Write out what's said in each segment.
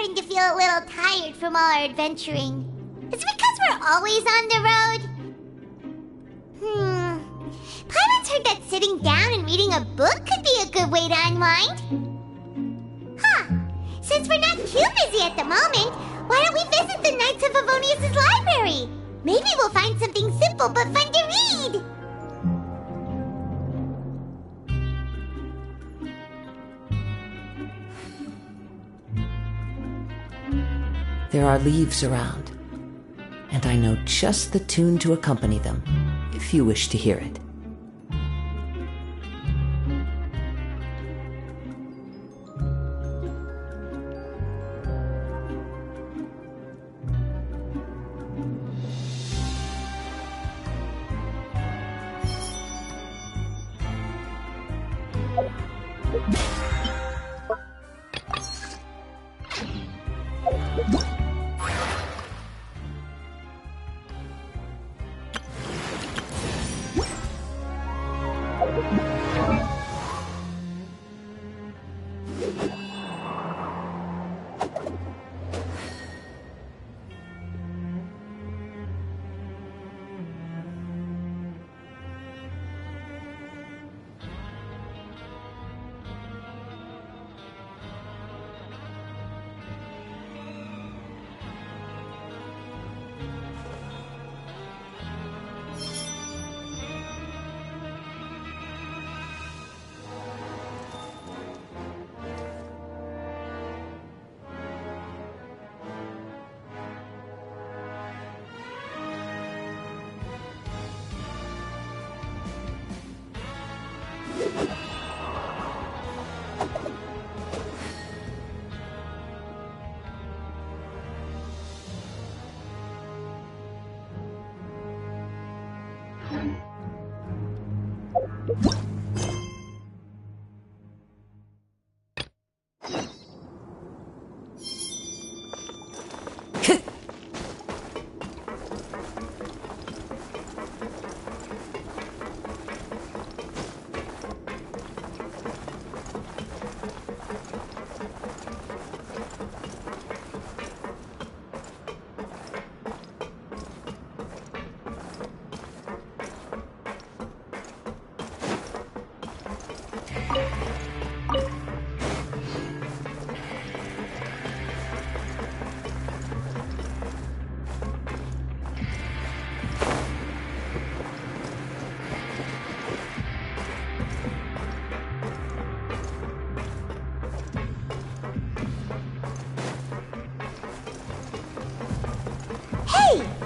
starting to feel a little tired from all our adventuring. Is it because we're always on the road? Paimon's heard that sitting down and reading a book could be a good way to unwind. Huh. Since we're not too busy at the moment, why don't we visit the Knights of Favonius' library? Maybe we'll find something simple but fun to read. There are leaves around, and I know just the tune to accompany them, if you wish to hear it.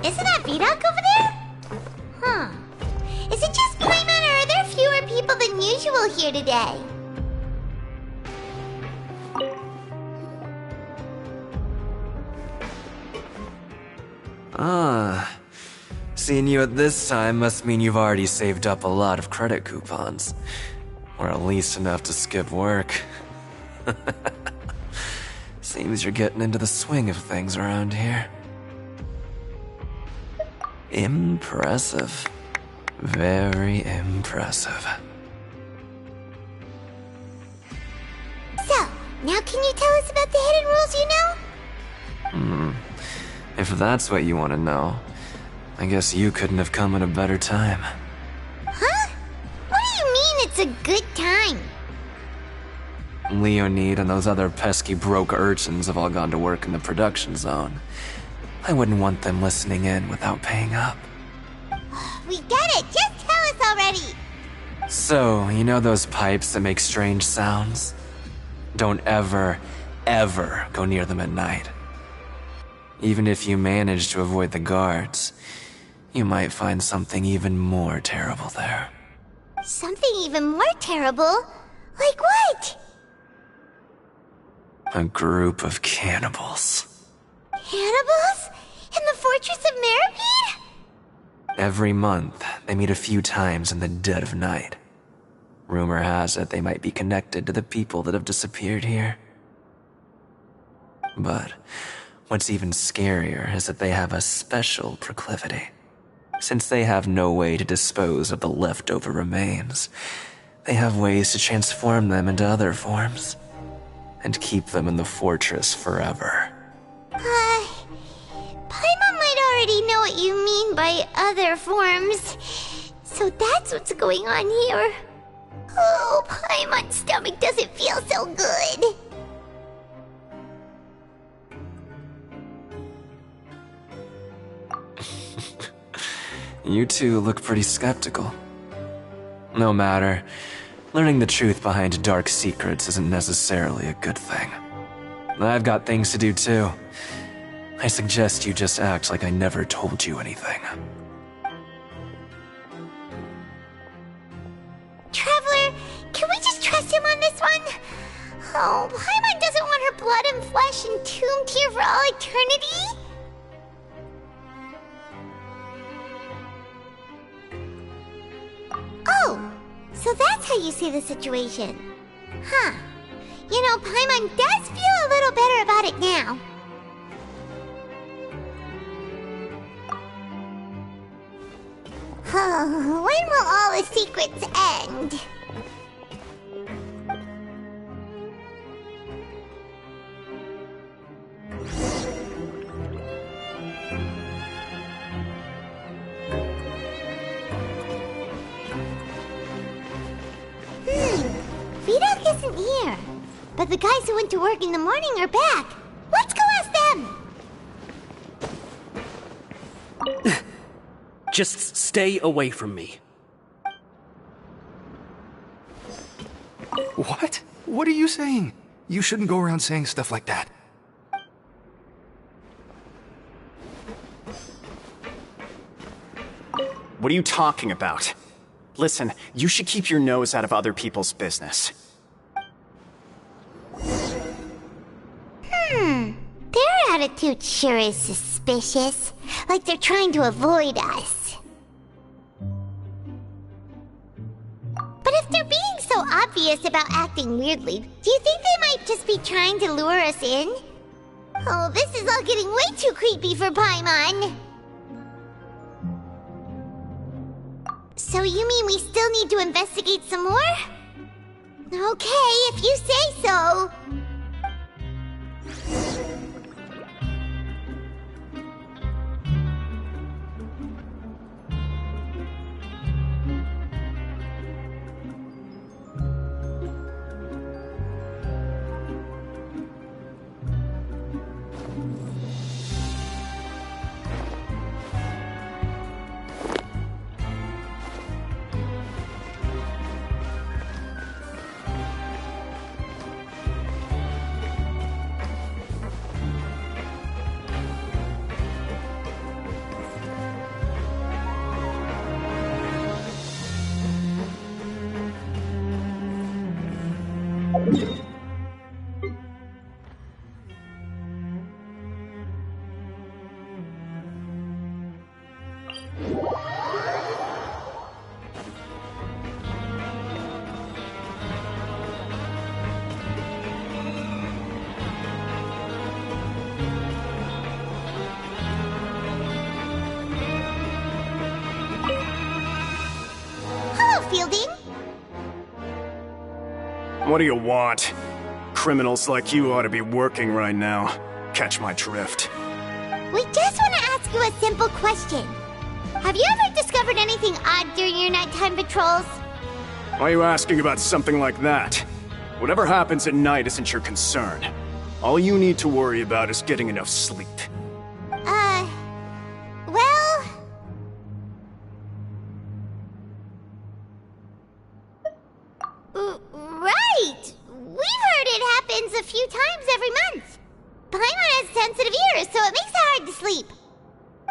Isn't that Vidocq over there? Huh. Is it just Paimon, or are there fewer people than usual here today? Seeing you at this time must mean you've already saved up a lot of credit coupons. Or at least enough to skip work. Seems you're getting into the swing of things around here. Impressive. Very impressive. So, now can you tell us about the hidden rules you know? If that's what you want to know, I guess you couldn't have come at a better time. Huh? What do you mean it's a good time? Leonid and those other pesky broke urchins have all gone to work in the production zone. I wouldn't want them listening in without paying up. We get it! Just tell us already! So, you know those pipes that make strange sounds? Don't ever, ever go near them at night. Even if you manage to avoid the guards, you might find something even more terrible there. Something even more terrible? Like what? A group of cannibals. Cannibals? In the Fortress of Meripede? Every month, they meet a few times in the dead of night. Rumor has it they might be connected to the people that have disappeared here. But what's even scarier is that they have a special proclivity. Since they have no way to dispose of the leftover remains, they have ways to transform them into other forms and keep them in the fortress forever. know what you mean by other forms. So that's what's going on here. Oh, Paimon's stomach doesn't feel so good. You two look pretty skeptical. No matter, learning the truth behind dark secrets isn't necessarily a good thing. I've got things to do too. I suggest you just act like I never told you anything. Traveler, can we just trust him on this one? Oh, Paimon doesn't want her blood and flesh entombed here for all eternity? Oh, so that's how you see the situation. Huh. You know, Paimon does feel a little better about it now. Oh, when will all the secrets end? Vidok isn't here. But the guys who went to work in the morning are back. Let's go ask them! Just stay away from me. What? What are you saying? You shouldn't go around saying stuff like that. What are you talking about? Listen, you should keep your nose out of other people's business. Their attitude sure is suspicious. Like they're trying to avoid us. But if they're being so obvious about acting weirdly, do you think they might just be trying to lure us in? Oh, this is all getting way too creepy for Paimon. So you mean we still need to investigate some more? Okay, if you say so. What do you want? Criminals like you ought to be working right now. Catch my drift. We just want to ask you a simple question. Have you ever discovered anything odd during your nighttime patrols? Why are you asking about something like that? Whatever happens at night isn't your concern. All you need to worry about is getting enough sleep. Well... Right! We've heard it happens a few times every month. Paimon has sensitive ears, so it makes it hard to sleep.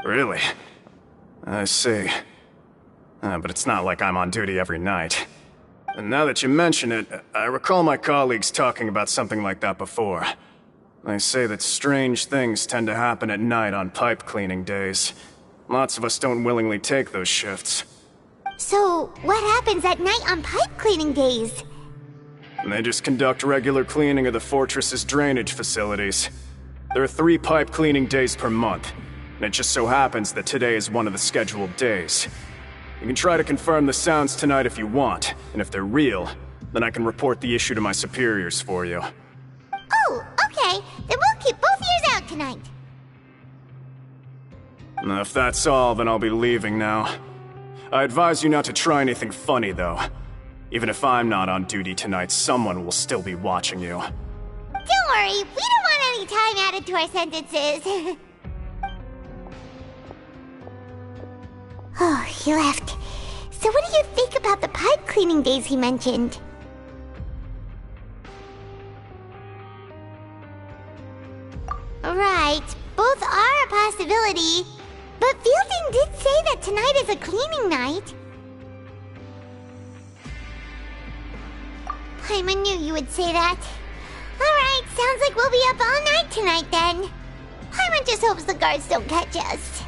Really? I see. But it's not like I'm on duty every night. And now that you mention it, I recall my colleagues talking about something like that before. They say that strange things tend to happen at night on pipe cleaning days. Lots of us don't willingly take those shifts. So, what happens at night on pipe cleaning days? They just conduct regular cleaning of the fortress's drainage facilities. There are 3 pipe cleaning days per month, and it just so happens that today is one of the scheduled days. You can try to confirm the sounds tonight if you want, and if they're real, then I can report the issue to my superiors for you. Oh, okay. Then we'll keep both ears out tonight. If that's all, then I'll be leaving now. I advise you not to try anything funny, though. Even if I'm not on duty tonight, someone will still be watching you. Don't worry, we don't want any time added to our sentences. Oh, he left. So what do you think about the pipe cleaning days he mentioned? Right, both are a possibility. But Fielding did say that tonight is a cleaning night. I knew you would say that. Alright, sounds like we'll be up all night tonight then. Paimon just hopes the guards don't catch us.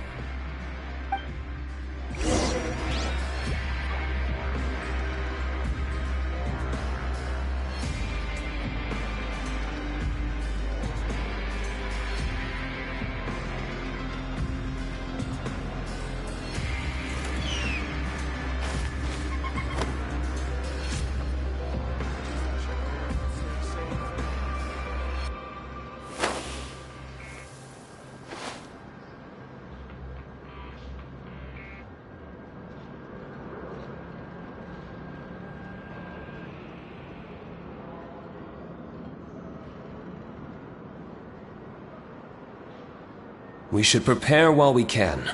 We should prepare while we can,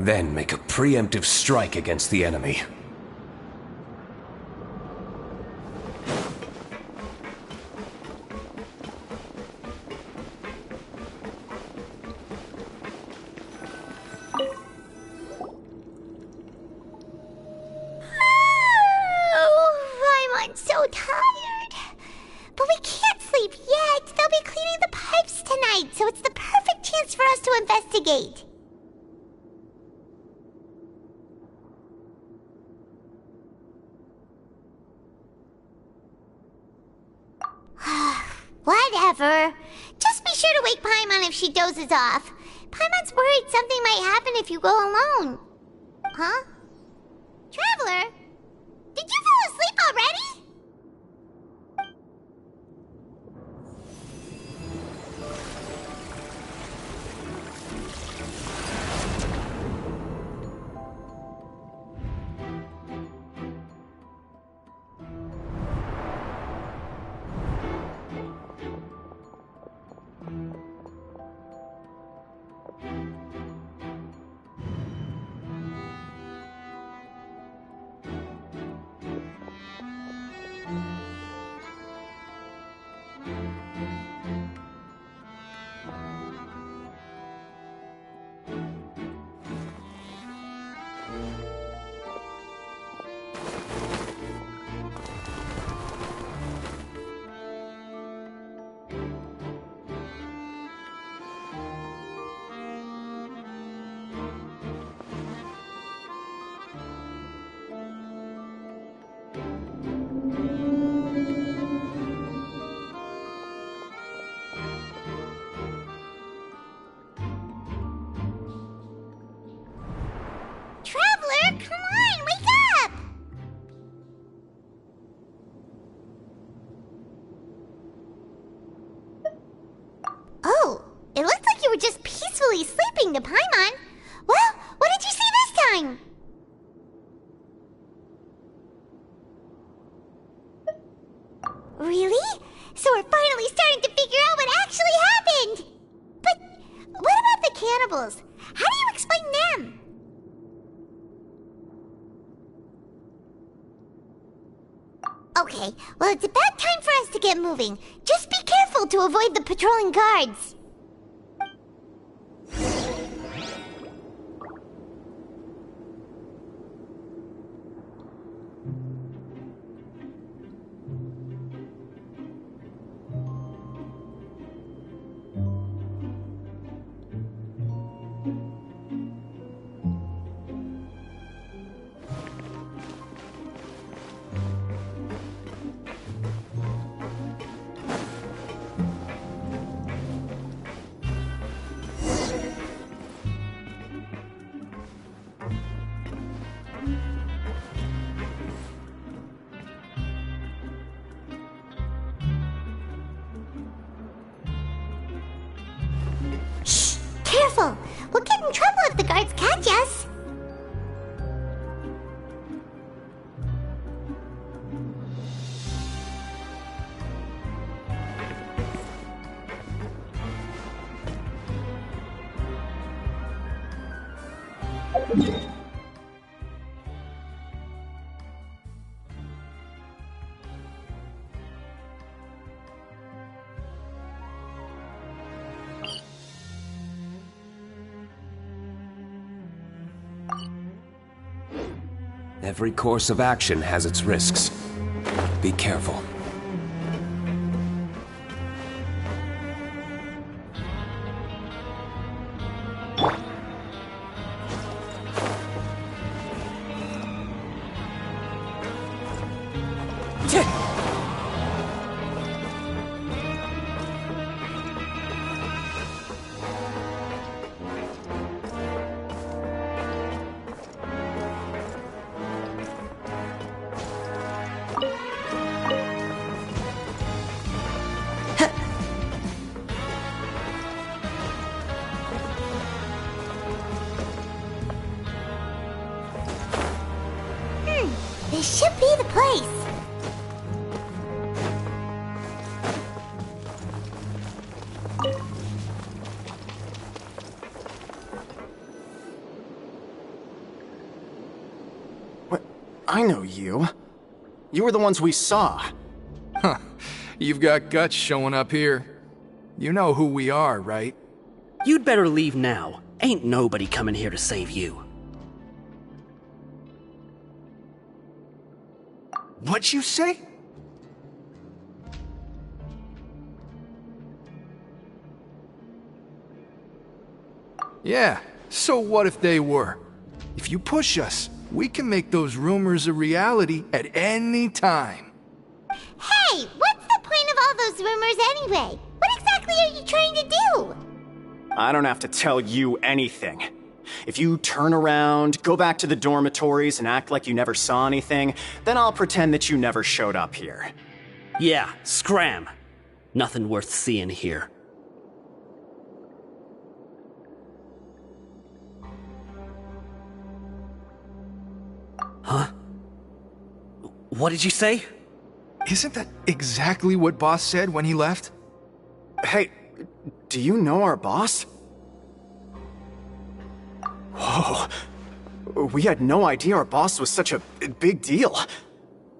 then make a preemptive strike against the enemy. Oh, I'm so tired. But we can't sleep yet. They'll be cleaning the pipes tonight, so it's the perfect chance for us to investigate. Whatever. Just be sure to wake Paimon if she dozes off. Paimon's worried something might happen if you go alone. Huh? Traveler? Did you fall asleep already? Traveler, come on, wake up! Oh, it looks like you were just peacefully sleeping to Paimon. Well, what did you see this time? Really? So we're finally starting to figure out what actually happened! But what about the cannibals? How do you explain them? Okay, well, it's about time for us to get moving. Just be careful to avoid the patrolling guards. Careful! We'll get in trouble if the guards catch us. Every course of action has its risks. Be careful. This should be the place. What? I know you. You were the ones we saw. Huh. You've got guts showing up here. You know who we are, right? You'd better leave now. Ain't nobody coming here to save you. What'd you say? Yeah, so what if they were? If you push us, we can make those rumors a reality at any time. Hey, what's the point of all those rumors anyway? What exactly are you trying to do? I don't have to tell you anything. If you turn around, go back to the dormitories, and act like you never saw anything, then I'll pretend that you never showed up here. Yeah, scram. Nothing worth seeing here. Huh? What did you say? Isn't that exactly what Boss said when he left? Hey, do you know our boss? Whoa. We had no idea our boss was such a big deal.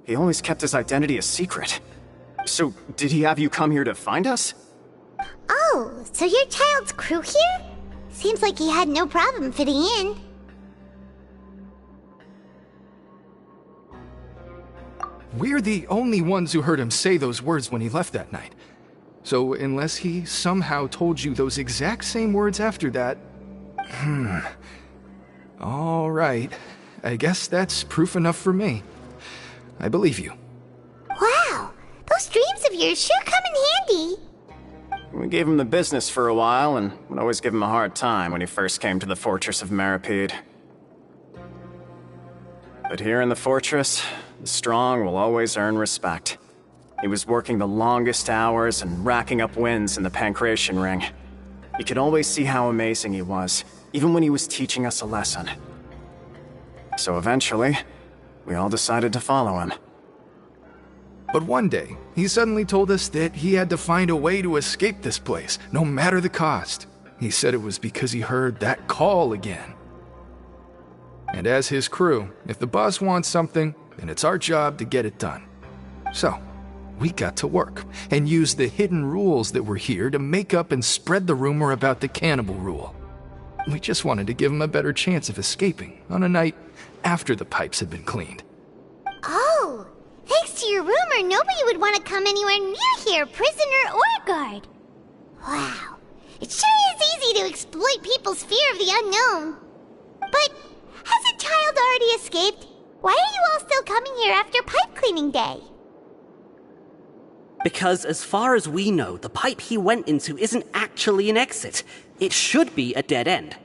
He always kept his identity a secret. So, did he have you come here to find us? Oh, so your child's crew here? Seems like he had no problem fitting in. We're the only ones who heard him say those words when he left that night. So, unless he somehow told you those exact same words after that... All right. I guess that's proof enough for me. I believe you. Wow, those dreams of yours sure come in handy. We gave him the business for a while, and would always give him a hard time when he first came to the fortress of Maripede. But here in the fortress, the strong will always earn respect. He was working the longest hours and racking up wins in the Pancration Ring. You could always see how amazing he was, even when he was teaching us a lesson. So eventually, we all decided to follow him. But one day, he suddenly told us that he had to find a way to escape this place, no matter the cost. He said it was because he heard that call again. And as his crew, if the boss wants something, then it's our job to get it done. So, we got to work, and used the hidden rules that were here to make up and spread the rumor about the cannibal rule. We just wanted to give him a better chance of escaping on a night after the pipes had been cleaned. Oh, thanks to your rumor, nobody would want to come anywhere near here, prisoner or guard. Wow, it sure is easy to exploit people's fear of the unknown. But has a child already escaped? Why are you all still coming here after pipe cleaning day? Because as far as we know, the pipe he went into isn't actually an exit. It should be a dead end.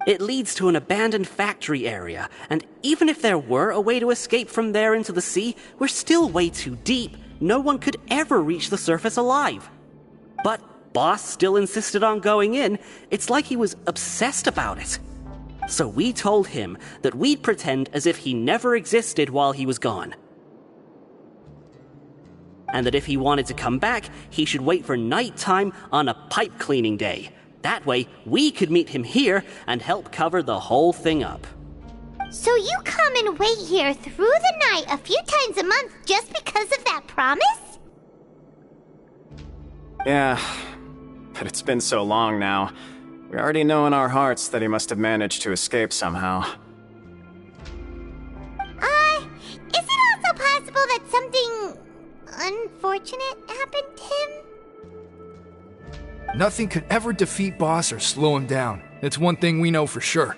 It leads to an abandoned factory area, and even if there were a way to escape from there into the sea, we're still way too deep. No one could ever reach the surface alive. But Boss still insisted on going in. It's like he was obsessed about it. So we told him that we'd pretend as if he never existed while he was gone. And that if he wanted to come back, he should wait for nighttime on a pipe cleaning day. That way, we could meet him here and help cover the whole thing up. So you come and wait here through the night a few times a month just because of that promise? Yeah, but it's been so long now. We already know in our hearts that he must have managed to escape somehow. Is it also possible that something unfortunate happened to him? Nothing could ever defeat Boss or slow him down. It's one thing we know for sure.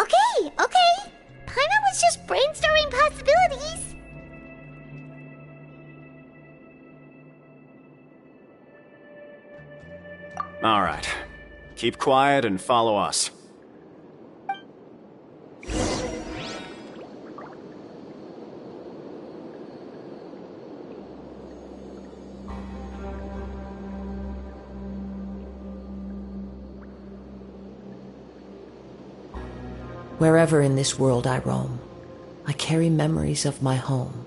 Okay. Paimon was just brainstorming possibilities. Alright. Keep quiet and follow us. Wherever in this world I roam, I carry memories of my home.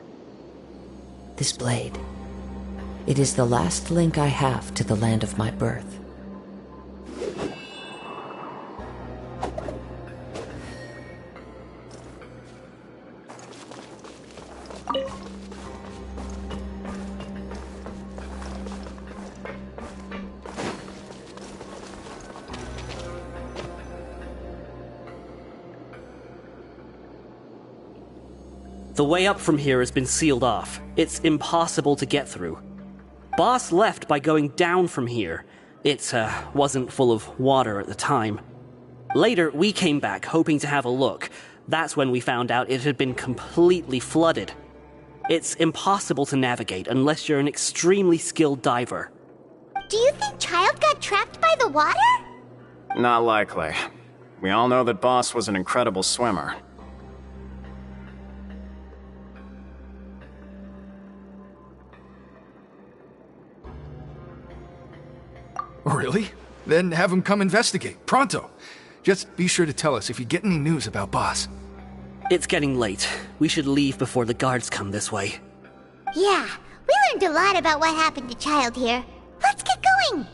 This blade, it is the last link I have to the land of my birth. The way up from here has been sealed off. It's impossible to get through. Boss left by going down from here. It wasn't full of water at the time. Later, we came back hoping to have a look. That's when we found out it had been completely flooded. It's impossible to navigate unless you're an extremely skilled diver. Do you think Child got trapped by the water? Not likely. We all know that Boss was an incredible swimmer. Really? Then have him come investigate. Pronto! Just be sure to tell us if you get any news about Boss. It's getting late. We should leave before the guards come this way. Yeah, we learned a lot about what happened to Child here. Let's get going!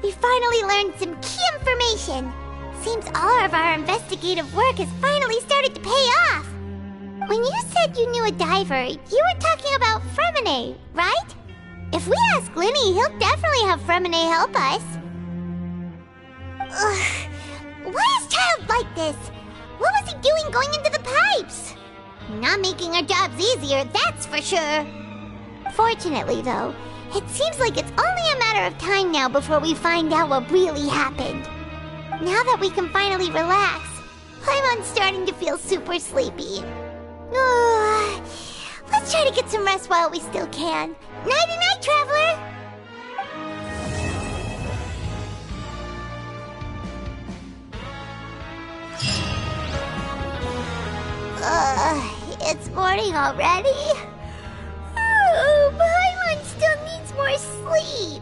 We finally learned some key information. Seems all of our investigative work has finally started to pay off. When you said you knew a diver, you were talking about Fremine, right? If we ask Linny, he'll definitely have Fremine help us. Ugh. Why is Child like this? What was he doing going into the pipes? Not making our jobs easier, that's for sure. Fortunately, though, it seems like it's only a matter of time now before we find out what really happened. Now that we can finally relax, I'm starting to feel super sleepy. Let's try to get some rest while we still can. Nighty-night, traveler! It's morning already? Oh, Paimon still needs more sleep.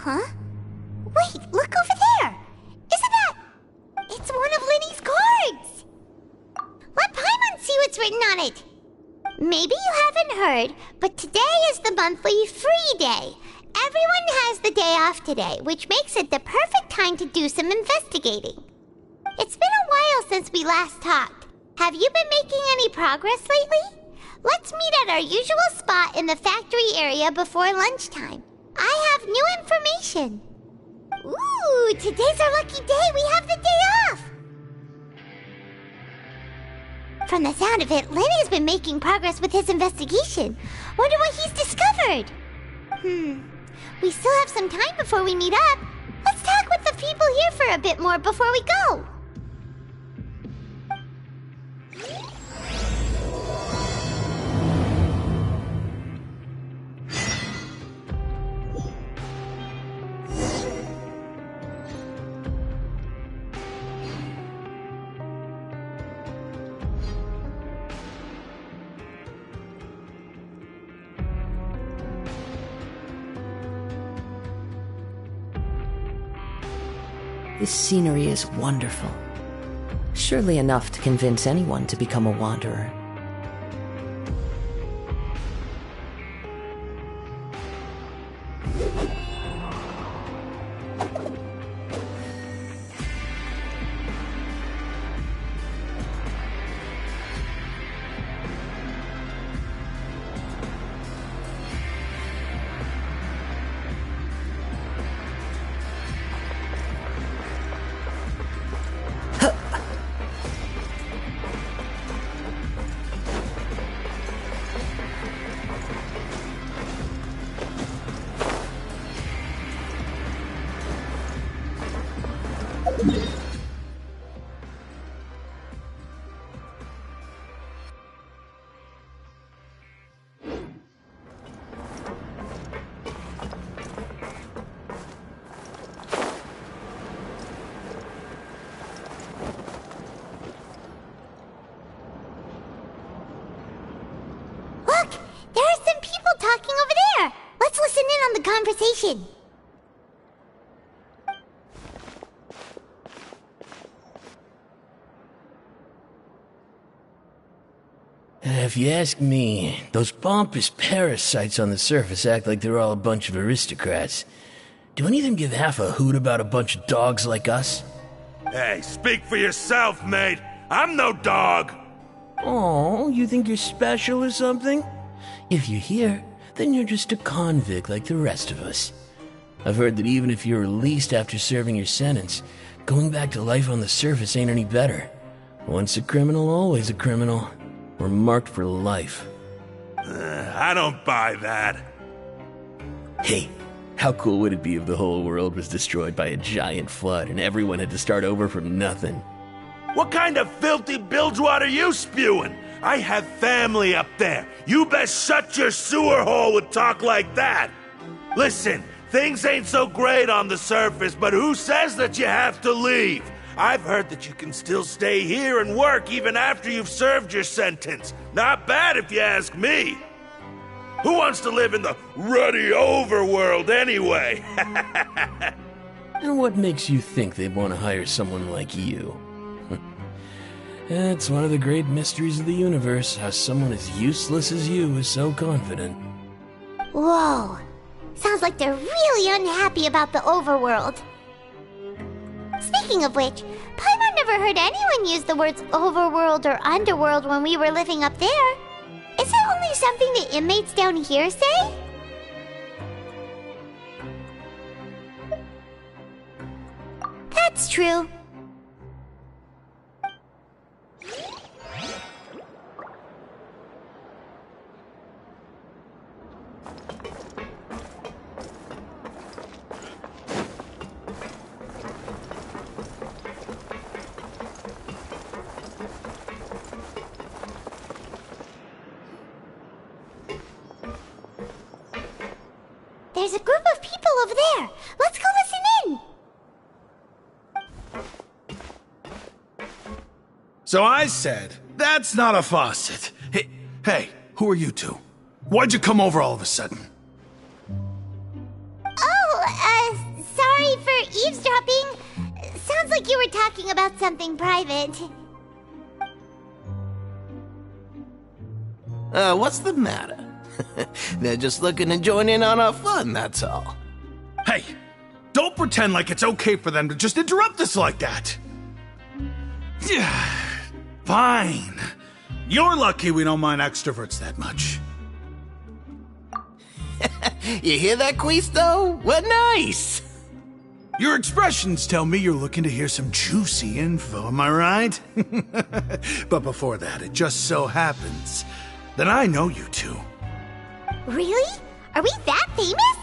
Huh? Wait, look over there! Isn't that... It's one of Linny's cards! Let Paimon see what's written on it! Maybe you haven't heard, but today is the monthly free day. Everyone has the day off today, which makes it the perfect time to do some investigating. It's been a while since we last talked. Have you been making any progress lately? Let's meet at our usual spot in the factory area before lunchtime. I have new information. Ooh, today's our lucky day. We have the day off. From the sound of it, Lenny's been making progress with his investigation. Wonder what he's discovered. We still have some time before we meet up. Let's talk with the people here for a bit more before we go. This scenery is wonderful. Surely enough to convince anyone to become a wanderer. Look, there are some people talking over there. Let's listen in on the conversation. If you ask me, those pompous parasites on the surface act like they're all a bunch of aristocrats. Do any of them give half a hoot about a bunch of dogs like us? Hey, speak for yourself, mate. I'm no dog. Oh, you think you're special or something? If you're here, then you're just a convict like the rest of us. I've heard that even if you're released after serving your sentence, going back to life on the surface ain't any better. Once a criminal, always a criminal. We're marked for life. I don't buy that. Hey, how cool would it be if the whole world was destroyed by a giant flood and everyone had to start over from nothing? What kind of filthy bilgewater are you spewing? I have family up there. You best shut your sewer hole with talk like that. Listen, things ain't so great on the surface, but who says that you have to leave? I've heard that you can still stay here and work even after you've served your sentence. Not bad if you ask me. Who wants to live in the ruddy overworld anyway? And what makes you think they'd want to hire someone like you? It's one of the great mysteries of the universe, how someone as useless as you is so confident. Whoa. Sounds like they're really unhappy about the overworld. Speaking of which, Paimon never heard anyone use the words overworld or underworld when we were living up there. Is it only something the inmates down here say? That's true. There's a group of people over there. Let's go listen in. So I said, that's not a faucet. Hey, who are you two? Why'd you come over all of a sudden? Oh, Sorry for eavesdropping. Sounds like you were talking about something private. What's the matter? They're just looking to join in on our fun, that's all. Hey, don't pretend like it's okay for them to just interrupt us like that. Fine. You're lucky we don't mind extroverts that much. You hear that, Quisto? What nice! Your expressions tell me you're looking to hear some juicy info, am I right? But before that, it just so happens that I know you two. Really? Are we that famous?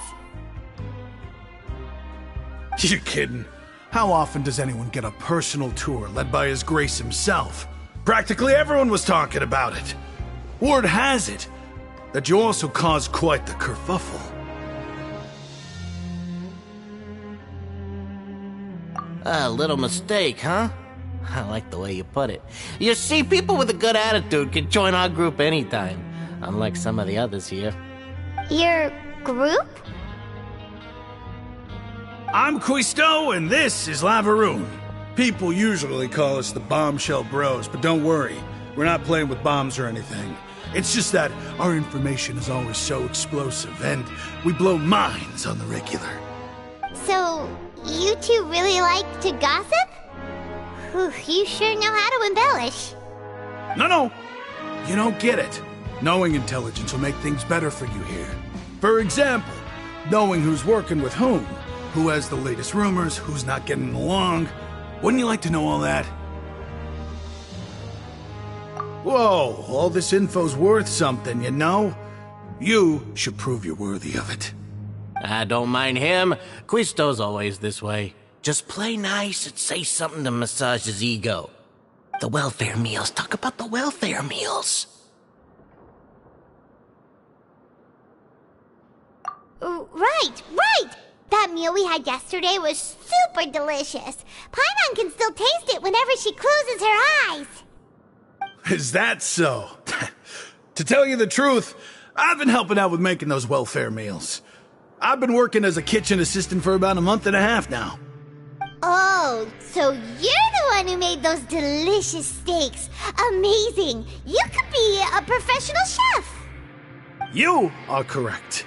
You're kidding. How often does anyone get a personal tour led by His Grace himself? Practically everyone was talking about it. Word has it that you also caused quite the kerfuffle. A little mistake, huh? I like the way you put it. You see, people with a good attitude can join our group anytime, unlike some of the others here. Your group? I'm Quisto, and this is Lavaroon. People usually call us the Bombshell Bros, but don't worry, we're not playing with bombs or anything. It's just that our information is always so explosive, and we blow minds on the regular. So, you two really like to gossip? Whew, you sure know how to embellish. No, you don't get it. Knowing intelligence will make things better for you here. For example, knowing who's working with whom, who has the latest rumors, who's not getting along. Wouldn't you like to know all that? Whoa, all this info's worth something, you know? You should prove you're worthy of it. I don't mind him. Quisto's always this way. Just play nice and say something to massage his ego. The welfare meals. Talk about the welfare meals. Right! That meal we had yesterday was super delicious. Paimon can still taste it whenever she closes her eyes. Is that so? To tell you the truth, I've been helping out with making those welfare meals. I've been working as a kitchen assistant for about a month and a half now. Oh, so you're the one who made those delicious steaks. Amazing. You could be a professional chef. You are correct.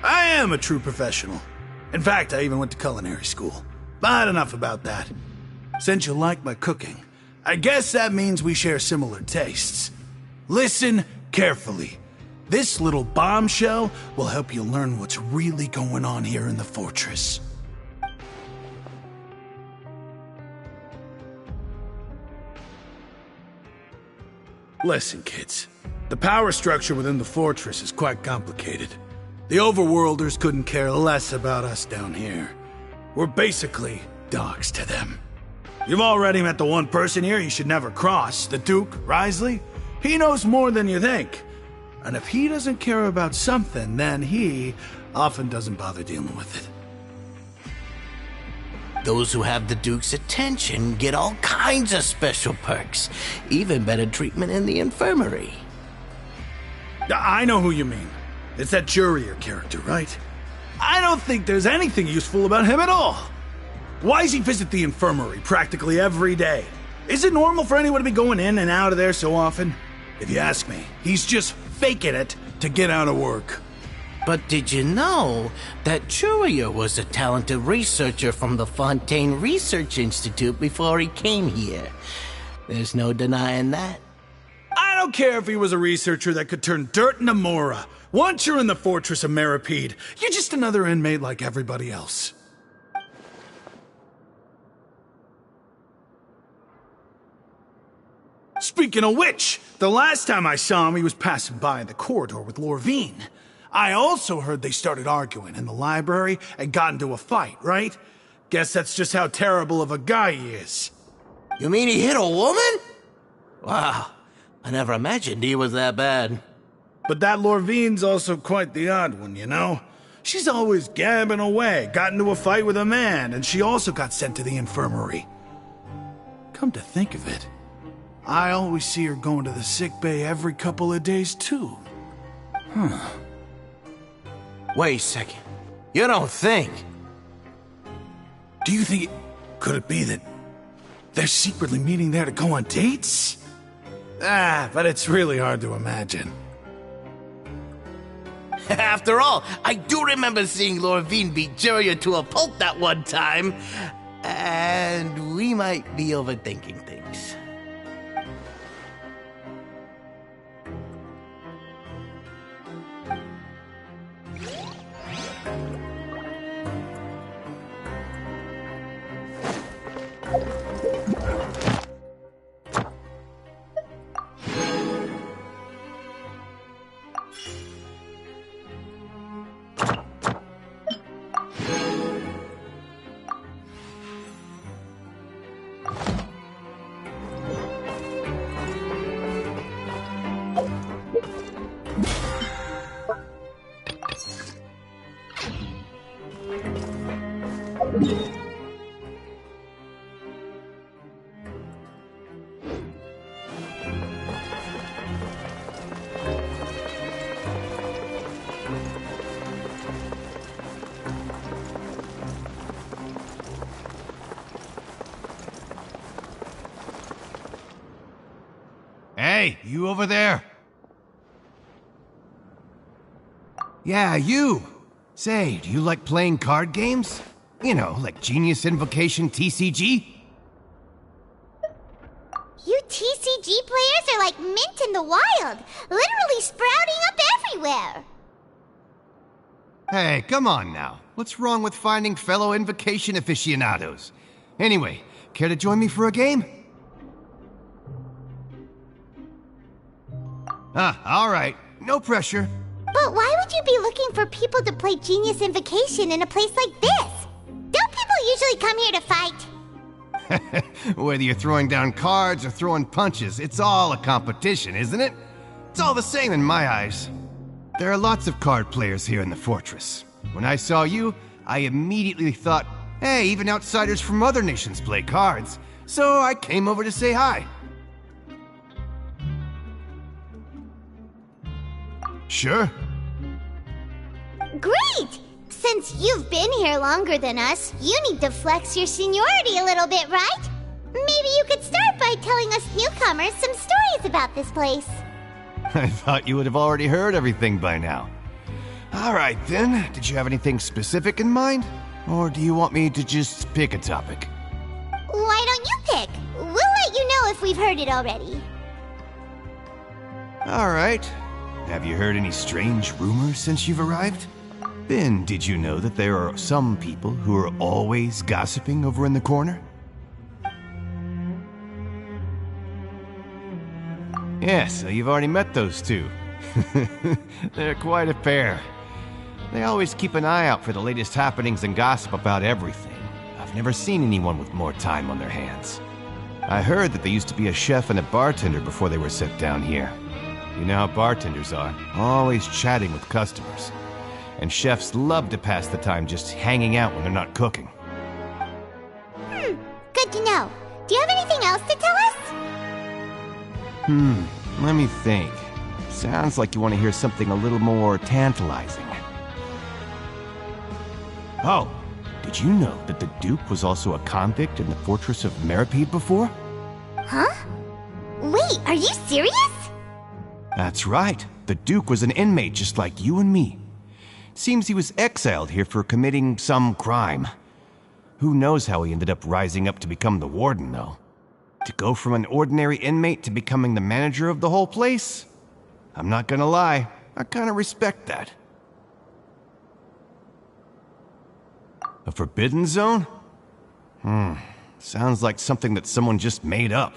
I am a true professional. In fact, I even went to culinary school. But enough about that. Since you like my cooking, I guess that means we share similar tastes. Listen carefully. This little bombshell will help you learn what's really going on here in the fortress. Listen, kids. The power structure within the fortress is quite complicated. The overworlders couldn't care less about us down here. We're basically dogs to them. You've already met the one person here you should never cross, the Duke, Risley. He knows more than you think. And if he doesn't care about something, then he often doesn't bother dealing with it. Those who have the Duke's attention get all kinds of special perks, even better treatment in the infirmary. I know who you mean. It's that Jurier character, right? I don't think there's anything useful about him at all. Why does he visit the infirmary practically every day? Is it normal for anyone to be going in and out of there so often? If you ask me, he's just faking it to get out of work. But did you know that Jurier was a talented researcher from the Fontaine Research Institute before he came here? There's no denying that. I don't care if he was a researcher that could turn dirt into Mora. Once you're in the fortress of Meripede, you're just another inmate like everybody else. Speaking of which, the last time I saw him, he was passing by in the corridor with Lorvine. I also heard they started arguing in the library and got into a fight, right? Guess that's just how terrible of a guy he is. You mean he hit a woman? Wow, I never imagined he was that bad. But that Lorvine's also quite the odd one, you know? She's always gabbing away, got into a fight with a man, and she also got sent to the infirmary. Come to think of it, I always see her going to the sick bay every couple of days, too. Huh. Wait a second. You don't think? Do you think could it be that they're secretly meeting there to go on dates? But it's really hard to imagine. After all, I do remember seeing Lorvine beat Juria to a pulp that one time. And we might be overthinking things. Hey, you over there? Yeah, you! Say, do you like playing card games? You know, like Genius Invocation TCG? You TCG players are like mint in the wild, literally sprouting up everywhere. Hey, come on now. What's wrong with finding fellow Invocation aficionados? Anyway, care to join me for a game? Alright. No pressure. But why would you be looking for people to play Genius Invocation in a place like this? Don't people usually come here to fight? Whether you're throwing down cards or throwing punches, it's all a competition, isn't it? It's all the same in my eyes. There are lots of card players here in the fortress. When I saw you, I immediately thought, hey, even outsiders from other nations play cards. So I came over to say hi. Sure. Great! Since you've been here longer than us, you need to flex your seniority a little bit, right? Maybe you could start by telling us newcomers some stories about this place. I thought you would have already heard everything by now. All right, then. Did you have anything specific in mind? Or do you want me to just pick a topic? Why don't you pick? We'll let you know if we've heard it already. All right. Have you heard any strange rumors since you've arrived? Ben, did you know that there are some people who are always gossiping over in the corner? Yeah, so you've already met those two. They're quite a pair. They always keep an eye out for the latest happenings and gossip about everything. I've never seen anyone with more time on their hands. I heard that they used to be a chef and a bartender before they were sent down here. You know how bartenders are, always chatting with customers. And chefs love to pass the time just hanging out when they're not cooking. Good to know. Do you have anything else to tell us? Let me think. Sounds like you want to hear something a little more tantalizing. Oh, did you know that the Duke was also a convict in the fortress of Meripede before? Huh? Wait, are you serious? That's right. The Duke was an inmate just like you and me. Seems he was exiled here for committing some crime. Who knows how he ended up rising up to become the warden, though. To go from an ordinary inmate to becoming the manager of the whole place? I'm not gonna lie, I kinda respect that. A forbidden zone? Sounds like something that someone just made up.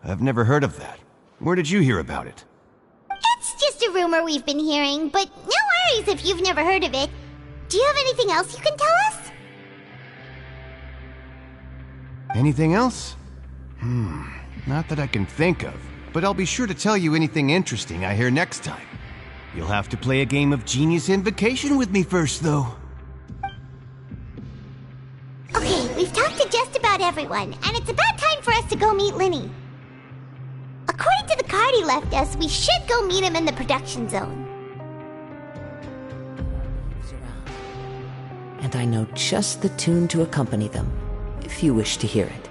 I've never heard of that. Where did you hear about it? It's just a rumor we've been hearing, but no worries if you've never heard of it. Do you have anything else you can tell us? Anything else? Not that I can think of, but I'll be sure to tell you anything interesting I hear next time. You'll have to play a game of Genius Invocation with me first, though. Okay, we've talked to just about everyone, and it's about time for us to go meet Linny. According to the card he left us, we should go meet him in the production zone. and I know just the tune to accompany them, if you wish to hear it.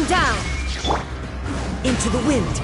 Down! Into the wind!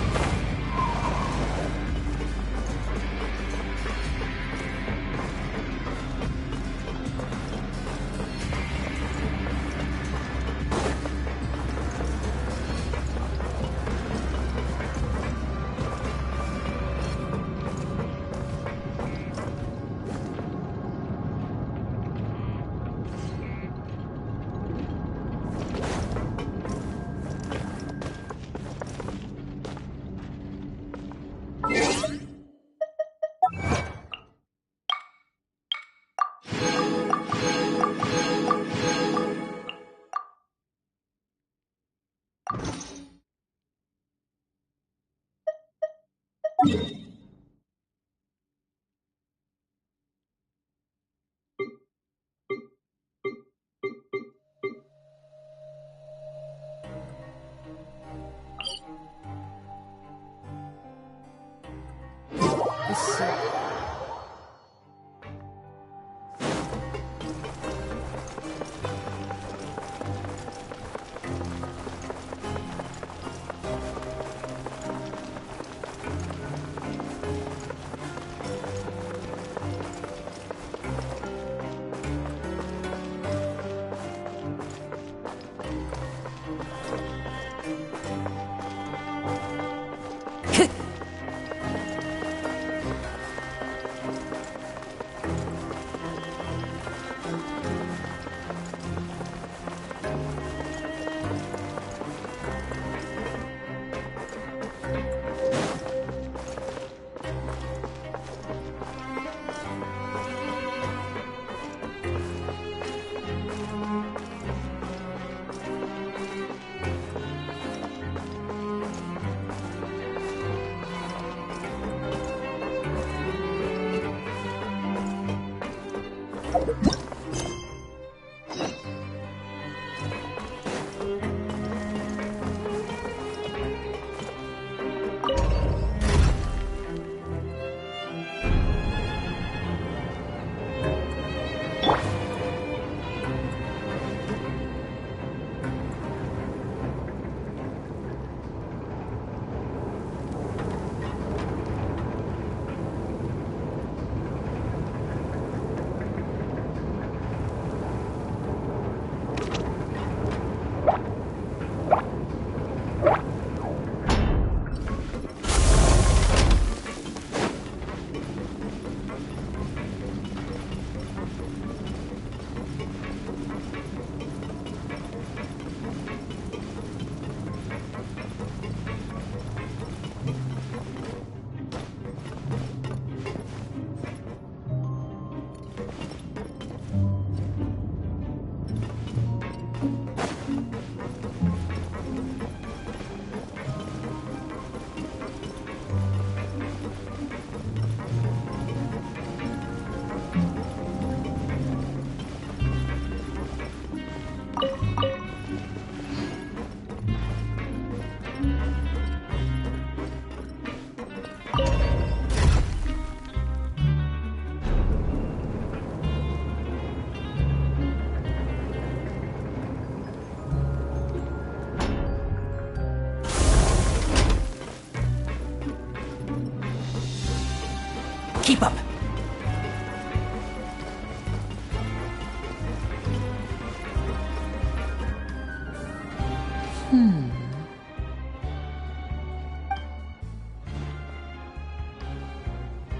Keep up.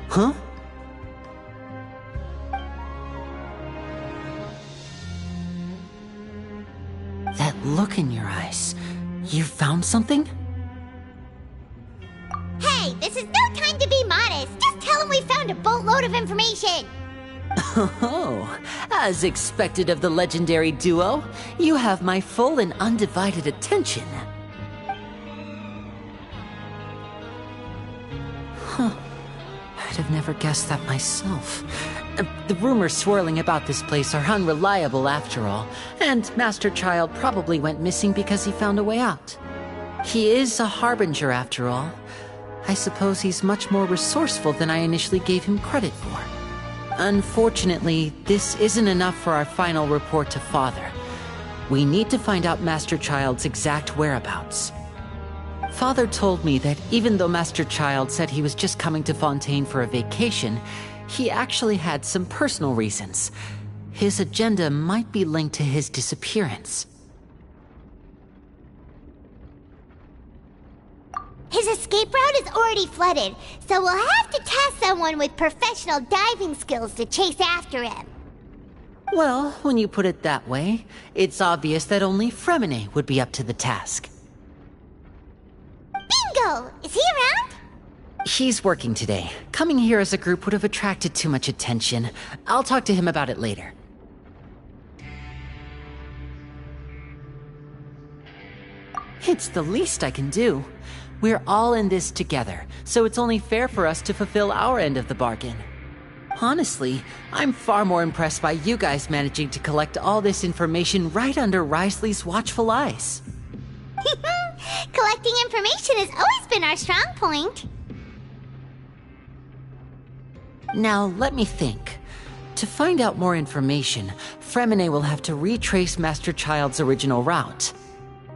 Huh? That look in your eyes. You found something? Hey, this is no time to be modest. Just tell him we found a boatload of information. Oh, as expected of the legendary duo, you have my full and undivided attention. Huh. I'd have never guessed that myself. The rumors swirling about this place are unreliable after all, and Master Child probably went missing because he found a way out. He is a harbinger after all. I suppose he's much more resourceful than I initially gave him credit for. Unfortunately, this isn't enough for our final report to Father. We need to find out Master Child's exact whereabouts. Father told me that even though Master Child said he was just coming to Fontaine for a vacation, he actually had some personal reasons. His agenda might be linked to his disappearance. His escape route is already flooded, so we'll have to task someone with professional diving skills to chase after him. Well, when you put it that way, it's obvious that only Fremine would be up to the task. Bingo! Is he around? He's working today. Coming here as a group would have attracted too much attention. I'll talk to him about it later. It's the least I can do. We're all in this together, so it's only fair for us to fulfill our end of the bargain. Honestly, I'm far more impressed by you guys managing to collect all this information right under Risley's watchful eyes. Collecting information has always been our strong point. Now, let me think. To find out more information, Fremine will have to retrace Master Child's original route.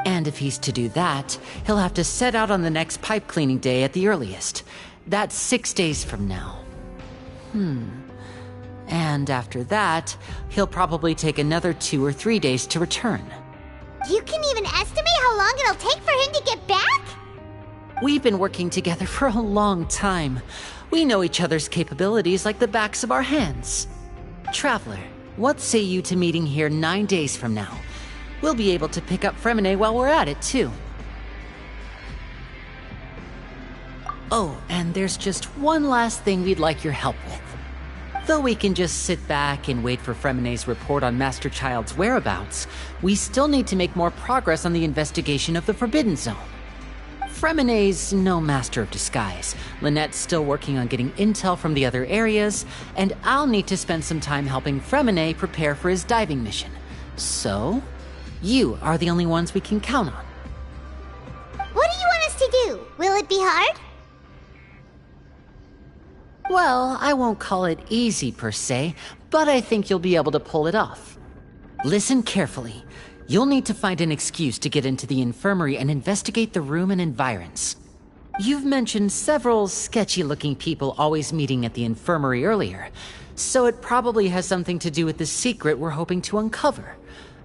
And if he's to do that, he'll have to set out on the next pipe cleaning day at the earliest. That's 6 days from now. And after that, he'll probably take another 2 or 3 days to return. You can even estimate how long it'll take for him to get back? We've been working together for a long time. We know each other's capabilities like the backs of our hands. Traveler, what say you to meeting here 9 days from now? We'll be able to pick up Fremine while we're at it, too. Oh, and there's just one last thing we'd like your help with. Though we can just sit back and wait for Fremine's report on Master Child's whereabouts, we still need to make more progress on the investigation of the Forbidden Zone. Fremine's no master of disguise. Lynette's still working on getting intel from the other areas, and I'll need to spend some time helping Fremine prepare for his diving mission. So, you are the only ones we can count on. What do you want us to do? Will it be hard? Well, I won't call it easy per se, but I think you'll be able to pull it off. Listen carefully. You'll need to find an excuse to get into the infirmary and investigate the room and environs. You've mentioned several sketchy-looking people always meeting at the infirmary earlier, so it probably has something to do with the secret we're hoping to uncover.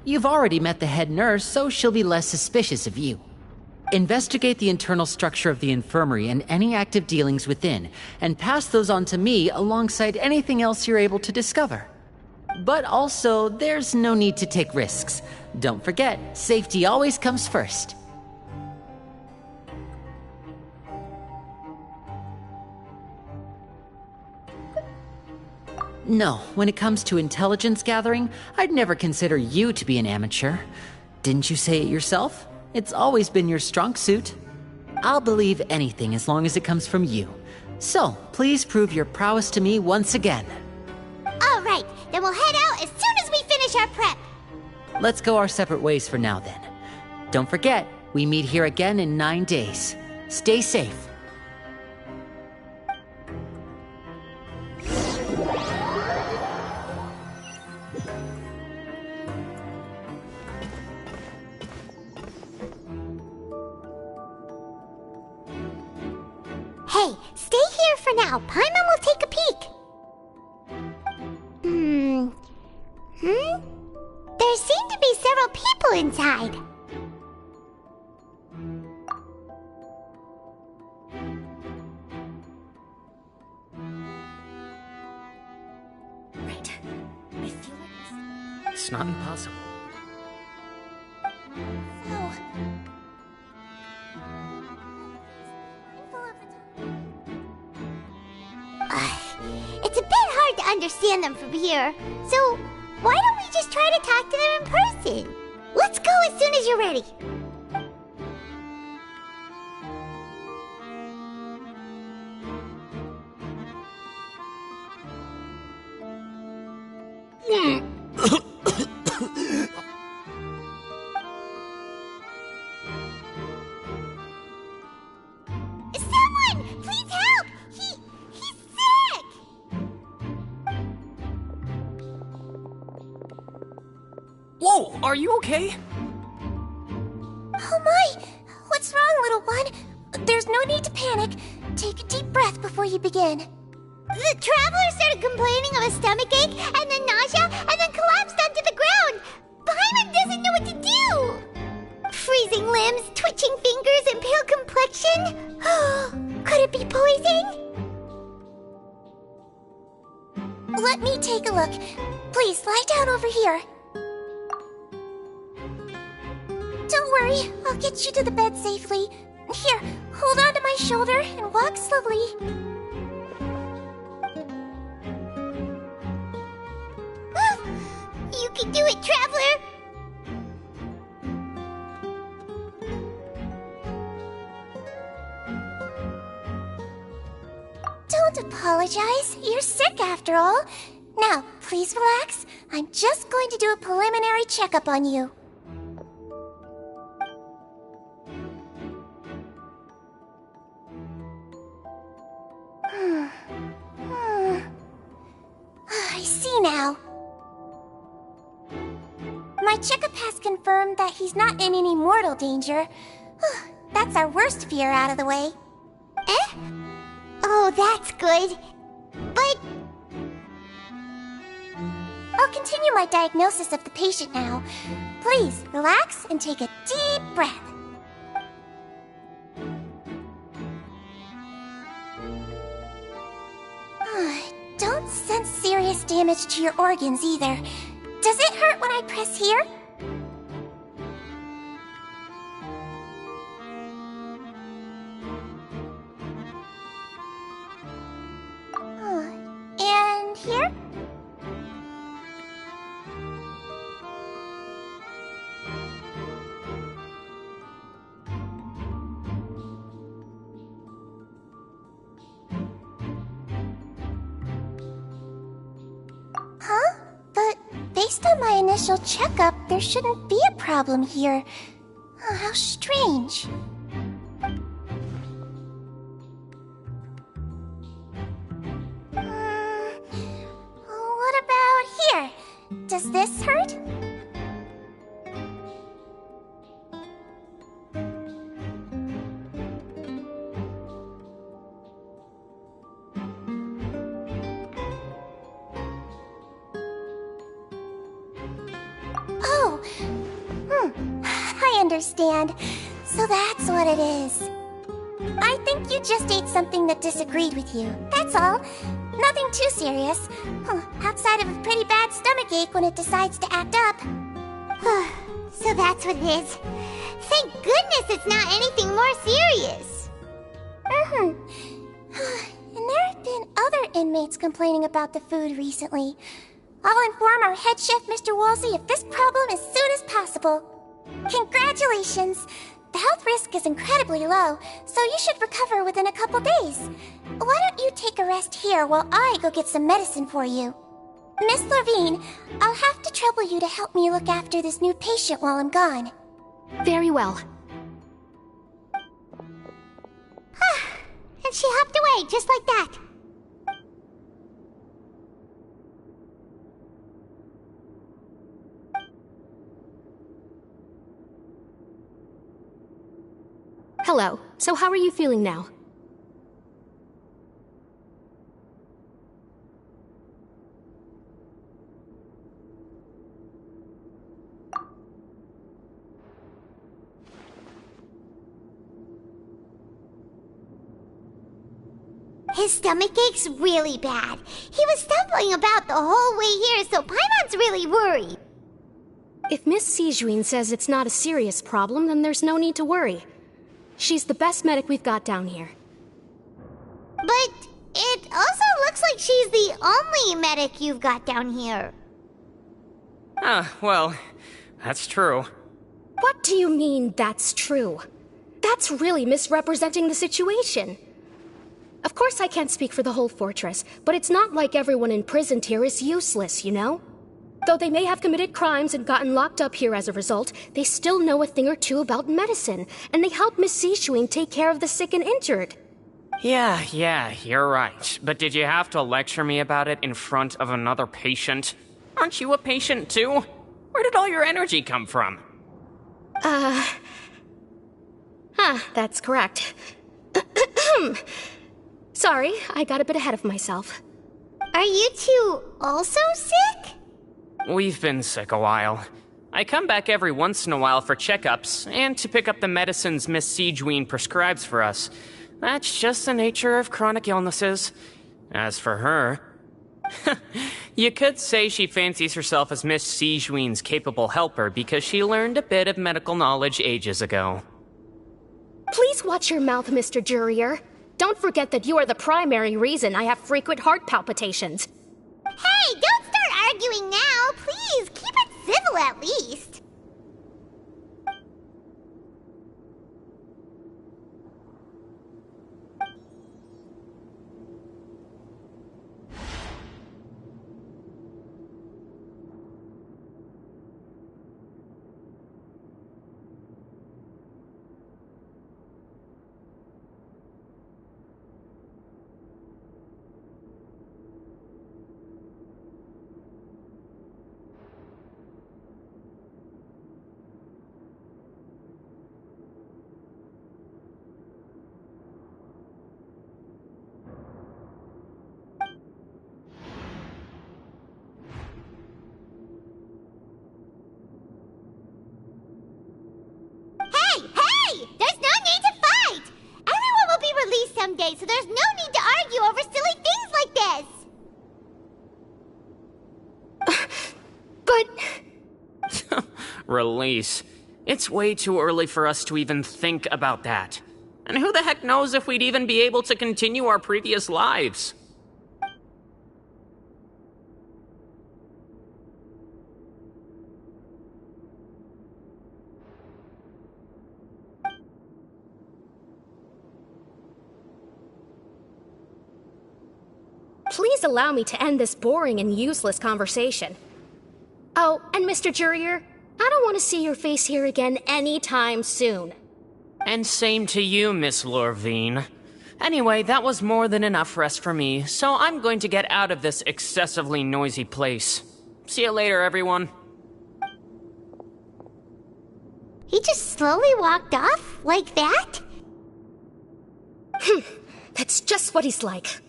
You've already met the head nurse, so she'll be less suspicious of you. Investigate the internal structure of the infirmary and any active dealings within, and pass those on to me alongside anything else you're able to discover. But also, there's no need to take risks. Don't forget, safety always comes first. No, when it comes to intelligence gathering, I'd never consider you to be an amateur. Didn't you say it yourself? It's always been your strong suit. I'll believe anything as long as it comes from you. So, please prove your prowess to me once again. All right, then we'll head out as soon as we finish our prep. Let's go our separate ways for now then. Don't forget, we meet here again in 9 days. Stay safe. Hey, stay here for now. Paimon will take a peek. trouble inside. Right. I feel like It's not impossible. So... It's a bit hard to understand them from here, so why don't we just try to talk to them in person? Let's go as soon as you're ready. Someone! Please help! He's sick! Whoa, are you okay? Oh my! What's wrong, little one? There's no need to panic. Take a deep breath before you begin. The traveler started complaining of a stomachache, and then nausea, and then collapsed onto the ground. Paimon doesn't know what to do. Freezing limbs, twitching fingers, and pale complexion? Could it be poison? Let me take a look. Please, lie down over here. Don't worry, I'll get you to the bed safely. Here, hold on to my shoulder and walk slowly. You can do it, traveler! Don't apologize. You're sick after all. Now, please relax. I'm just going to do a preliminary checkup on you. I see now. My checkup has confirmed that he's not in any mortal danger. That's our worst fear out of the way. Eh? Oh, that's good. But... I'll continue my diagnosis of the patient now. Please, relax and take a deep breath. Don't sense serious damage to your organs either. Does it hurt when I press here? And here? Huh? But based on my initial checkup, there shouldn't be a problem here. Oh, how strange. What about here? Does this hurt? Oh, I understand. So that's what it is. I think you just ate something that disagreed with you. That's all. Nothing too serious. Outside of a pretty bad stomachache when it decides to act up. So that's what it is. Thank goodness it's not anything more serious. And there have been other inmates complaining about the food recently. I'll inform our head chef, Mr. Woolsey, of this problem as soon as possible. Congratulations! The health risk is incredibly low, so you should recover within a couple days. Why don't you take a rest here while I go get some medicine for you? Miss Levine, I'll have to trouble you to help me look after this new patient while I'm gone. Very well. And she hopped away just like that. Hello. So how are you feeling now? His stomach ache's really bad. He was stumbling about the whole way here, so Paimon's really worried. If Miss Sijuin says it's not a serious problem, then there's no need to worry. She's the best medic we've got down here. But it also looks like she's the only medic you've got down here. Well, that's true. What do you mean, that's true? That's really misrepresenting the situation. Of course I can't speak for the whole fortress, but it's not like everyone imprisoned here is useless, you know? Though they may have committed crimes and gotten locked up here as a result, they still know a thing or two about medicine, and they help Miss Sijuin take care of the sick and injured. Yeah, you're right. But did you have to lecture me about it in front of another patient? Aren't you a patient too? Where did all your energy come from? That's correct. Sorry, I got a bit ahead of myself. Are you two also sick? We've been sick a while. I come back every once in a while for checkups, and to pick up the medicines Miss Sijuin prescribes for us. That's just the nature of chronic illnesses. As for her... you could say she fancies herself as Miss Sijuin's capable helper because she learned a bit of medical knowledge ages ago. Please watch your mouth, Mr. Jurier. Don't forget that you are the primary reason I have frequent heart palpitations. Hey, don't start arguing now! Please, keep it civil at least! Someday, so there's no need to argue over silly things like this! But... Release. It's way too early for us to even think about that. And who the heck knows if we'd even be able to continue our previous lives? Please allow me to end this boring and useless conversation. Oh, and Mr. Jurier, I don't want to see your face here again anytime soon. And same to you, Miss Lorvine. Anyway, that was more than enough rest for me, so I'm going to get out of this excessively noisy place. See you later, everyone. He just slowly walked off like that? That's just what he's like.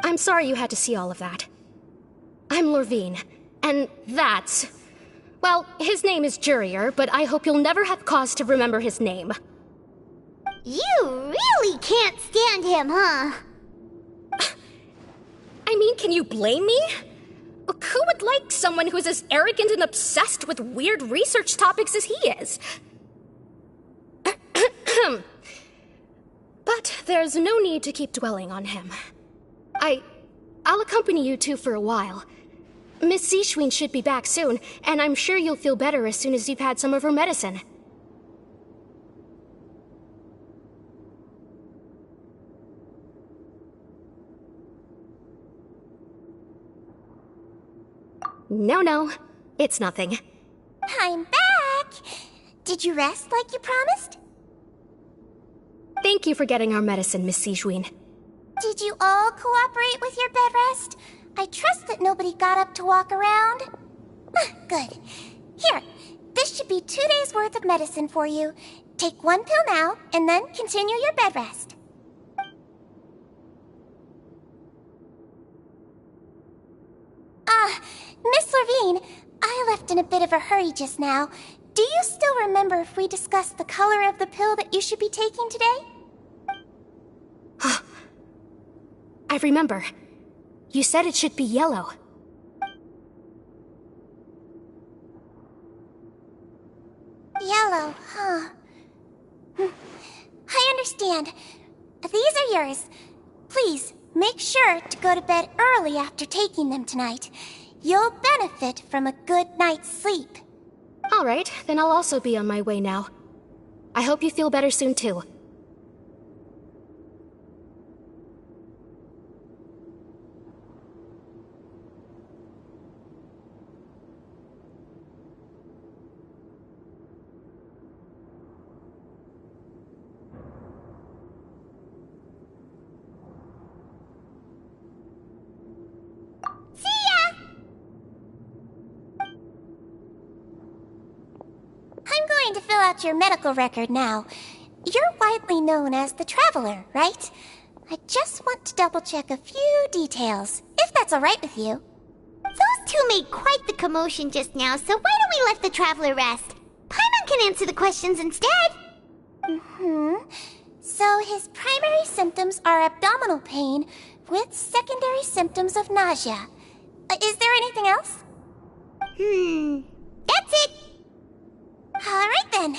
I'm sorry you had to see all of that. I'm Lorvine, and that's... Well, his name is Jurier, but I hope you'll never have cause to remember his name. You really can't stand him, huh? I mean, can you blame me? Who would like someone who's as arrogant and obsessed with weird research topics as he is? But there's no need to keep dwelling on him. I'll accompany you two for a while. Miss Sijuin should be back soon, and I'm sure you'll feel better as soon as you've had some of her medicine. No, it's nothing. I'm back! Did you rest like you promised? Thank you for getting our medicine, Miss Sijuin. Did you all cooperate with your bed rest? I trust that nobody got up to walk around. Good. Here, this should be 2 days' worth of medicine for you. Take 1 pill now, and then continue your bed rest. Miss Lorvine, I left in a bit of a hurry just now. Do you still remember if we discussed the color of the pill that you should be taking today? I remember. You said it should be yellow. Yellow, huh? I understand. These are yours. Please, make sure to go to bed early after taking them tonight. You'll benefit from a good night's sleep. All right, then I'll also be on my way now. I hope you feel better soon, too. To fill out your medical record now. You're widely known as the Traveler, right? I just want to double-check a few details, if that's all right with you. Those two made quite the commotion just now, so why don't we let the Traveler rest? Paimon can answer the questions instead. So his primary symptoms are abdominal pain with secondary symptoms of nausea. Is there anything else? That's it. Alright then.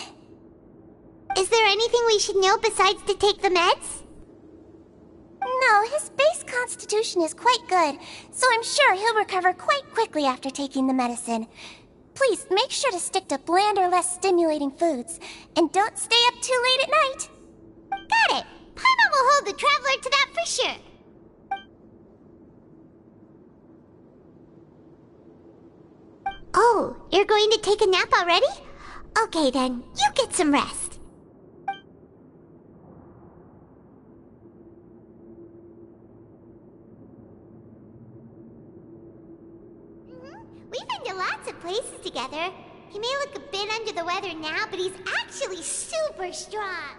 Is there anything we should know besides to take the meds? No, his base constitution is quite good, so I'm sure he'll recover quite quickly after taking the medicine. Please, make sure to stick to bland or less stimulating foods, and don't stay up too late at night. Got it! Paimon will hold the Traveler to that for sure. Oh, you're going to take a nap already? Okay then, you get some rest. We've been to lots of places together. He may look a bit under the weather now, but he's actually super strong.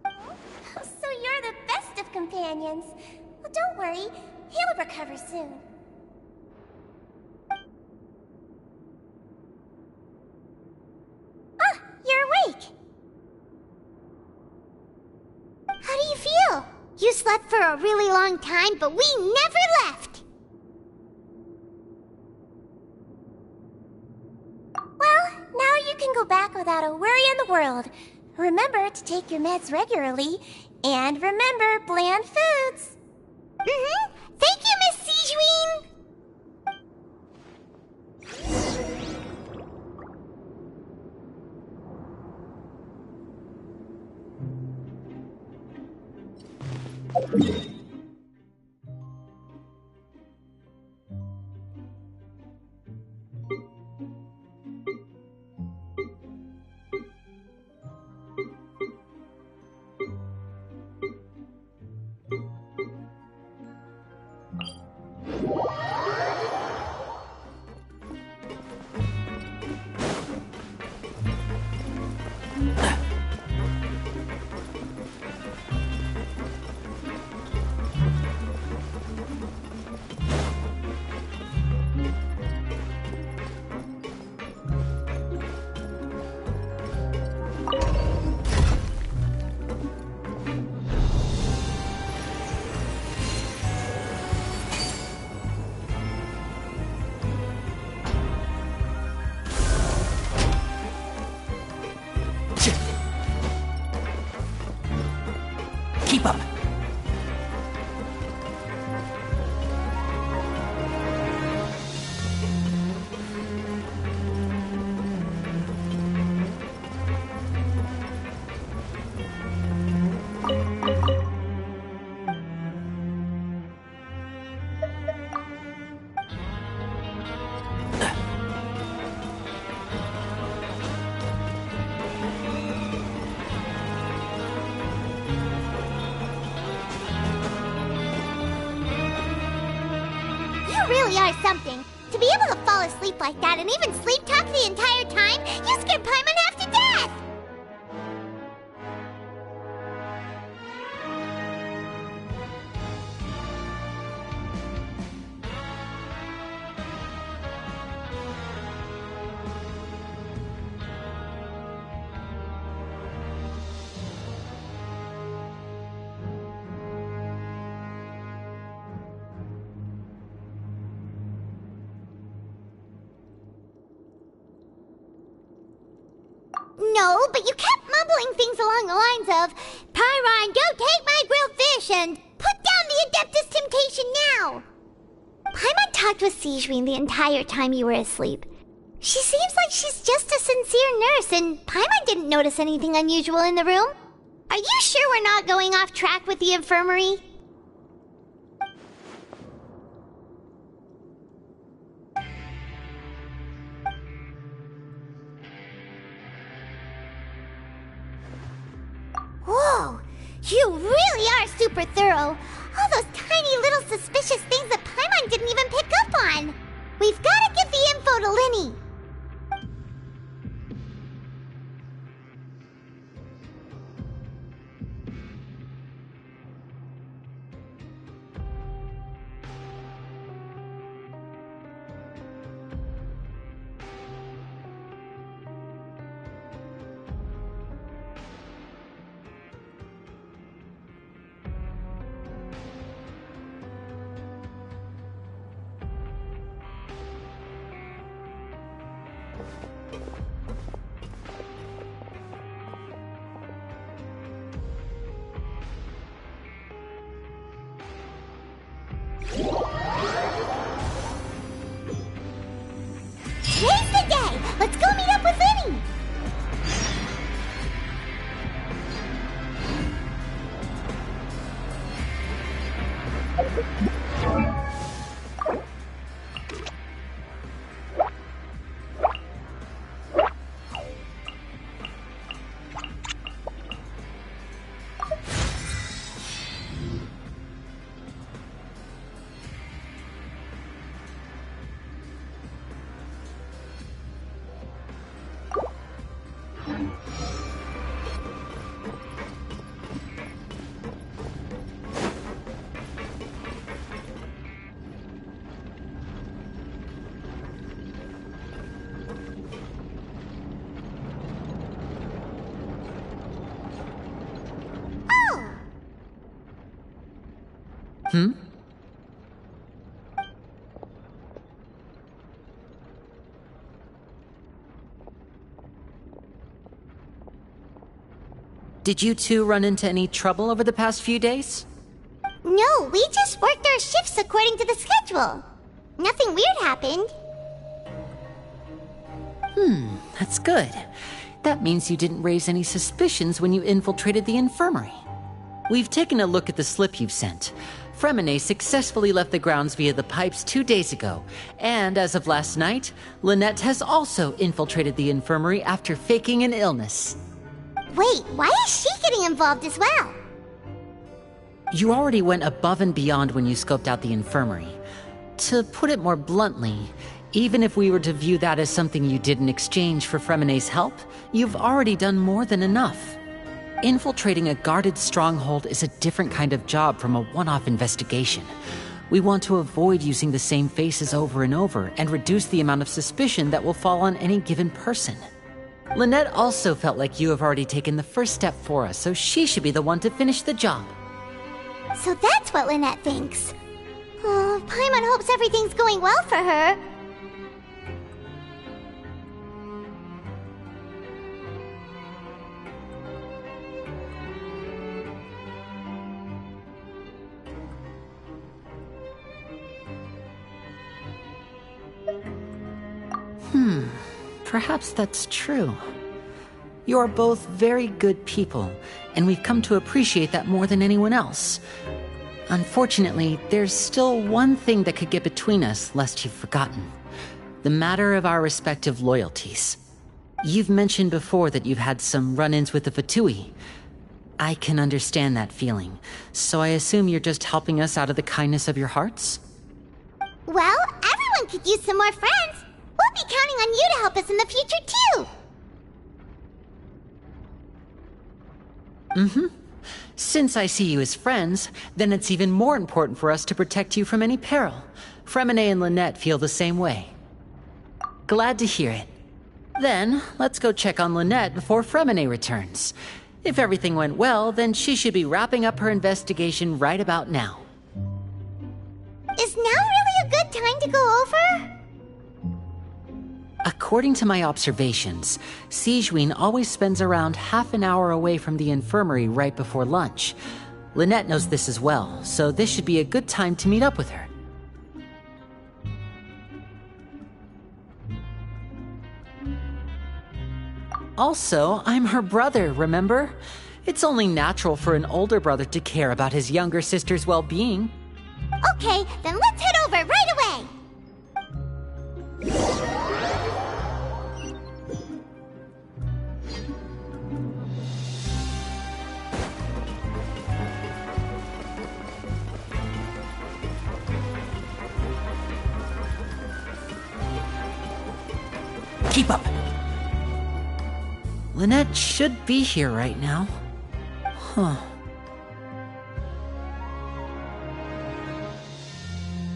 So you're the best of companions. Well, don't worry, he'll recover soon. You're awake! How do you feel? You slept for a really long time, but we never left! Well, now you can go back without a worry in the world. Remember to take your meds regularly, and remember bland foods! Thank you, Miss Sijuin! Keep up! Really are something. To be able to fall asleep like that and even sleep talk the entire time, you scared Paimon half to death! No, but you kept mumbling things along the lines of, Pyron, don't take my grilled fish, and put down the Adeptus Temptation now. Paimon talked with Sigewinne the entire time you were asleep. She seems like she's just a sincere nurse, and Paimon didn't notice anything unusual in the room. Are you sure we're not going off track with the infirmary? Whoa! You really are super thorough! All those tiny little suspicious things that Paimon didn't even pick up on! We've gotta give the info to Linny! Today's the day! Let's go meet up with Linny! Hmm? Did you two run into any trouble over the past few days? No, we just worked our shifts according to the schedule. Nothing weird happened. That's good. That means you didn't raise any suspicions when you infiltrated the infirmary. We've taken a look at the slip you've sent. Fremine successfully left the grounds via the pipes 2 days ago, and as of last night, Lynette has also infiltrated the infirmary after faking an illness. Wait, why is she getting involved as well? You already went above and beyond when you scoped out the infirmary. To put it more bluntly, even if we were to view that as something you did in exchange for Fremine's help, you've already done more than enough. Infiltrating a guarded stronghold is a different kind of job from a one-off investigation. We want to avoid using the same faces over and over and reduce the amount of suspicion that will fall on any given person. Lynette also felt like you have already taken the first step for us, so she should be the one to finish the job. So that's what Lynette thinks. Oh, Paimon hopes everything's going well for her. Perhaps that's true. You are both very good people, and we've come to appreciate that more than anyone else. Unfortunately, there's still one thing that could get between us, lest you've forgotten. The matter of our respective loyalties. You've mentioned before that you've had some run-ins with the Fatui. I can understand that feeling, so I assume you're just helping us out of the kindness of your hearts? Well, everyone could use some more friends. We'll be counting on you to help us in the future, too. Since I see you as friends, then it's even more important for us to protect you from any peril. Fremine and Lynette feel the same way. Glad to hear it. Then, let's go check on Lynette before Fremine returns. If everything went well, then she should be wrapping up her investigation right about now. Is now really a good time to go over? According to my observations, Sigewinne always spends around half an hour away from the infirmary right before lunch. Lynette knows this as well, so this should be a good time to meet up with her. Also, I'm her brother, remember? It's only natural for an older brother to care about his younger sister's well-being. Okay, then let's head over right away! Keep up! Lynette should be here right now. Huh.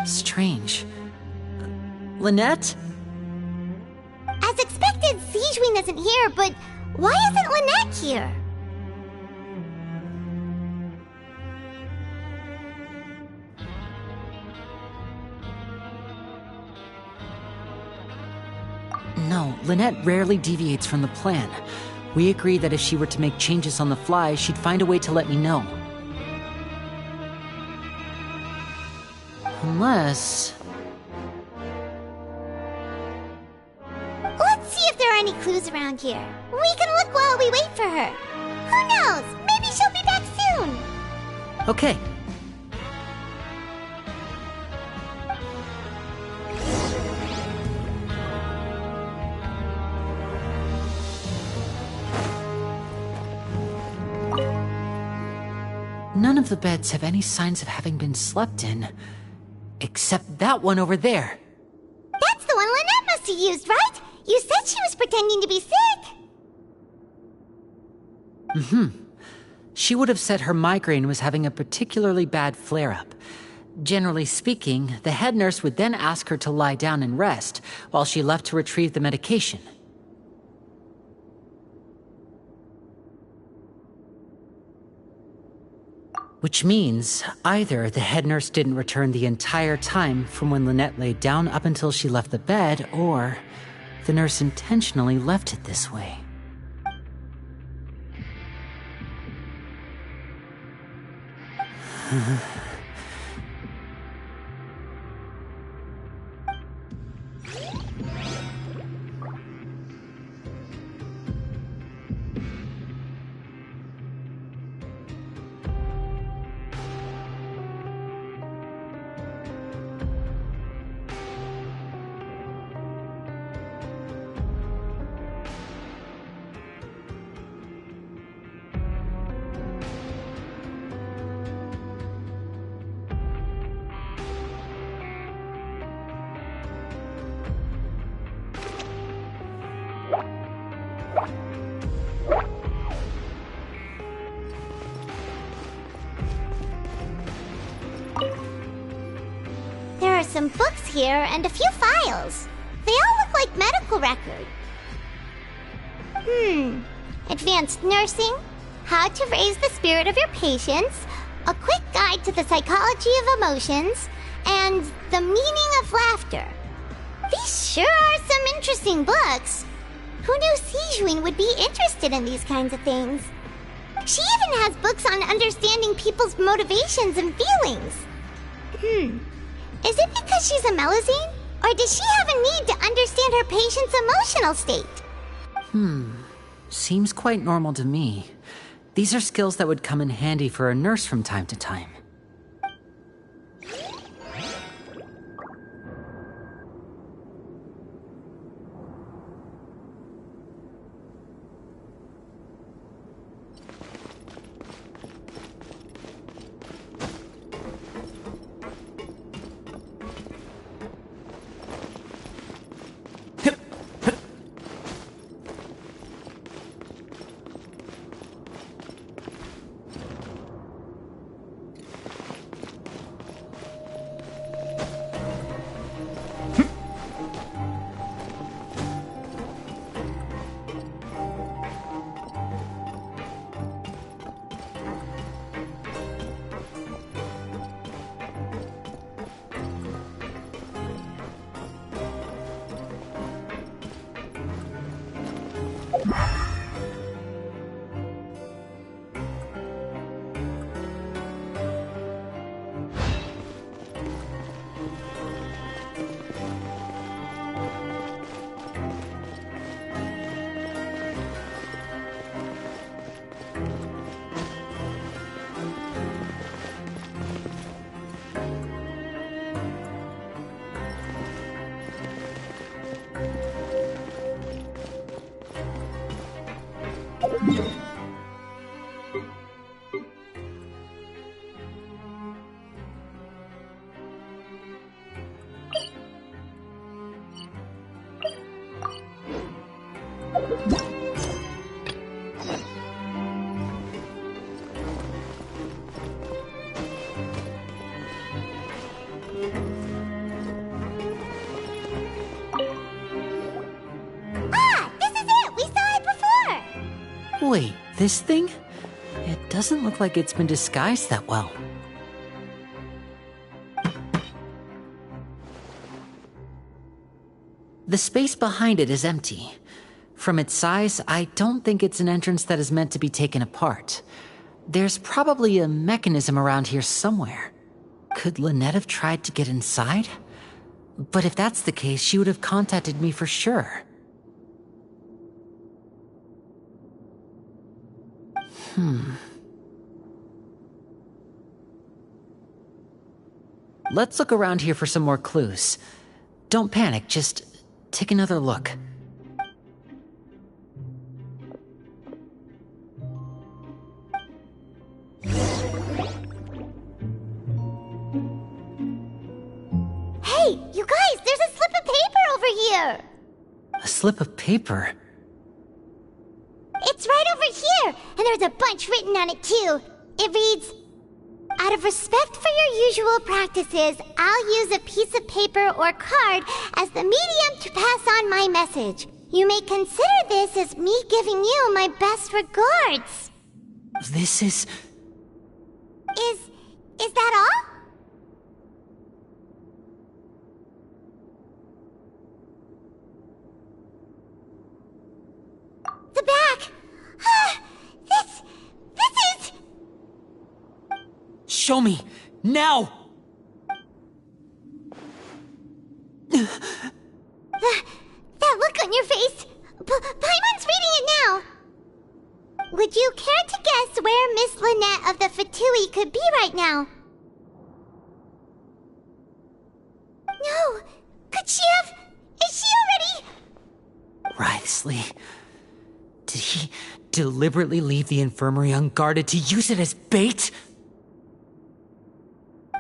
Strange. Lynette? As expected, Sigewinne isn't here, but why isn't Lynette here? No, Lynette rarely deviates from the plan. We agreed that if she were to make changes on the fly, she'd find a way to let me know. Unless... Let's see if there are any clues around here. We can look while we wait for her. Who knows? Maybe she'll be back soon. Okay. None of the beds have any signs of having been slept in. Except that one over there. That's the one Lynette must have used, right? You said she was pretending to be sick. Mm-hmm. She would have said her migraine was having a particularly bad flare-up. Generally speaking, the head nurse would then ask her to lie down and rest, while she left to retrieve the medication. Which means either the head nurse didn't return the entire time from when Lynette laid down up until she left the bed, or the nurse intentionally left it this way. There are some books here and a few files. They all look like medical records. Advanced nursing, how to raise the spirit of your patients, a quick guide to the psychology of emotions, and the meaning of laughter. These sure are some interesting books. Who knew Sigewinne would be interested in these kinds of things? She even has books on understanding people's motivations and feelings. Is it because she's a Melusine? Or does she have a need to understand her patient's emotional state? Seems quite normal to me. These are skills that would come in handy for a nurse from time to time. Wait, this thing? It doesn't look like it's been disguised that well. The space behind it is empty. From its size, I don't think it's an entrance that is meant to be taken apart. There's probably a mechanism around here somewhere. Could Lynette have tried to get inside? But if that's the case, she would have contacted me for sure. Let's look around here for some more clues. Don't panic, just take another look. Hey, you guys, there's a slip of paper over here! A slip of paper? It's right over here, and there's a bunch written on it too. It reads, "Out of respect for your usual practices, I'll use a piece of paper or card as the medium to pass on my message. You may consider this as me giving you my best regards." This is... Is that all? The back! This is... Show me! Now! That look on your face! Paimon's reading it now! Would you care to guess where Miss Lynette of the Fatui could be right now? No! Could she have... Is she already... Wriothesley. Did he deliberately leave the infirmary unguarded to use it as bait?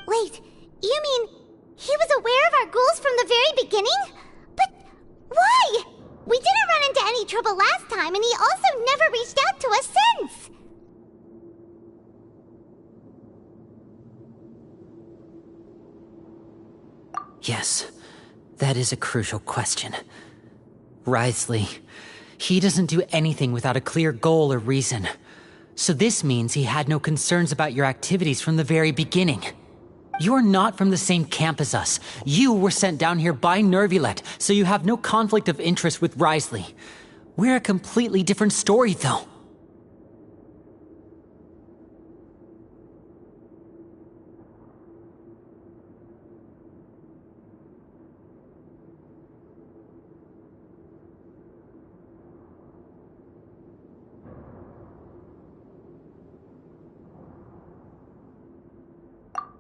Wait, you mean he was aware of our goals from the very beginning? But why? We didn't run into any trouble last time, and he also never reached out to us since. Yes, that is a crucial question. Wriothesley, he doesn't do anything without a clear goal or reason. So this means he had no concerns about your activities from the very beginning. You're not from the same camp as us. You were sent down here by Nervulet, so you have no conflict of interest with Wriothesley. We're a completely different story, though.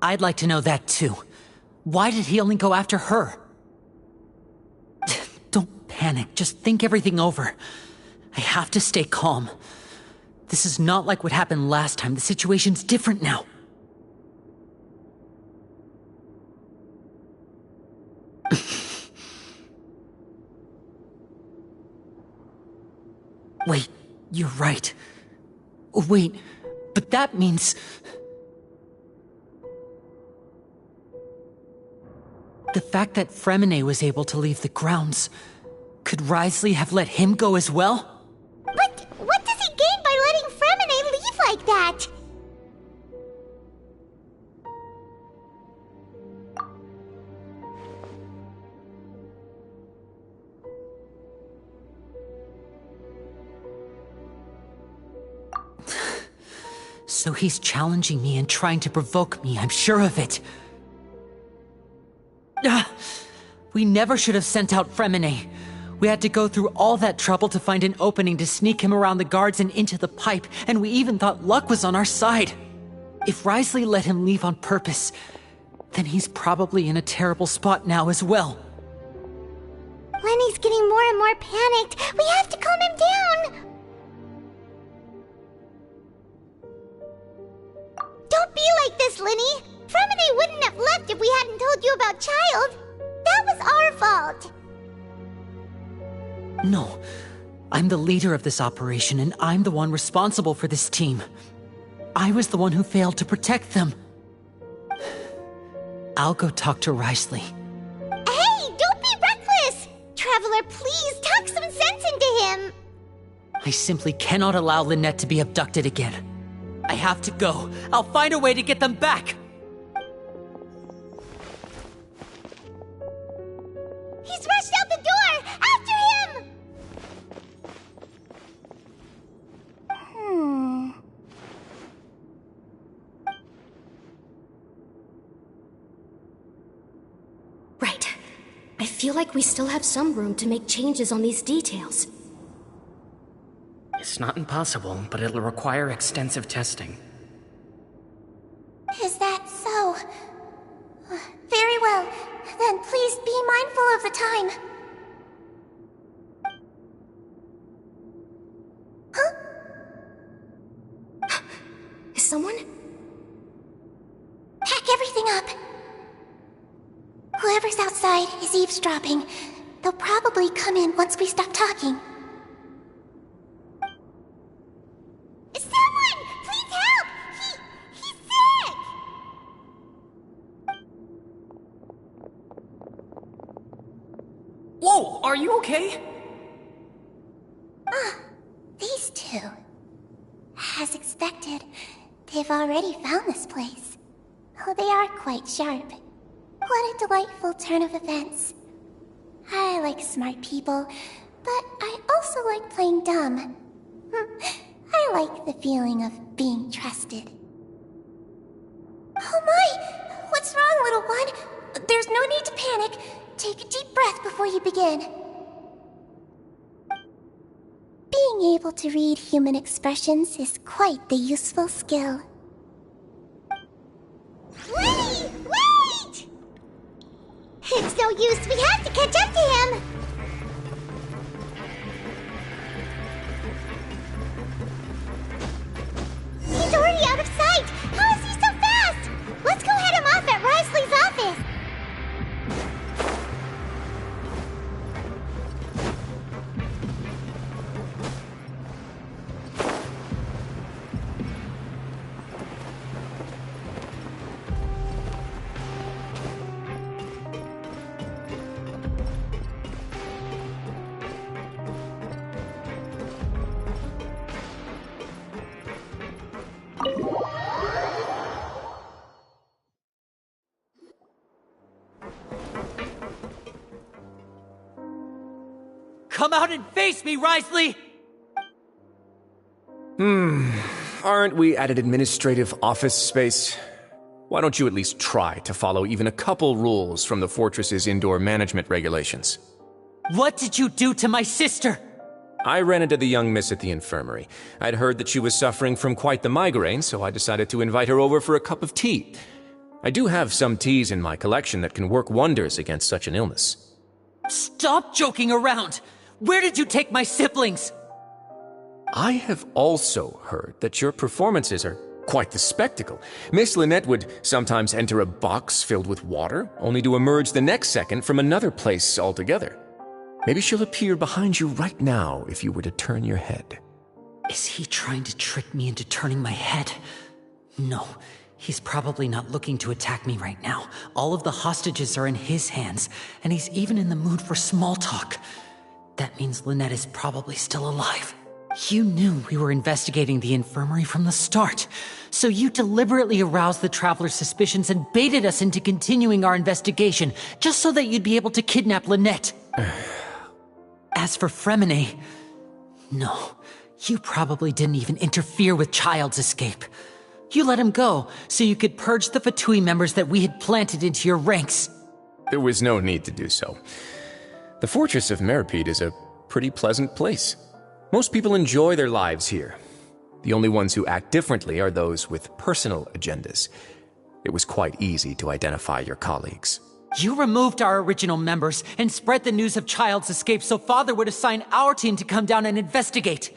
I'd like to know that too. Why did he only go after her? Don't panic, just think everything over. I have to stay calm. This is not like what happened last time. The situation's different now. Wait, you're right. Wait, but that means... The fact that Fremine was able to leave the grounds, could Wriothesley have let him go as well? But what does he gain by letting Fremine leave like that? So he's challenging me and trying to provoke me, I'm sure of it. We never should have sent out Fremine. We had to go through all that trouble to find an opening to sneak him around the guards and into the pipe, and we even thought luck was on our side. If Wriothesley let him leave on purpose, then he's probably in a terrible spot now as well. Lenny's getting more and more panicked. We have to calm him down. Don't be like this, Lenny. Fremine wouldn't have left if we hadn't told you about Child. That was our fault. No, I'm the leader of this operation, and I'm the one responsible for this team. I was the one who failed to protect them. I'll go talk to Wriothesley. Hey, don't be reckless! Traveler, please talk some sense into him. I simply cannot allow Lynette to be abducted again. I have to go. I'll find a way to get them back. He's rushed out the door! After him! Right. I feel like we still have some room to make changes on these details. It's not impossible, but it'll require extensive testing. Is that so? Very well. Then please be mindful of the time. Huh? Is someone? Pack everything up. Whoever's outside is eavesdropping. They'll probably come in once we stop talking. Someone! Please help! He's sick! Whoa! Are you okay? These two. As expected, they've already found this place. Oh, they are quite sharp. What a delightful turn of events. I like smart people, but I also like playing dumb. I like the feeling of being trusted. Oh my! What's wrong, little one? There's no need to panic. Take a deep breath before you begin. Being able to read human expressions is quite the useful skill. Lenny! Wait! It's no use. We have to catch up to him. He's already out of sight! How is he so fast? Let's go head him off at Wriothesley's office! Come out and face me, Wriothesley! Aren't we at an administrative office space? Why don't you at least try to follow even a couple rules from the fortress's indoor management regulations? What did you do to my sister? I ran into the young miss at the infirmary. I'd heard that she was suffering from quite the migraine, so I decided to invite her over for a cup of tea. I do have some teas in my collection that can work wonders against such an illness. Stop joking around! Where did you take my siblings? I have also heard that your performances are quite the spectacle. Miss Lynette would sometimes enter a box filled with water, only to emerge the next second from another place altogether. Maybe she'll appear behind you right now if you were to turn your head. Is he trying to trick me into turning my head? No, he's probably not looking to attack me right now. All of the hostages are in his hands, and he's even in the mood for small talk. That means Lynette is probably still alive. You knew we were investigating the infirmary from the start, so you deliberately aroused the Traveler's suspicions and baited us into continuing our investigation, just so that you'd be able to kidnap Lynette. As for Fremine, no, you probably didn't even interfere with Child's escape. You let him go, so you could purge the Fatui members that we had planted into your ranks. There was no need to do so. The Fortress of Meripede is a pretty pleasant place. Most people enjoy their lives here. The only ones who act differently are those with personal agendas. It was quite easy to identify your colleagues. You removed our original members and spread the news of Child's escape so Father would assign our team to come down and investigate.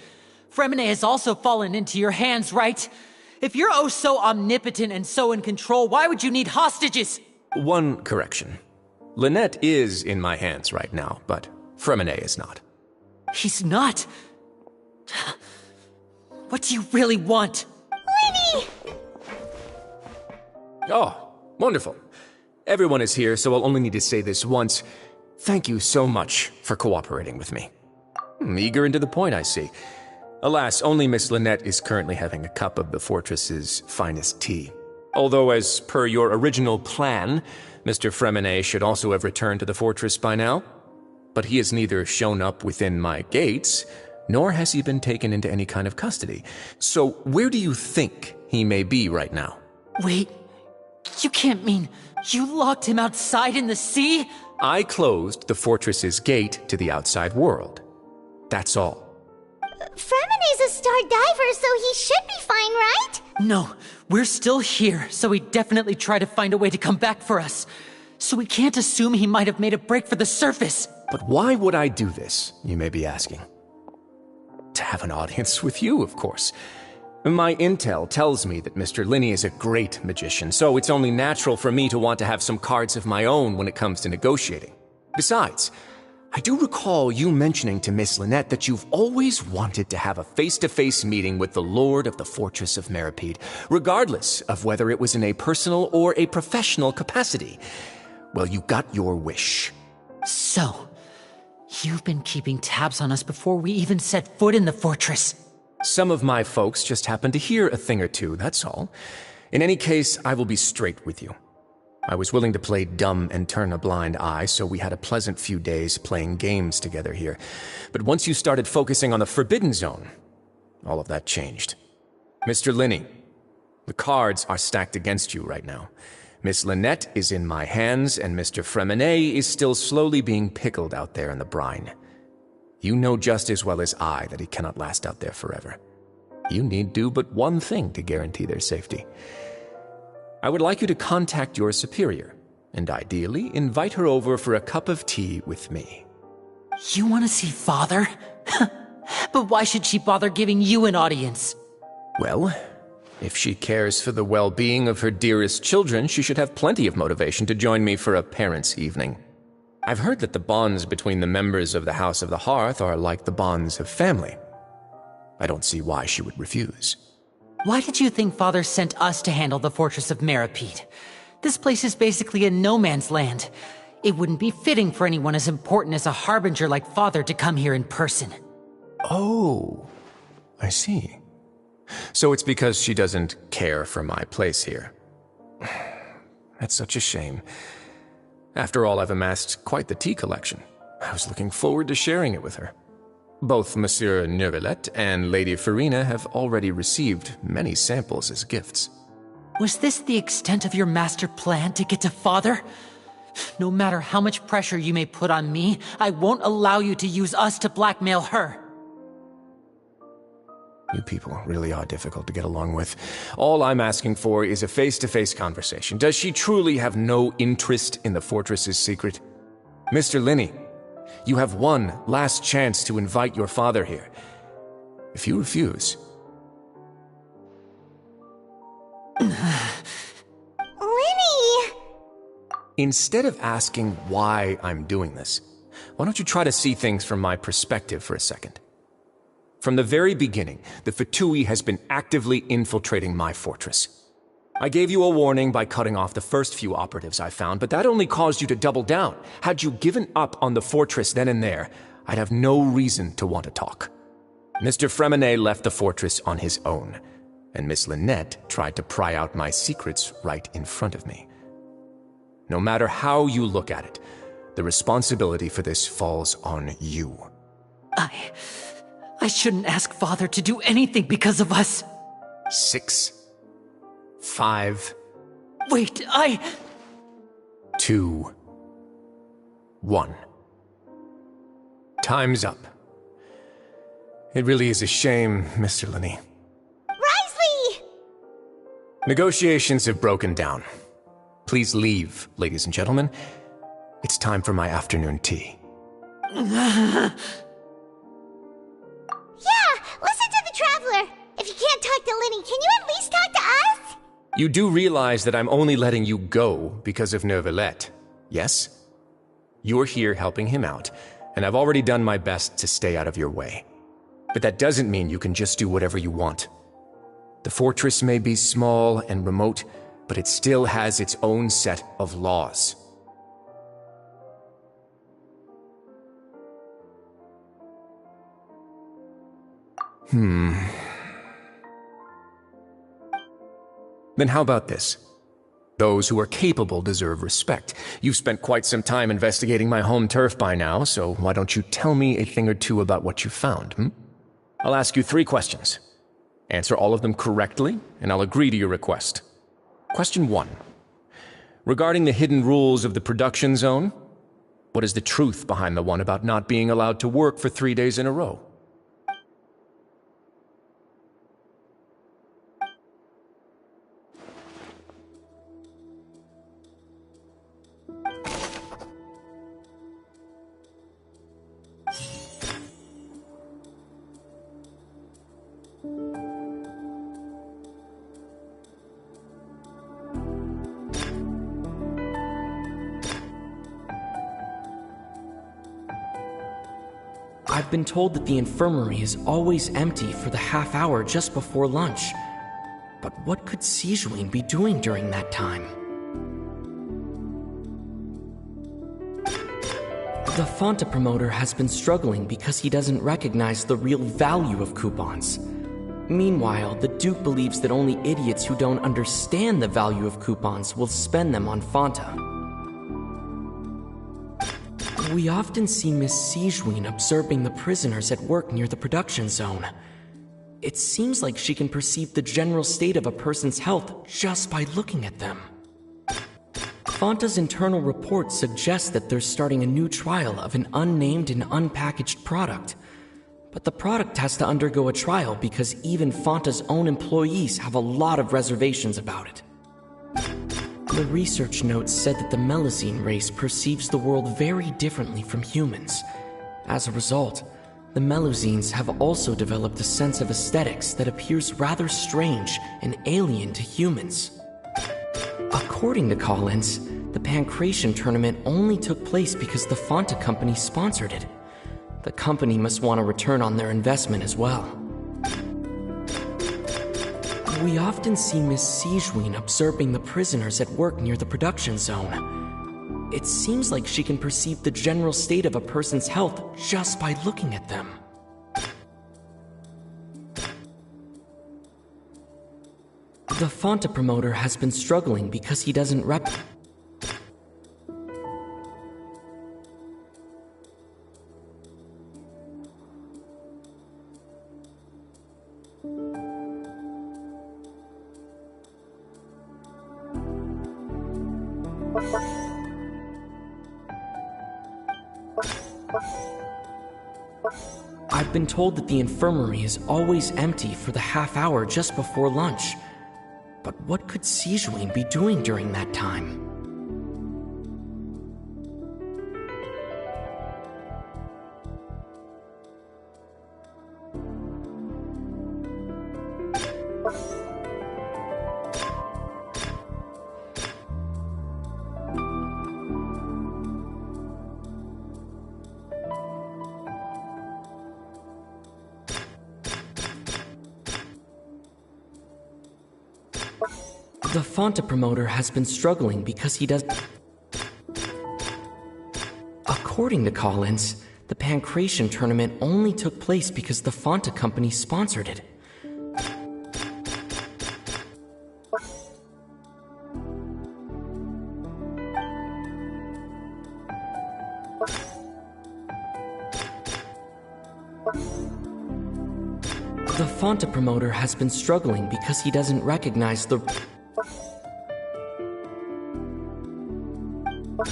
Fremine has also fallen into your hands, right? If you're oh so omnipotent and so in control, why would you need hostages? One correction. Lynette is in my hands right now, but Fremine is not. He's not? What do you really want? Lenny! Oh, wonderful. Everyone is here, so I'll only need to say this once. Thank you so much for cooperating with me. Eager and to the point, I see. Alas, only Miss Lynette is currently having a cup of the fortress's finest tea. Although, as per your original plan, Mr. Fremine should also have returned to the fortress by now. But he has neither shown up within my gates, nor has he been taken into any kind of custody. So where do you think he may be right now? Wait, you can't mean you locked him outside in the sea? I closed the fortress's gate to the outside world. That's all. Fremine's a star diver, so he should be fine, right? No, we're still here, so he definitely tried to find a way to come back for us. So we can't assume he might have made a break for the surface. But why would I do this, you may be asking? To have an audience with you, of course. My intel tells me that Mr. Linney is a great magician, so it's only natural for me to want to have some cards of my own when it comes to negotiating. Besides, I do recall you mentioning to Miss Lynette that you've always wanted to have a face-to-face meeting with the Lord of the Fortress of Meripede, regardless of whether it was in a personal or a professional capacity. Well, you got your wish. So, you've been keeping tabs on us before we even set foot in the fortress. Some of my folks just happened to hear a thing or two, that's all. In any case, I will be straight with you. I was willing to play dumb and turn a blind eye, so we had a pleasant few days playing games together here. But once you started focusing on the Forbidden Zone, all of that changed. Mr. Linney, the cards are stacked against you right now. Miss Lynette is in my hands, and Mr. Fremine is still slowly being pickled out there in the brine. You know just as well as I that he cannot last out there forever. You need do but one thing to guarantee their safety. I would like you to contact your superior, and ideally invite her over for a cup of tea with me. You want to see Father? But why should she bother giving you an audience? Well, if she cares for the well-being of her dearest children, she should have plenty of motivation to join me for a parents' evening. I've heard that the bonds between the members of the House of the Hearth are like the bonds of family. I don't see why she would refuse. Why did you think Father sent us to handle the Fortress of Meripede? This place is basically a no-man's land. It wouldn't be fitting for anyone as important as a harbinger like Father to come here in person. Oh, I see. So it's because she doesn't care for my place here. That's such a shame. After all, I've amassed quite the tea collection. I was looking forward to sharing it with her. Both Monsieur Neuvillette and Lady Farina have already received many samples as gifts. Was this the extent of your master plan to get to Father? No matter how much pressure you may put on me, I won't allow you to use us to blackmail her. You people really are difficult to get along with. All I'm asking for is a face-to-face conversation. Does she truly have no interest in the fortress's secret? Mr. Linney, you have one last chance to invite your father here. If you refuse... Lenny! Instead of asking why I'm doing this, why don't you try to see things from my perspective for a second? From the very beginning, the Fatui has been actively infiltrating my fortress. I gave you a warning by cutting off the first few operatives I found, but that only caused you to double down. Had you given up on the fortress then and there, I'd have no reason to want to talk. Mr. Fremine left the fortress on his own, and Miss Lynette tried to pry out my secrets right in front of me. No matter how you look at it, the responsibility for this falls on you. I shouldn't ask Father to do anything because of us. 6 5, Wait, 2, 1. Time's up. It really is a shame, Mr. Linney. Risley! Negotiations have broken down. Please leave, ladies and gentlemen. It's time for my afternoon tea. Yeah, listen to the Traveler. If you can't talk to Lenny, can you at least talk to us? You do realize that I'm only letting you go because of Neuvillette, yes? You're here helping him out, and I've already done my best to stay out of your way. But that doesn't mean you can just do whatever you want. The fortress may be small and remote, but it still has its own set of laws. Then how about this? Those who are capable deserve respect. You've spent quite some time investigating my home turf by now, so why don't you tell me a thing or two about what you found, I'll ask you 3 questions. Answer all of them correctly, and I'll agree to your request. Question 1. Regarding the hidden rules of the production zone, what is the truth behind the one about not being allowed to work for 3 days in a row? I've been told that the infirmary is always empty for the half hour just before lunch. But what could Sijuin be doing during that time? The Fanta promoter has been struggling because he doesn't recognize the real value of coupons. Meanwhile, the Duke believes that only idiots who don't understand the value of coupons will spend them on Fanta. We often see Miss Sijuin observing the prisoners at work near the production zone. It seems like she can perceive the general state of a person's health just by looking at them. Fanta's internal report suggests that they're starting a new trial of an unnamed and unpackaged product. But the product has to undergo a trial because even Fanta's own employees have a lot of reservations about it. The research notes said that the Melusine race perceives the world very differently from humans. As a result, the Melusines have also developed a sense of aesthetics that appears rather strange and alien to humans. According to Collins, the Pancration tournament only took place because the Fanta company sponsored it. The company must want a return on their investment as well. We often see Miss Sijuin observing the prisoners at work near the production zone. It seems like she can perceive the general state of a person's health just by looking at them. The Fanta promoter has been struggling because he doesn't I've been told that the infirmary is always empty for the half hour just before lunch. But what could Sijuin be doing during that time? The Fanta promoter has been struggling because he does... According to Collins, the Pancration tournament only took place because the Fanta company sponsored it. The Fanta promoter has been struggling because he doesn't recognize the... The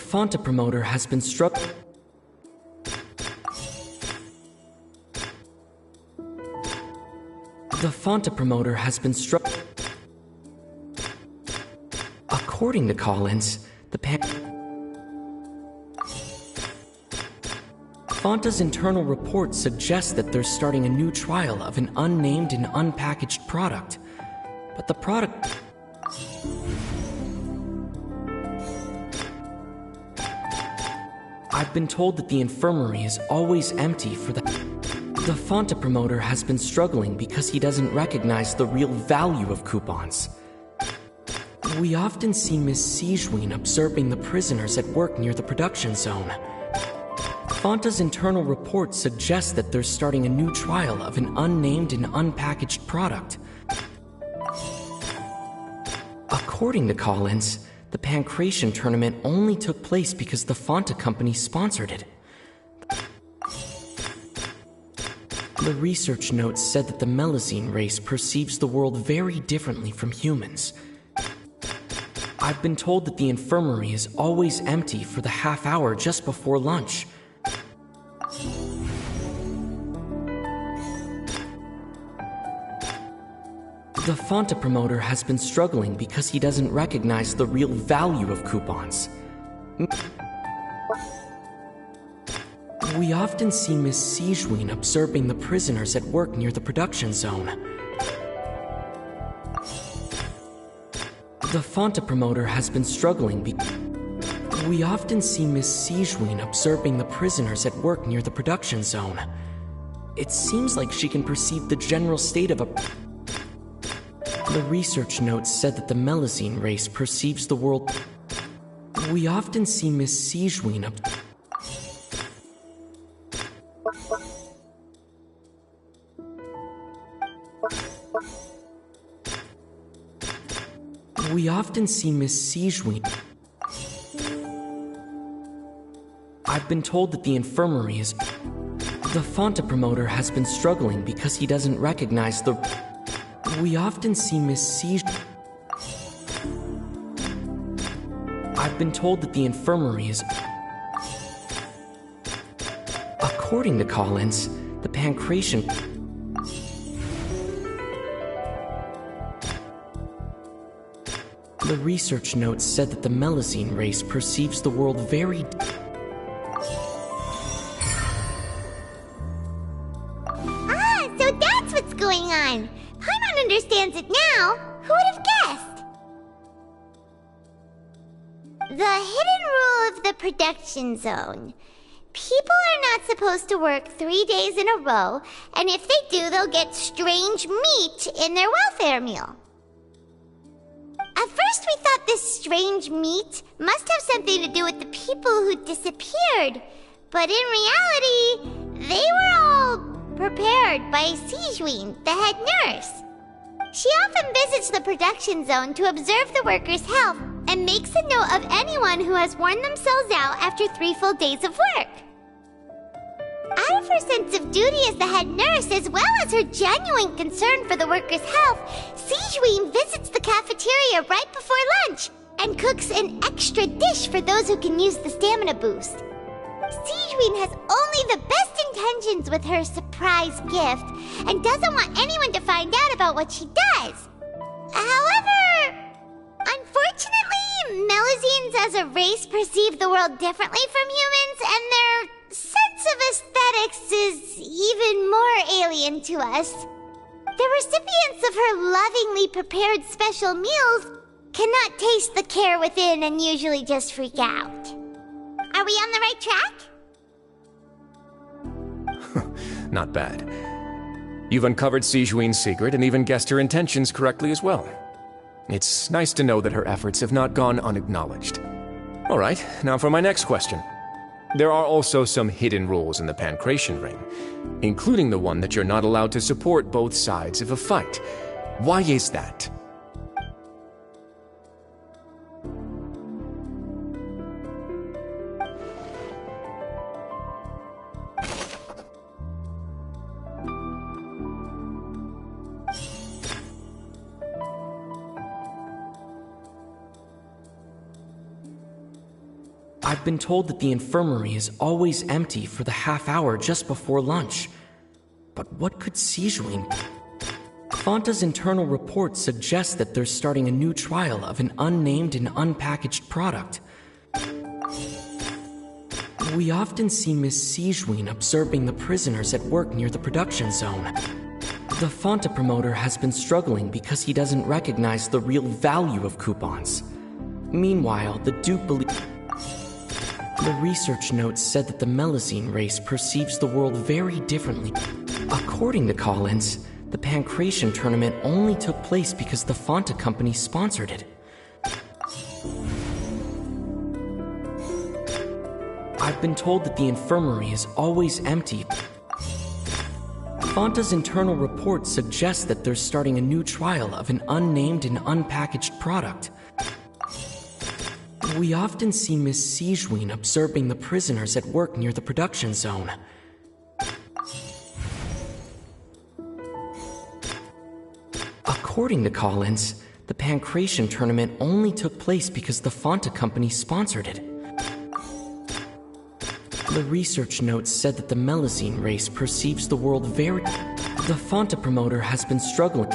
Fonta promoter has been struck. The Fonta promoter has been struck. According to Collins, the Fonta's internal report suggests that they're starting a new trial of an unnamed and unpackaged product. But the product... I've been told that the infirmary is always empty for the... The Fonta promoter has been struggling because he doesn't recognize the real value of coupons. We often see Miss Sijween observing the prisoners at work near the production zone. Fonta's internal report suggests that they're starting a new trial of an unnamed and unpackaged product. According to Collins, the Pancration tournament only took place because the Fonta company sponsored it. The research notes said that the Melazine race perceives the world very differently from humans. I've been told that the infirmary is always empty for the half hour just before lunch. The Fonta promoter has been struggling because he doesn't recognize the real value of coupons. We often see Miss Sijween observing the prisoners at work near the production zone. The Fonta promoter has been struggling We often see Miss Sijween observing the prisoners at work near the production zone. It seems like she can perceive the general state of a... The research notes said that the Melazine race perceives the world... We often see Miss Sijween We often see Miss Sijween... I've been told that the infirmary is... The Fonta promoter has been struggling because he doesn't recognize the... We often see Miss Sijween... I've been told that the infirmary is... According to Collins, the Pancration... The research notes said that the Melazine race perceives the world very... Ah, so that's what's going on. Paimon understands it now. Who would have guessed? The hidden rule of the production zone. People are not supposed to work 3 days in a row, and if they do, they'll get strange meat in their welfare meal. At first we thought this strange meat must have something to do with the people who disappeared, but in reality, they were all prepared by Sijween, the head nurse. She often visits the production zone to observe the workers' health and makes a note of anyone who has worn themselves out after 3 full days of work. Out of her sense of duty as the head nurse, as well as her genuine concern for the workers' health, Sijween visits the cafeteria right before lunch and cooks an extra dish for those who can use the stamina boost. Sijween has only the best intentions with her surprise gift and doesn't want anyone to find out about what she does. However, unfortunately, Melazines as a race perceive the world differently from humans, and their sense of aesthetics is even more alien to us. The recipients of her lovingly prepared special meals cannot taste the care within and usually just freak out. Are we on the right track? Not bad. You've uncovered Sijween's secret and even guessed her intentions correctly as well. It's nice to know that her efforts have not gone unacknowledged. All right, now for my next question. There are also some hidden rules in the Pancration Ring, including the one that you're not allowed to support both sides of a fight. Why is that? I've been told that the infirmary is always empty for the half hour just before lunch. But what could Sijuin... Fanta's internal report suggests that they're starting a new trial of an unnamed and unpackaged product. We often see Miss Sijuin observing the prisoners at work near the production zone. The Fanta promoter has been struggling because he doesn't recognize the real value of coupons. Meanwhile, the Duke believes... The research notes said that the Melusine race perceives the world very differently. According to Collins, the Pancration tournament only took place because the Fanta company sponsored it. I've been told that the infirmary is always empty. Fanta's internal report suggests that they're starting a new trial of an unnamed and unpackaged product. We often see Miss Sijuin observing the prisoners at work near the production zone. According to Collins, the Pancration tournament only took place because the Fanta company sponsored it. The research notes said that the Melusine race perceives the world very... The Fanta promoter has been struggling.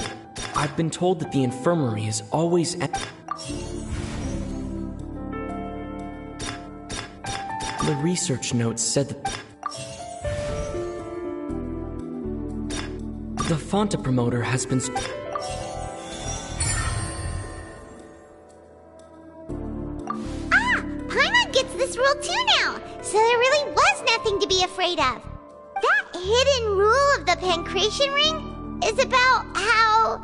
I've been told that the infirmary is always... The research notes said that the Fanta promoter has been... Paimon gets this rule too now, so there really was nothing to be afraid of. That hidden rule of the Pancration Ring is about how,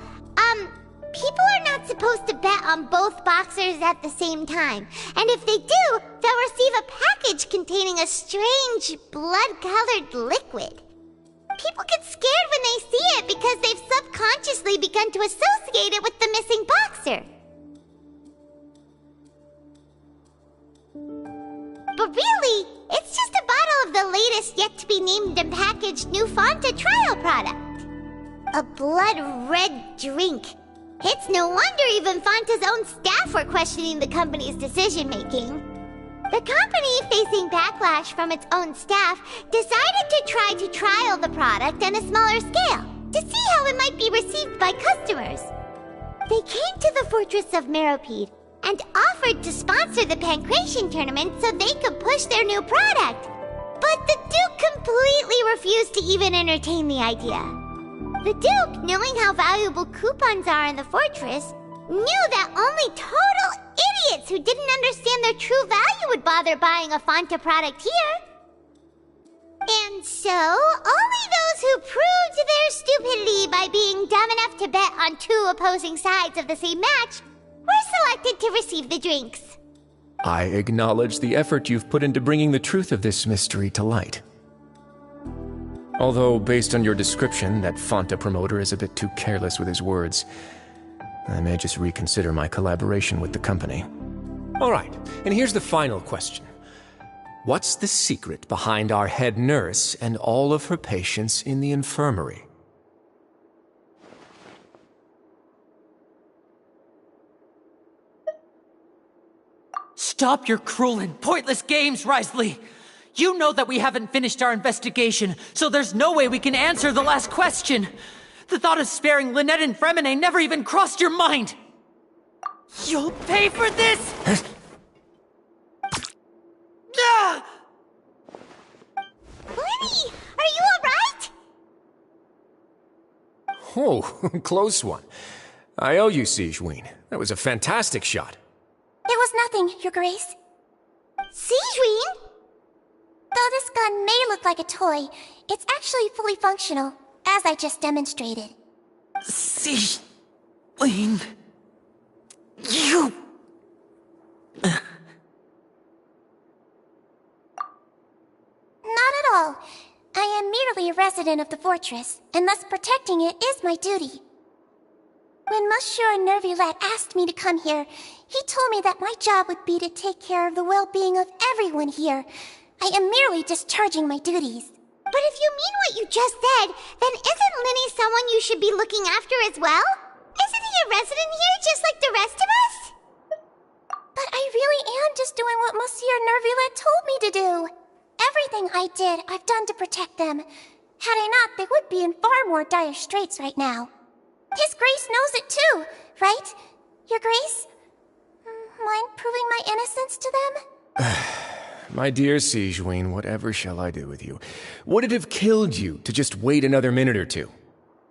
people are not supposed to bet on both boxers at the same time. And if they do, they'll receive a package containing a strange, blood-colored liquid. People get scared when they see it because they've subconsciously begun to associate it with the missing boxer. But really, it's just a bottle of the latest yet-to-be-named and packaged new Fanta trial product. A blood-red drink. It's no wonder even Fanta's own staff were questioning the company's decision-making. The company, facing backlash from its own staff, decided to try to trial the product on a smaller scale to see how it might be received by customers. They came to the fortress of Meropide and offered to sponsor the Pancration tournament so they could push their new product. But the Duke completely refused to even entertain the idea. The Duke, knowing how valuable coupons are in the fortress, knew that only total idiots who didn't understand their true value would bother buying a Fanta product here. And so, only those who proved their stupidity by being dumb enough to bet on two opposing sides of the same match were selected to receive the drinks. I acknowledge the effort you've put into bringing the truth of this mystery to light. Although, based on your description, that Fanta promoter is a bit too careless with his words, I may just reconsider my collaboration with the company. All right, and here's the final question. What's the secret behind our head nurse and all of her patients in the infirmary? Stop your cruel and pointless games, Risley! You know that we haven't finished our investigation, so there's no way we can answer the last question. The thought of sparing Lynette and Fremine never even crossed your mind. You'll pay for this! Ah! Lenny, are you alright? Oh, close one. I owe you, Sijuin. That was a fantastic shot. It was nothing, Your Grace. Sijuin? Though this gun may look like a toy, it's actually fully functional, as I just demonstrated. Sijuin... You... all. I am merely a resident of the fortress, and thus protecting it is my duty. When Monsieur Nervulette asked me to come here, he told me that my job would be to take care of the well-being of everyone here. I am merely discharging my duties. But if you mean what you just said, then isn't Linny someone you should be looking after as well? Isn't he a resident here just like the rest of us? But I really am just doing what Monsieur Nervulette told me to do. Everything I did, I've done to protect them. Had I not, they would be in far more dire straits right now. His Grace knows it too, right? Your Grace? Mind proving my innocence to them? My dear Sigewinne, whatever shall I do with you? Would it have killed you to just wait another minute or two?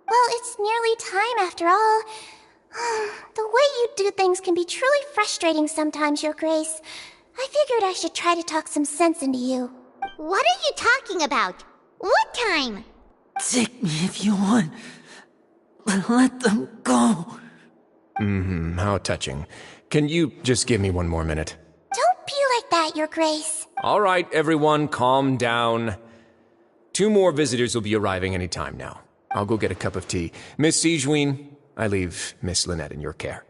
Well, it's nearly time after all. The way you do things can be truly frustrating sometimes, Your Grace. I figured I should try to talk some sense into you. What are you talking about? What time? Take me if you want. Let them go. How touching. Can you just give me one more minute? Don't be like that, Your Grace. All right, everyone, calm down. 2 more visitors will be arriving any time now. I'll go get a cup of tea. Miss Sigewinne, I leave Miss Lynette in your care.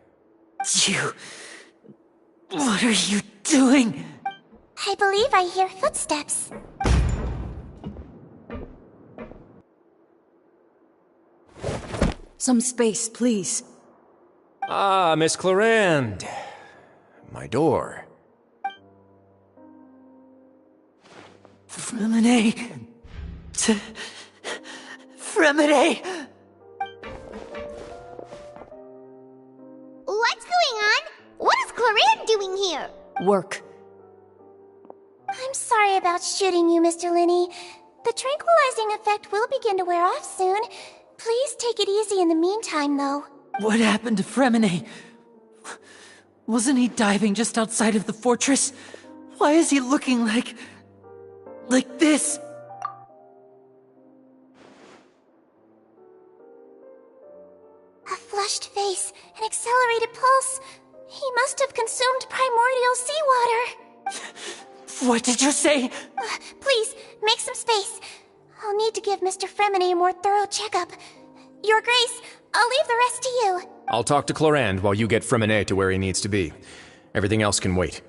You... What are you doing? I believe I hear footsteps. Some space, please. Ah, Miss Clarande. My door. Fremine. Fremine! What's going on? What is Clarande doing here? Work. I'm sorry about shooting you, Mr. Linny. The tranquilizing effect will begin to wear off soon. Please take it easy in the meantime, though. What happened to Fremine? Wasn't he diving just outside of the fortress? Why is he looking like this? A flushed face, an accelerated pulse. He must have consumed primordial seawater. What did you say? Please, make some space. I'll need to give Mr. Fremine a more thorough checkup. Your Grace, I'll leave the rest to you. I'll talk to Clarande while you get Fremine to where he needs to be. Everything else can wait.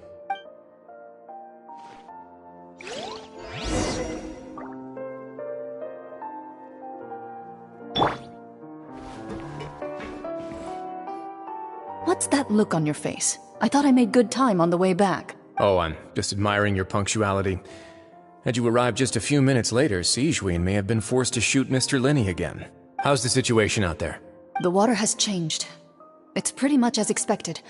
What's that look on your face? I thought I made good time on the way back. Oh, I'm just admiring your punctuality. Had you arrived just a few minutes later, Sigewinne may have been forced to shoot Mr. Linny again. How's the situation out there? The water has changed. It's pretty much as expected.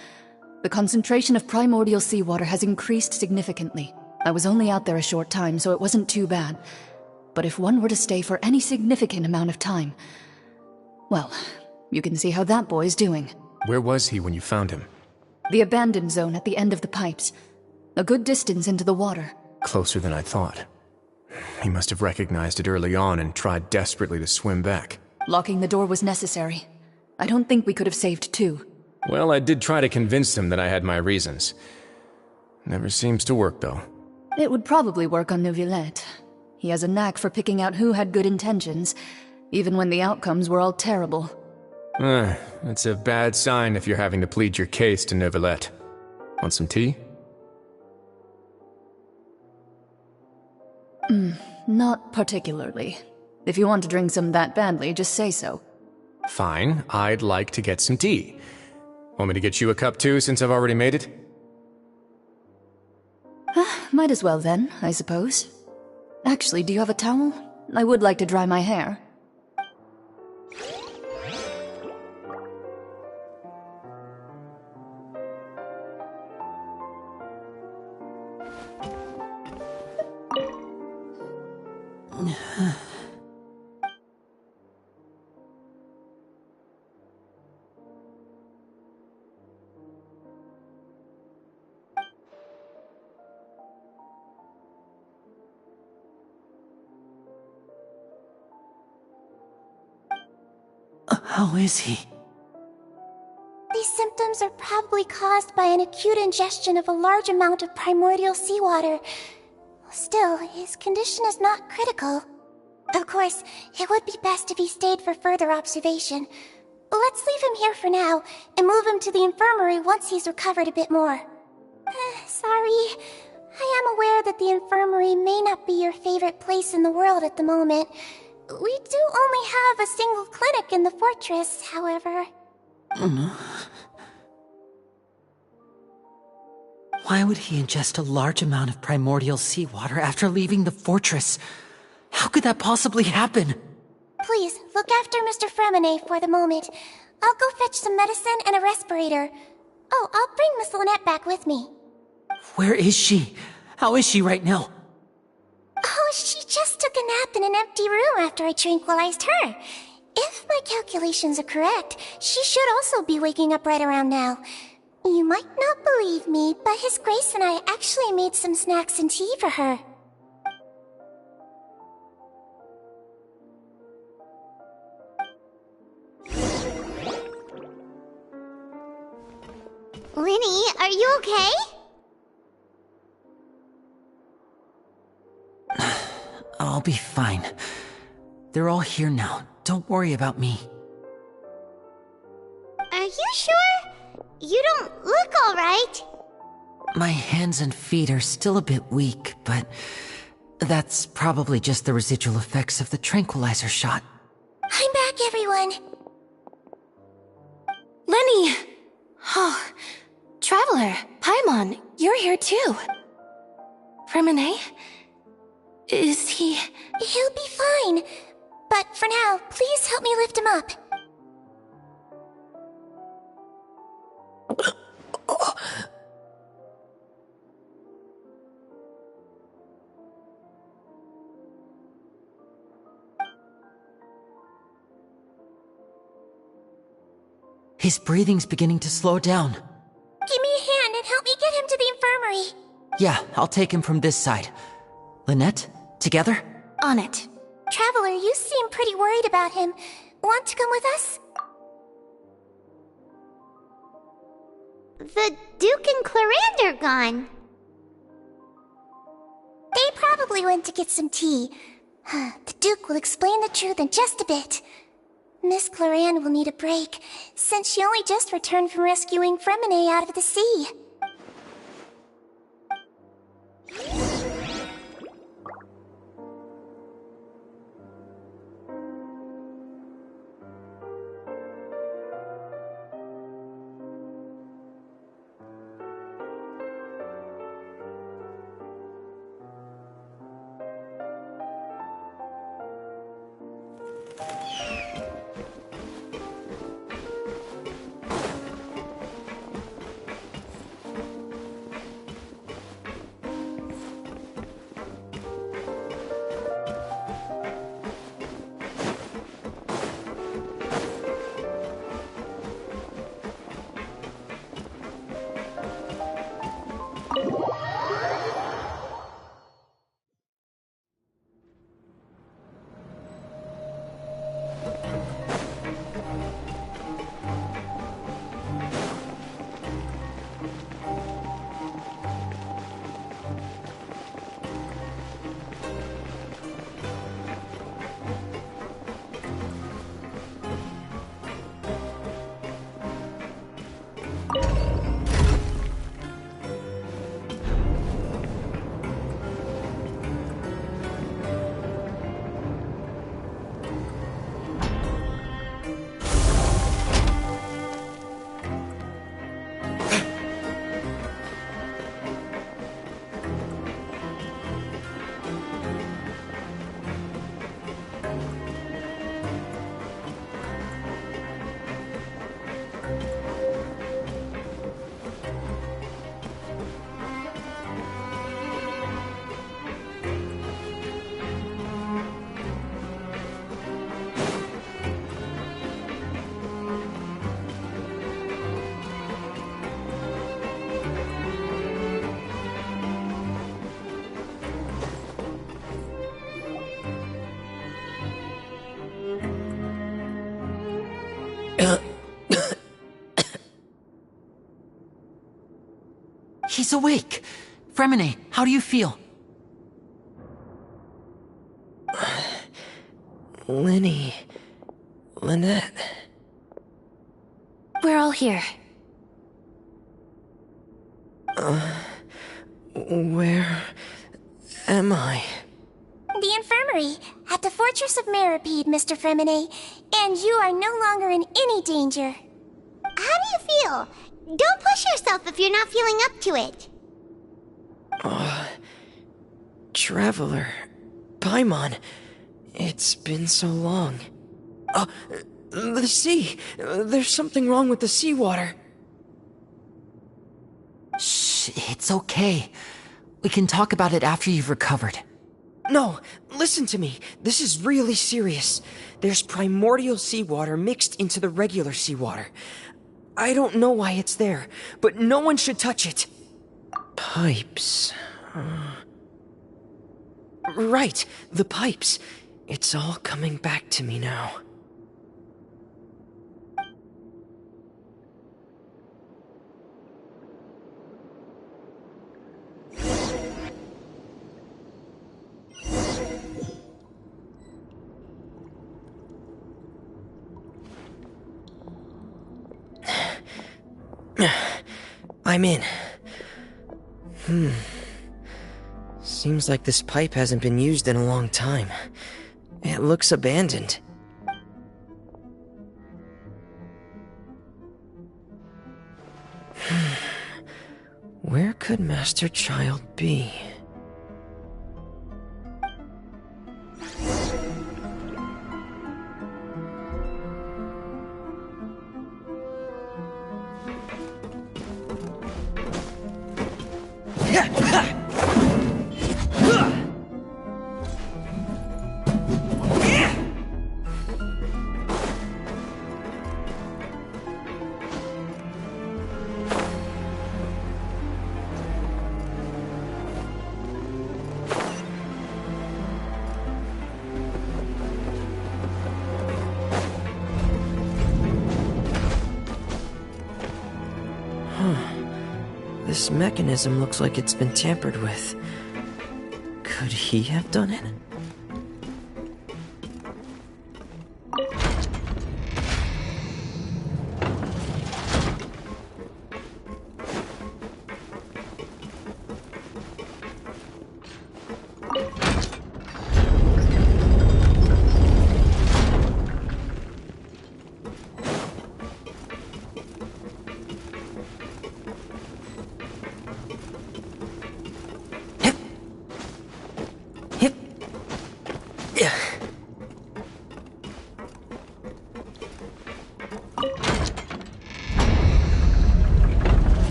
The concentration of primordial seawater has increased significantly. I was only out there a short time, so it wasn't too bad. But if one were to stay for any significant amount of time... Well, you can see how that boy's doing. Where was he when you found him? The abandoned zone at the end of the pipes. A good distance into the water. Closer than I thought. He must have recognized it early on and tried desperately to swim back. Locking the door was necessary. I don't think we could have saved 2. Well, I did try to convince him that I had my reasons. Never seems to work, though. It would probably work on Neuvillette. He has a knack for picking out who had good intentions, even when the outcomes were all terrible. That's a bad sign if you're having to plead your case to Neuvillette. Want some tea? Not particularly. If you want to drink some that badly, just say so. Fine, I'd like to get some tea. Want me to get you a cup too, since I've already made it? Might as well then, I suppose. Actually, do you have a towel? I would like to dry my hair. How is he? These symptoms are probably caused by an acute ingestion of a large amount of primordial seawater. Still, his condition is not critical. Of course, it would be best if he stayed for further observation. Let's leave him here for now, and move him to the infirmary once he's recovered a bit more. Sorry. I am aware that the infirmary may not be your favorite place in the world at the moment. We do only have a single clinic in the fortress, however. Why would he ingest a large amount of primordial seawater after leaving the fortress? How could that possibly happen? Please, look after Mr. Fremine for the moment. I'll go fetch some medicine and a respirator. Oh, I'll bring Miss Lynette back with me. Where is she? How is she right now? Oh, she just took a nap in an empty room after I tranquilized her. If my calculations are correct, she should also be waking up right around now. You might not believe me, but His Grace and I actually made some snacks and tea for her. Linny, are you okay? I'll be fine. They're all here now. Don't worry about me. Are you sure? You don't look alright. My hands and feet are still a bit weak, but that's probably just the residual effects of the tranquilizer shot. I'm back, everyone. Lenny! Oh, Traveler, Paimon, you're here too. Fremine? Is he... He'll be fine. But for now, please help me lift him up. His breathing's beginning to slow down. Give me a hand and help me get him to the infirmary. Yeah, I'll take him from this side. Lynette, together? On it. Traveler, you seem pretty worried about him. Want to come with us? The Duke and Clarande are gone. They probably went to get some tea. The Duke will explain the truth in just a bit. Miss Clarande will need a break, since she only just returned from rescuing Fremine out of the sea. He's awake. Fremine, how do you feel? Lenny. Lynette. We're all here. Where am I? The infirmary, at the Fortress of Meripede, Mr. Fremine, and you are no longer in any danger. How do you feel? Don't push yourself if you're not feeling up to it. Traveler. Paimon. It's been so long. The sea! There's something wrong with the seawater. Shh, it's okay. We can talk about it after you've recovered. No, listen to me. This is really serious. There's primordial seawater mixed into the regular seawater. I don't know why it's there, but no one should touch it. Pipes. Right, the pipes. It's all coming back to me now. I'm in. Seems like this pipe hasn't been used in a long time. It looks abandoned. Where could Master Child be? This mechanism looks like it's been tampered with. Could he have done it?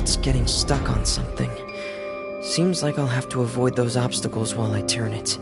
It's getting stuck on something. Seems like I'll have to avoid those obstacles while I turn it.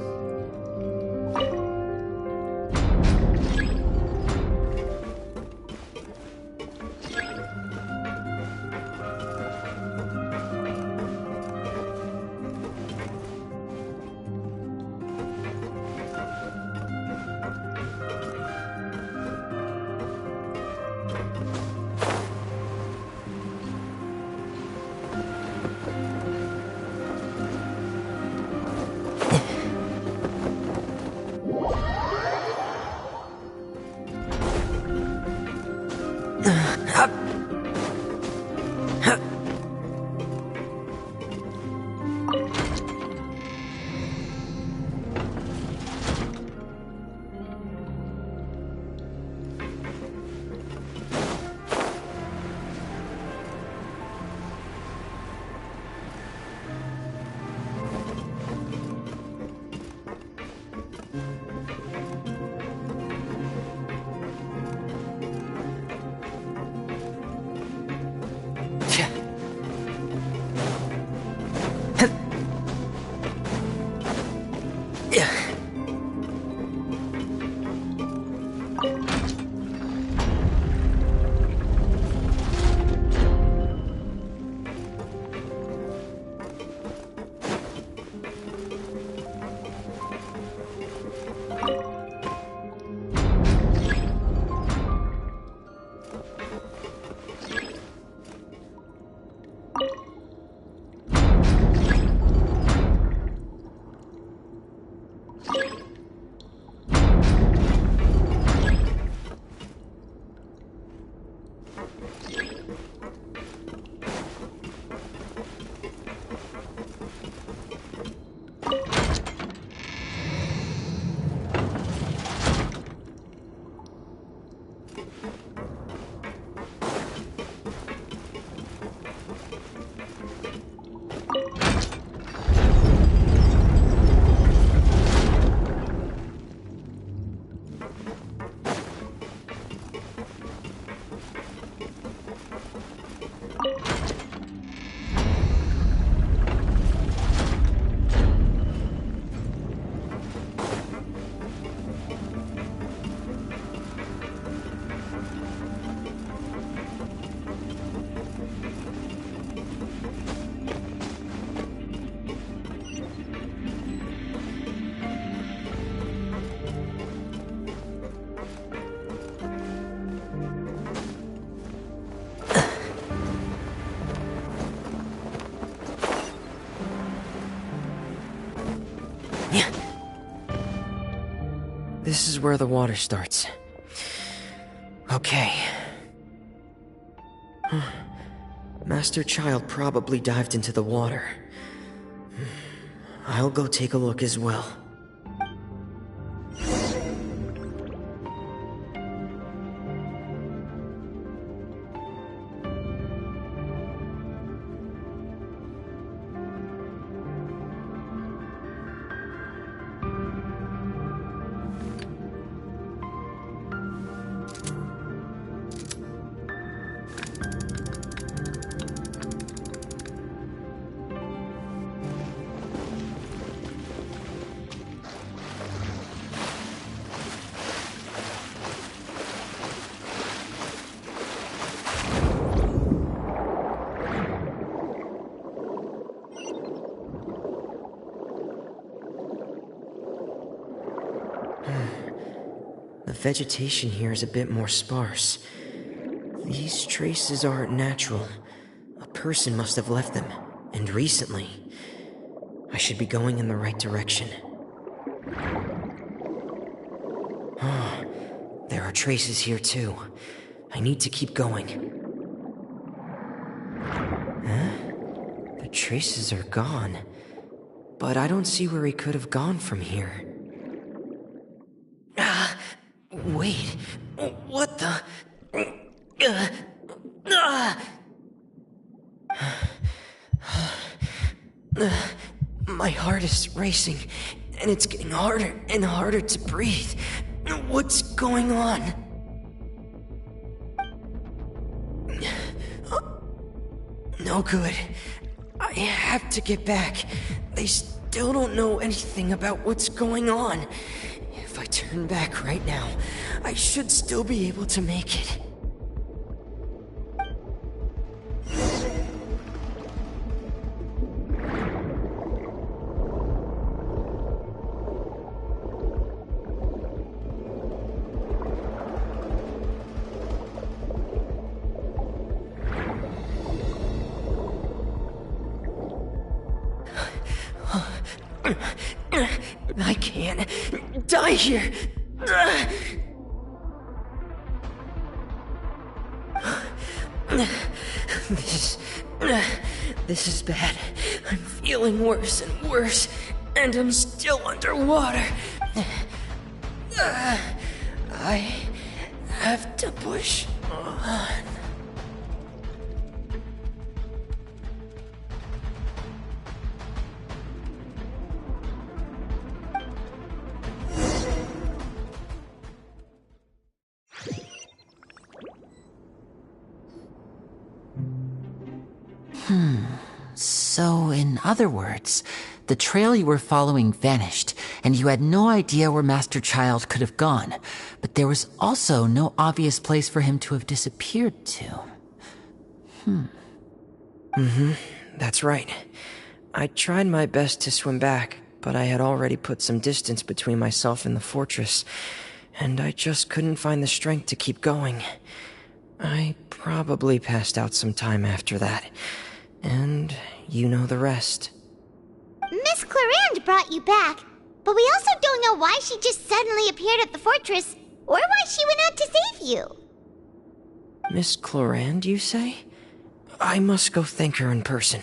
is where the water starts. Okay. Master Child probably dived into the water. I'll go take a look as well. The vegetation here is a bit more sparse. These traces aren't natural. A person must have left them, and recently. I should be going in the right direction. Oh, there are traces here too. I need to keep going. Huh? The traces are gone. But I don't see where he could have gone from here. Wait, what the? My heart is racing, and it's getting harder and harder to breathe. What's going on? No good. I have to get back. They still don't know anything about what's going on. If I turn back right now, I should still be able to make it. I can't die here. This is bad. I'm feeling worse and worse, and I'm still underwater. I have to push on. So, in other words, the trail you were following vanished, and you had no idea where Master Child could have gone, but there was also no obvious place for him to have disappeared to. That's right. I tried my best to swim back, but I had already put some distance between myself and the fortress, and I just couldn't find the strength to keep going. I probably passed out some time after that. And you know the rest. Miss Clarande brought you back, but we also don't know why she just suddenly appeared at the fortress, or why she went out to save you. Miss Clarande, you say? I must go thank her in person.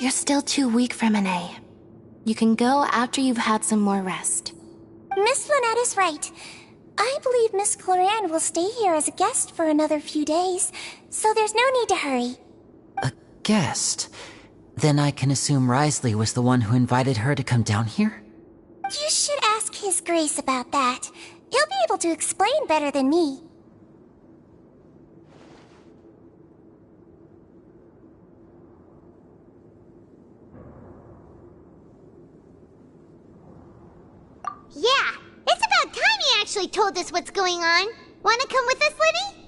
You're still too weak for Monet. You can go after you've had some more rest. Miss Lynette is right. I believe Miss Clarande will stay here as a guest for another few days, so there's no need to hurry. A guest? Then I can assume Risley was the one who invited her to come down here? You should ask His Grace about that. He'll be able to explain better than me. Yeah, it's about time he actually told us what's going on. Wanna come with us, Liddy?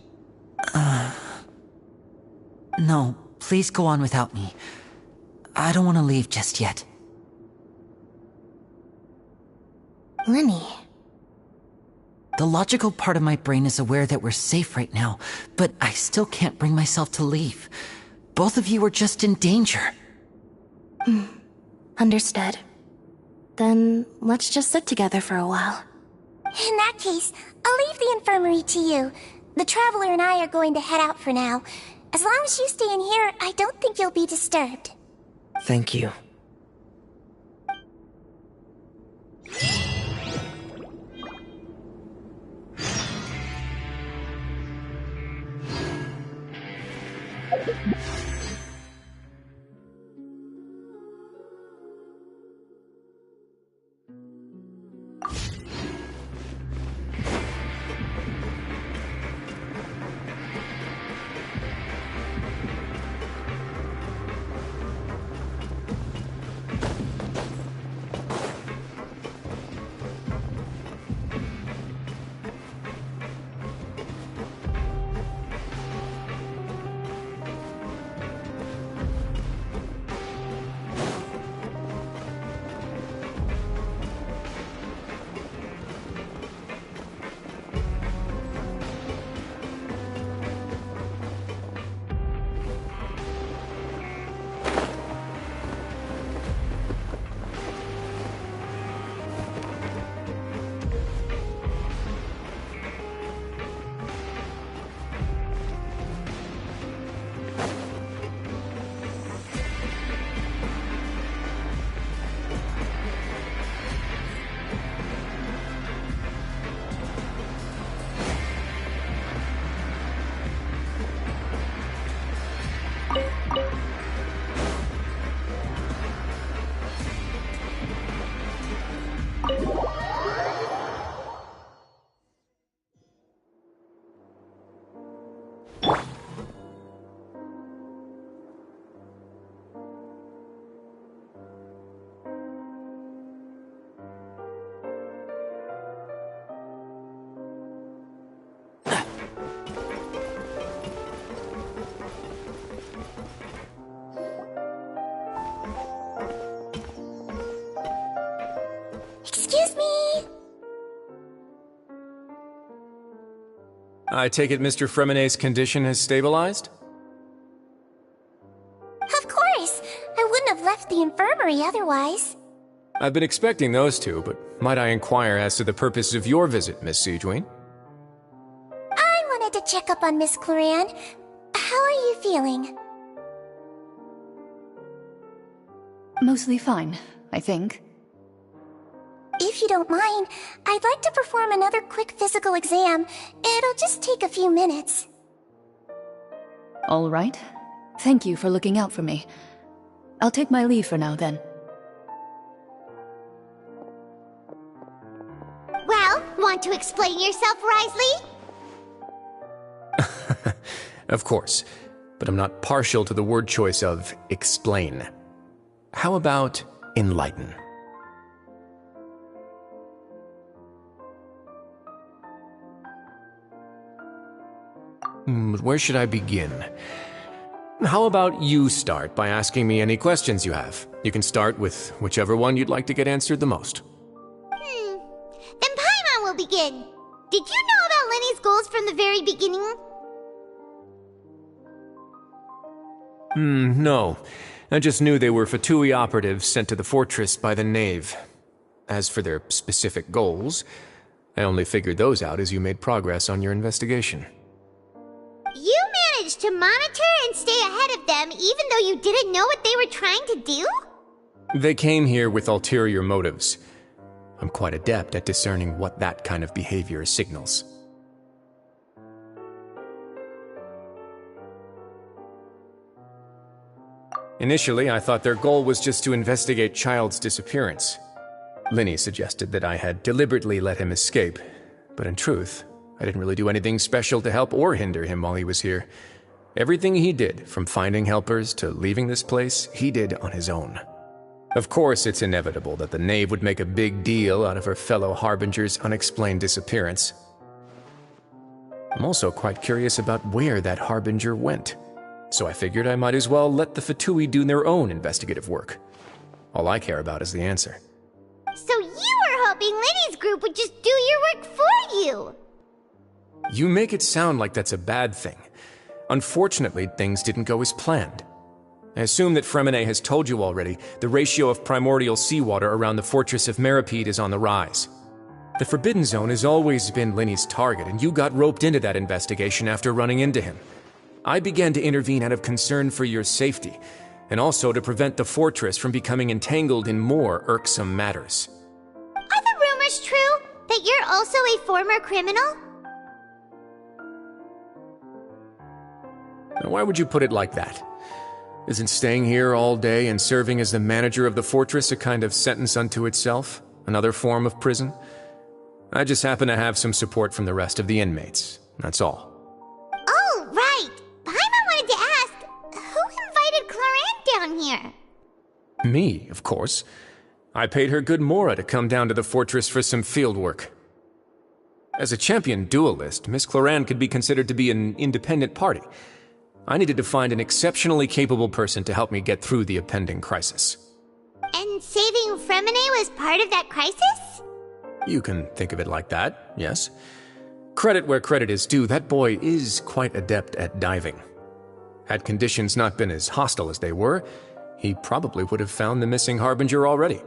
No, please go on without me. I don't want to leave just yet. Lenny. The logical part of my brain is aware that we're safe right now, but I still can't bring myself to leave. Both of you are just in danger. Understood. Then let's just sit together for a while. In that case, I'll leave the infirmary to you. The Traveler and I are going to head out for now. As long as you stay in here, I don't think you'll be disturbed. Thank you. Excuse me! I take it Mr. Fremonet's condition has stabilized? Of course! I wouldn't have left the infirmary otherwise. I've been expecting those two, but might I inquire as to the purpose of your visit, Miss Siegewien? I wanted to check up on Miss Cloran. How are you feeling? Mostly fine, I think. If you don't mind, I'd like to perform another quick physical exam. It'll just take a few minutes. All right. Thank you for looking out for me. I'll take my leave for now, then. Well, want to explain yourself, Risley? Of course, but I'm not partial to the word choice of explain. How about enlighten? But where should I begin? How about you start by asking me any questions you have? You can start with whichever one you'd like to get answered the most. Then Paimon will begin. Did you know about Lenny's goals from the very beginning? No. I just knew they were Fatui operatives sent to the fortress by the Knave. As for their specific goals, I only figured those out as you made progress on your investigation. You managed to monitor and stay ahead of them even though you didn't know what they were trying to do? They came here with ulterior motives. I'm quite adept at discerning what that kind of behavior signals. Initially, I thought their goal was just to investigate Child's disappearance. Linny suggested that I had deliberately let him escape, but in truth, I didn't really do anything special to help or hinder him while he was here. Everything he did, from finding helpers to leaving this place, he did on his own. Of course, it's inevitable that the Knave would make a big deal out of her fellow Harbinger's unexplained disappearance. I'm also quite curious about where that Harbinger went, so I figured I might as well let the Fatui do their own investigative work. All I care about is the answer. So you were hoping Lenny's group would just do your work for you! You make it sound like that's a bad thing. Unfortunately, things didn't go as planned. I assume that Fremonet has told you already the ratio of primordial seawater around the fortress of Meripede is on the rise. The Forbidden Zone has always been Linny's target, and you got roped into that investigation after running into him. I began to intervene out of concern for your safety, and also to prevent the fortress from becoming entangled in more irksome matters. Are the rumors true that you're also a former criminal? Now, why would you put it like that? Isn't staying here all day and serving as the manager of the fortress a kind of sentence unto itself? Another form of prison? I just happen to have some support from the rest of the inmates. That's all. Oh, right. Paimon wanted to ask, who invited Clarant down here? Me, of course. I paid her good mora to come down to the fortress for some field work. As a champion duelist, Miss Cloran could be considered to be an independent party. I needed to find an exceptionally capable person to help me get through the impending crisis. And saving Fremine was part of that crisis? You can think of it like that, yes. Credit where credit is due, that boy is quite adept at diving. Had conditions not been as hostile as they were, he probably would have found the missing Harbinger already.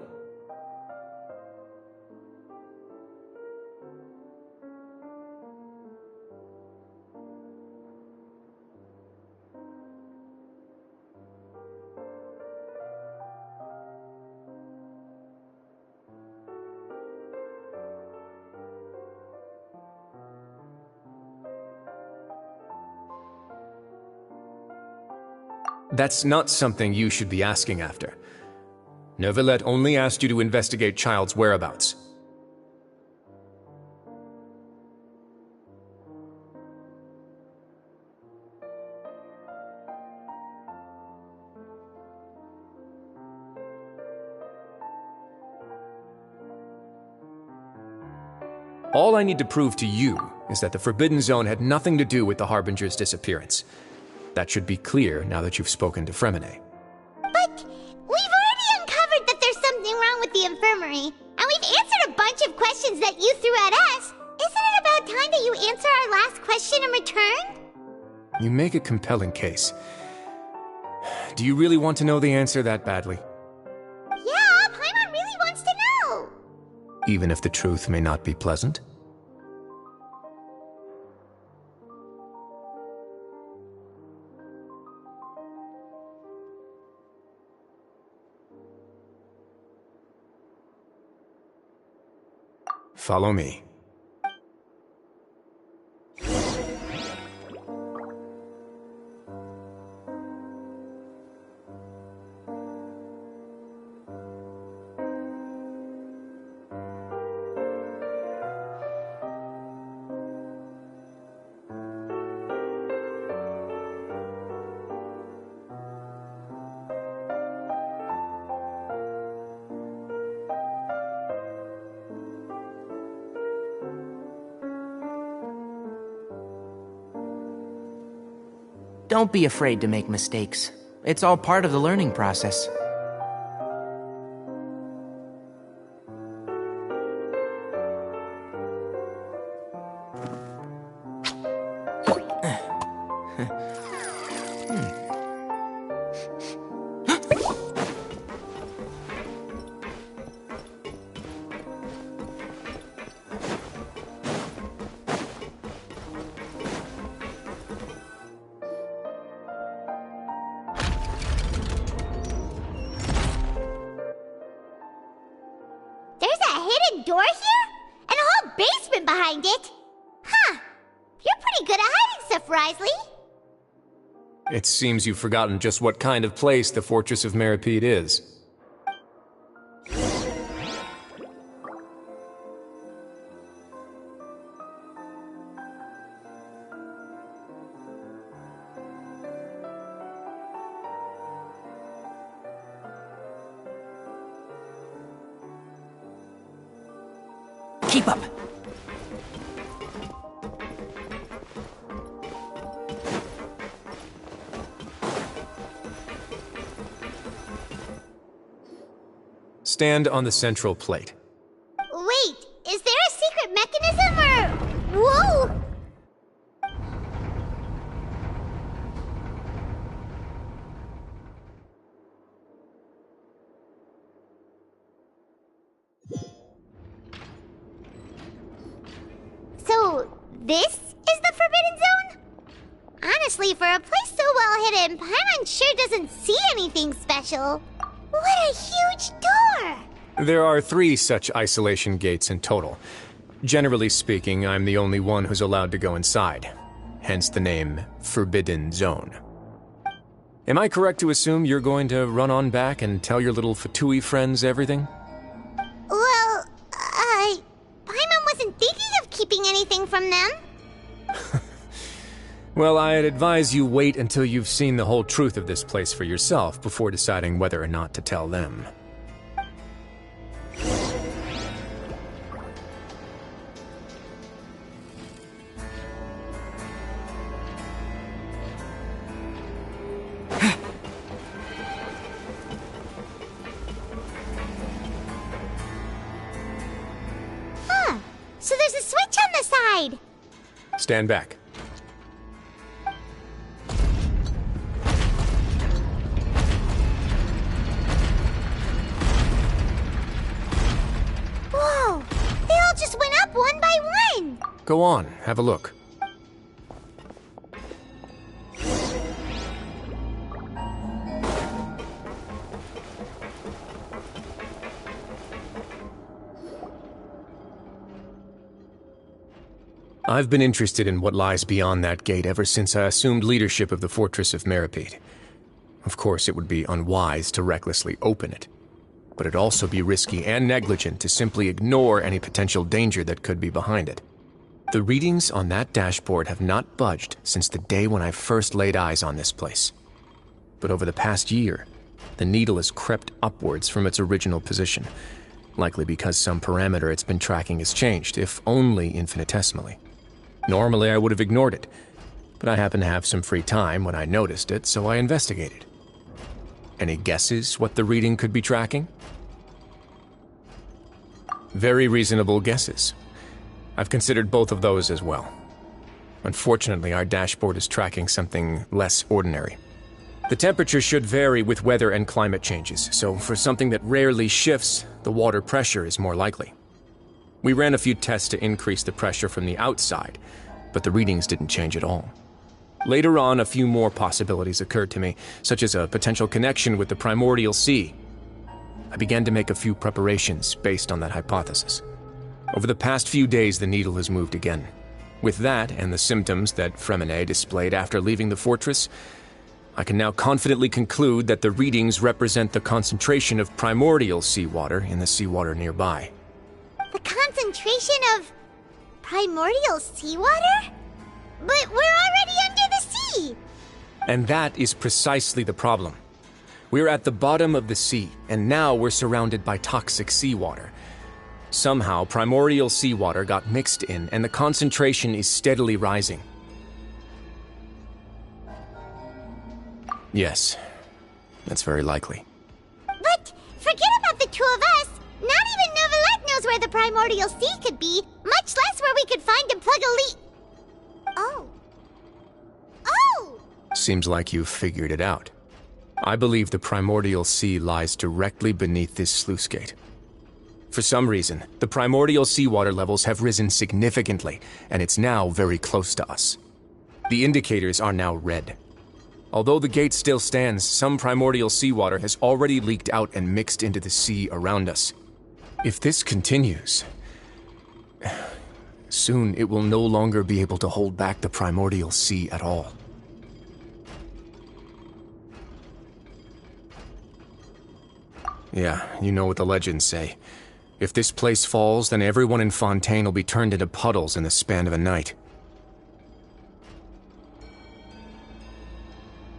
That's not something you should be asking after. Neuvillette only asked you to investigate Child's whereabouts. All I need to prove to you is that the Forbidden Zone had nothing to do with the Harbinger's disappearance. That should be clear now that you've spoken to Fremine. But we've already uncovered that there's something wrong with the infirmary, and we've answered a bunch of questions that you threw at us. Isn't it about time that you answer our last question in return? You make a compelling case. Do you really want to know the answer that badly? Yeah, Paimon really wants to know. Even if the truth may not be pleasant? Follow me. Don't be afraid to make mistakes. It's all part of the learning process. Door here? And a whole basement behind it? Huh. You're pretty good at hiding stuff, Risley. It seems you've forgotten just what kind of place the Fortress of Meripede is. Keep up! Stand on the central plate. Wait, is there a secret mechanism or... Whoa! This is the Forbidden Zone? Honestly, for a place so well hidden, Paimon sure doesn't see anything special. What a huge door! There are 3 such isolation gates in total. Generally speaking, I'm the only one who's allowed to go inside. Hence the name Forbidden Zone. Am I correct to assume you're going to run on back and tell your little Fatui friends everything? Well, Paimon wasn't thinking of keeping anything from them. Well, I'd advise you wait until you've seen the whole truth of this place for yourself before deciding whether or not to tell them. So there's a switch on the side. Stand back. Whoa! They all just went up one by one! Go on, have a look. I've been interested in what lies beyond that gate ever since I assumed leadership of the Fortress of Meripede. Of course, it would be unwise to recklessly open it, but it'd also be risky and negligent to simply ignore any potential danger that could be behind it. The readings on that dashboard have not budged since the day when I first laid eyes on this place. But over the past year, the needle has crept upwards from its original position, likely because some parameter it's been tracking has changed, if only infinitesimally. Normally, I would have ignored it, but I happened to have some free time when I noticed it, so I investigated. Any guesses what the reading could be tracking? Very reasonable guesses. I've considered both of those as well. Unfortunately, our dashboard is tracking something less ordinary. The temperature should vary with weather and climate changes, so for something that rarely shifts, the water pressure is more likely. We ran a few tests to increase the pressure from the outside, but the readings didn't change at all. Later on, a few more possibilities occurred to me, such as a potential connection with the primordial sea. I began to make a few preparations based on that hypothesis. Over the past few days, the needle has moved again. With that, and the symptoms that Fremine displayed after leaving the fortress, I can now confidently conclude that the readings represent the concentration of primordial seawater in the seawater nearby. The concentration of primordial seawater? But we're already under the sea! And that is precisely the problem. We're at the bottom of the sea, and now we're surrounded by toxic seawater. Somehow, primordial seawater got mixed in, and the concentration is steadily rising. Yes, that's very likely. But forget about the two of us! Not even Novelette knows where the primordial sea could be, much less where we could find and plug a leak. Oh. Oh! Seems like you've figured it out. I believe the primordial sea lies directly beneath this sluice gate. For some reason, the primordial seawater levels have risen significantly, and it's now very close to us. The indicators are now red. Although the gate still stands, some primordial seawater has already leaked out and mixed into the sea around us. If this continues, soon it will no longer be able to hold back the primordial sea at all. Yeah, you know what the legends say. If this place falls, then everyone in Fontaine will be turned into puddles in the span of a night.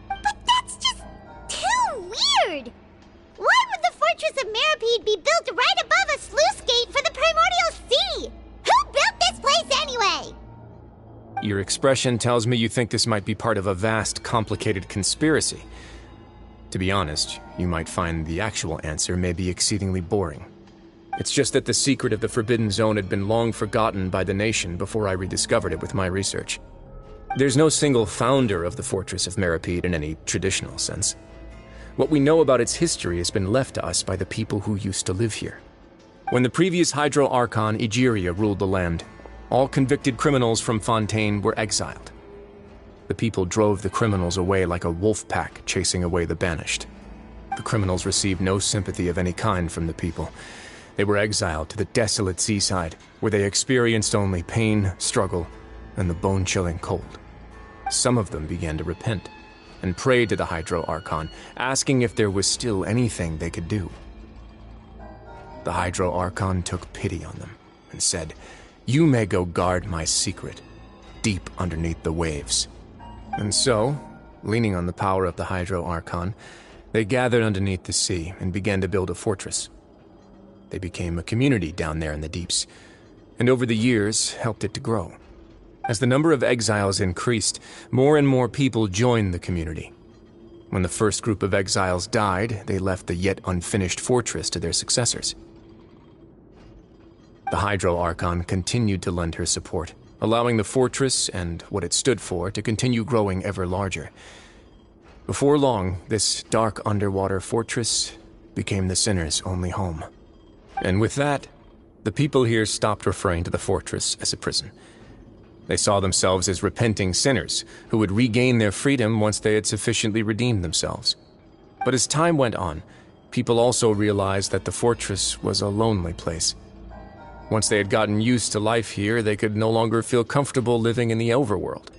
But that's just too weird! Why would the Fortress of Meripede be built right above a sluice gate for the primordial sea? Who built this place anyway? Your expression tells me you think this might be part of a vast, complicated conspiracy. To be honest, you might find the actual answer may be exceedingly boring. It's just that the secret of the Forbidden Zone had been long forgotten by the nation before I rediscovered it with my research. There's no single founder of the Fortress of Meripede in any traditional sense. What we know about its history has been left to us by the people who used to live here. When the previous Hydro Archon Egeria ruled the land, All convicted criminals from Fontaine were exiled. The people drove the criminals away like a wolf pack chasing away the banished. The criminals received no sympathy of any kind from the people. They were exiled to the desolate seaside, where they experienced only pain, struggle, and the bone-chilling cold. Some of them began to repent and prayed to the Hydro Archon, asking if there was still anything they could do. The Hydro Archon took pity on them and said, "You may go guard my secret, deep underneath the waves." And so, leaning on the power of the Hydro Archon, they gathered underneath the sea and began to build a fortress. They became a community down there in the deeps, and over the years helped it to grow. As the number of exiles increased, more and more people joined the community. When the first group of exiles died, they left the yet unfinished fortress to their successors. The Hydro Archon continued to lend her support, allowing the fortress and what it stood for to continue growing ever larger. Before long, this dark underwater fortress became the sinner's only home. And with that, the people here stopped referring to the fortress as a prison. They saw themselves as repenting sinners who would regain their freedom once they had sufficiently redeemed themselves. But as time went on, people also realized that the fortress was a lonely place. Once they had gotten used to life here, they could no longer feel comfortable living in the overworld.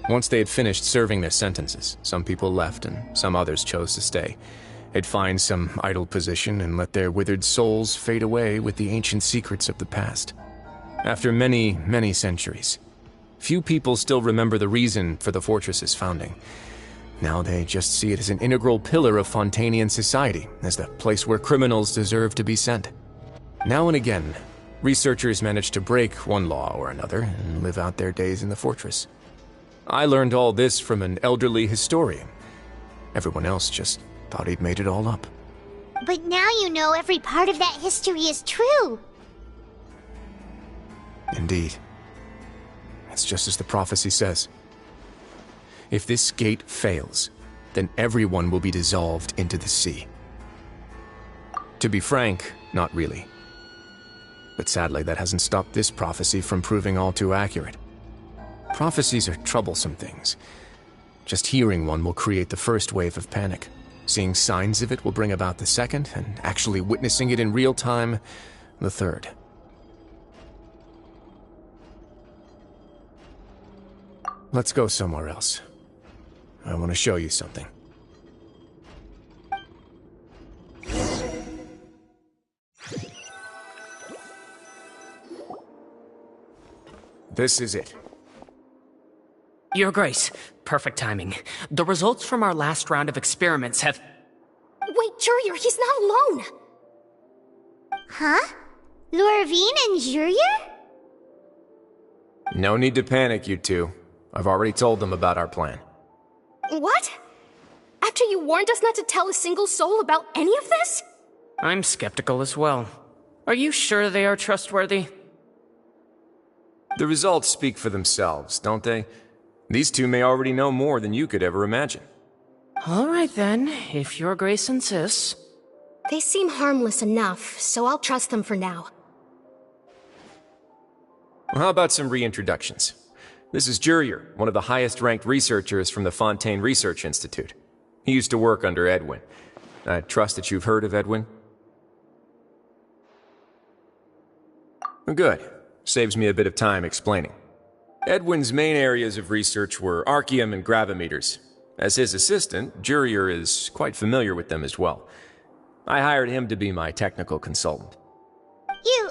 Once they had finished serving their sentences, some people left and some others chose to stay. They'd find some idle position and let their withered souls fade away with the ancient secrets of the past. After many, many centuries, few people still remember the reason for the fortress's founding. Now they just see it as an integral pillar of Fontainian society, as the place where criminals deserve to be sent. Now and again, researchers manage to break one law or another and live out their days in the fortress. I learned all this from an elderly historian. Everyone else just thought he'd made it all up. But now you know every part of that history is true. Indeed. It's just as the prophecy says. If this gate fails, then everyone will be dissolved into the sea. To be frank, not really. But sadly, that hasn't stopped this prophecy from proving all too accurate. Prophecies are troublesome things. Just hearing one will create the first wave of panic. Seeing signs of it will bring about the second, and actually witnessing it in real time, the third. Let's go somewhere else. I want to show you something. This is it. Your Grace, perfect timing. The results from our last round of experiments have... Wait, Jurier, he's not alone! Huh? Lorvine and Jurier? No need to panic, you two. I've already told them about our plan. What? After you warned us not to tell a single soul about any of this? I'm skeptical as well. Are you sure they are trustworthy? The results speak for themselves, don't they? These two may already know more than you could ever imagine. All right then, if Your Grace insists. They seem harmless enough, so I'll trust them for now. Well, how about some reintroductions? This is Jurier, one of the highest-ranked researchers from the Fontaine Research Institute. He used to work under Edwin. I trust that you've heard of Edwin? Good. Saves me a bit of time explaining. Edwin's main areas of research were archaeum and gravimeters. As his assistant, Jurier is quite familiar with them as well. I hired him to be my technical consultant. You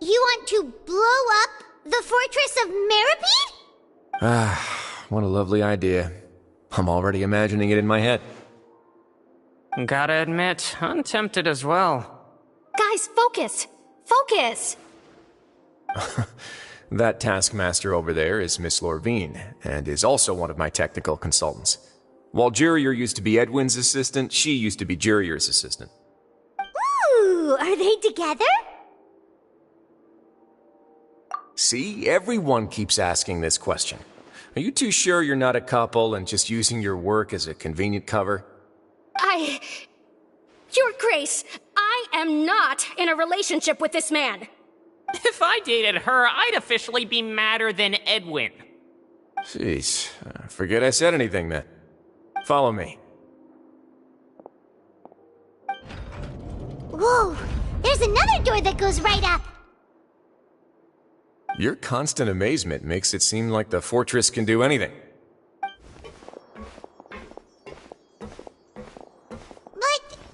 want to blow up the fortress of Meripede? Ah, what a lovely idea. I'm already imagining it in my head. Gotta admit, I'm tempted as well. Guys, focus! Focus! That taskmaster over there is Miss Lorvine, and is also one of my technical consultants. While Jurier used to be Edwin's assistant, she used to be Jurier's assistant. Ooh, are they together? See, everyone keeps asking this question. Are you too sure you're not a couple and just using your work as a convenient cover? Your Grace, I am not in a relationship with this man. If I dated her, I'd officially be madder than Edwin. Jeez, forget I said anything then. Follow me. Whoa! There's another door that goes right up! Your constant amazement makes it seem like the fortress can do anything. But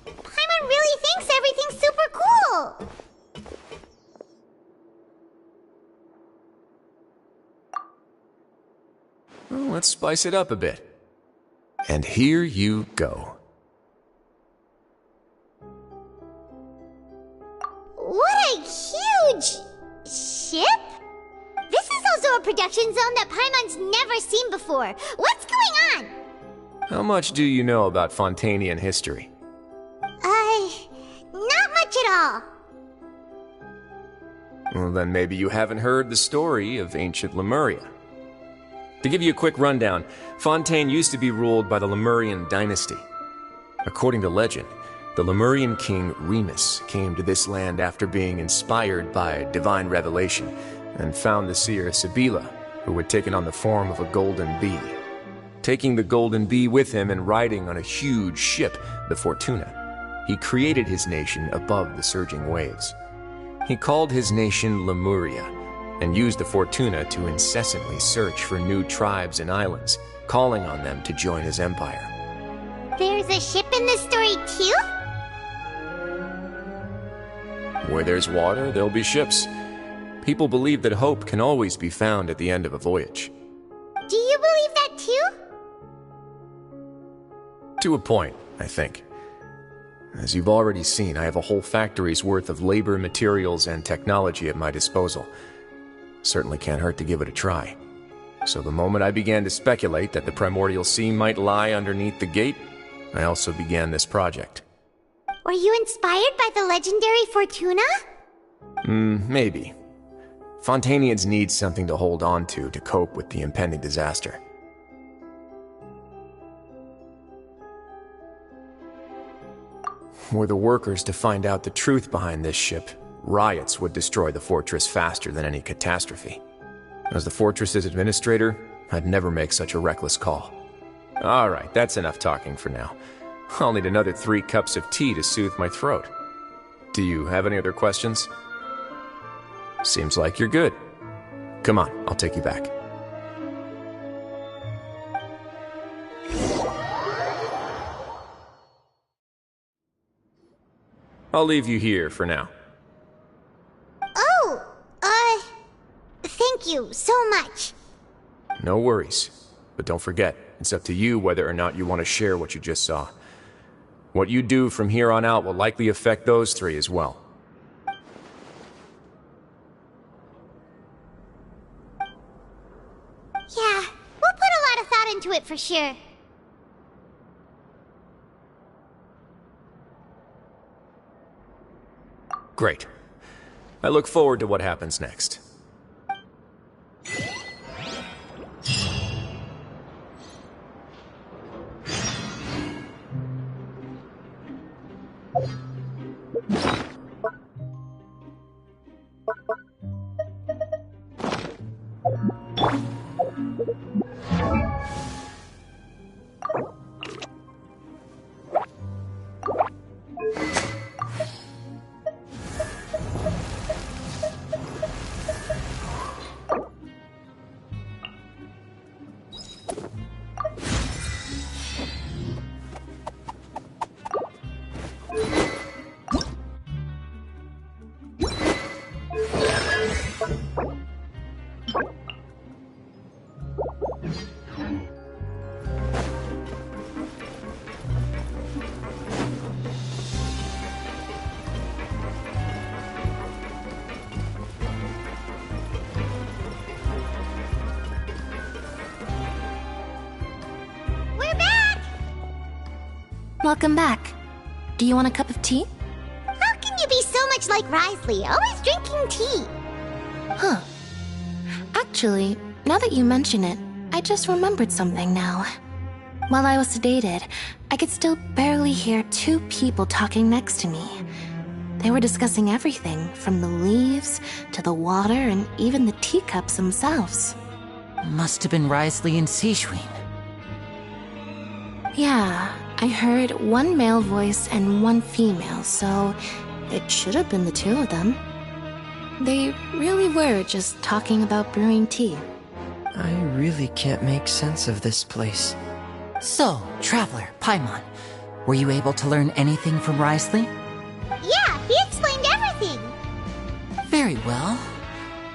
Paimon really thinks everything's super cool! Well, let's spice it up a bit. And here you go. What a huge ship? This is also a production zone that Paimon's never seen before. What's going on? How much do you know about Fontanian history? Not much at all. Well, then maybe you haven't heard the story of ancient Lemuria. To give you a quick rundown, Fontaine used to be ruled by the Lemurian dynasty. According to legend, the Lemurian king Remus came to this land after being inspired by divine revelation and found the seer Sibila, who had taken on the form of a golden bee. Taking the golden bee with him and riding on a huge ship, the Fortuna, he created his nation above the surging waves. He called his nation Lemuria, and used the Fortuna to incessantly search for new tribes and islands, calling on them to join his empire. There's a ship in this story too? Where there's water, there'll be ships. People believe that hope can always be found at the end of a voyage. Do you believe that too? To a point, I think. As you've already seen, I have a whole factory's worth of labor, materials, and technology at my disposal. Certainly can't hurt to give it a try. So the moment I began to speculate that the Primordial Sea might lie underneath the gate, I also began this project. Were you inspired by the legendary Fortuna? Maybe. Fontanians need something to hold on to cope with the impending disaster. Were the workers to find out the truth behind this ship, riots would destroy the fortress faster than any catastrophe. As the fortress's administrator, I'd never make such a reckless call. Alright, that's enough talking for now. I'll need another 3 cups of tea to soothe my throat. Do you have any other questions? Seems like you're good. Come on, I'll take you back. I'll leave you here for now. Thank you so much. No worries. But don't forget, it's up to you whether or not you want to share what you just saw. What you do from here on out will likely affect those 3 as well. Yeah, we'll put a lot of thought into it for sure. Great. I look forward to what happens next. Welcome back. Do you want a cup of tea? How can you be so much like Risley, always drinking tea? Huh. Actually, now that you mention it, I just remembered something now. While I was sedated, I could still barely hear 2 people talking next to me. They were discussing everything, from the leaves to the water and even the teacups themselves. Must have been Risley and Sejuin. Yeah, I heard one male voice and one female, so it should have been the two of them. They really were just talking about brewing tea. I really can't make sense of this place. So, Traveler, Paimon, were you able to learn anything from Risley? Yeah, he explained everything. Very well.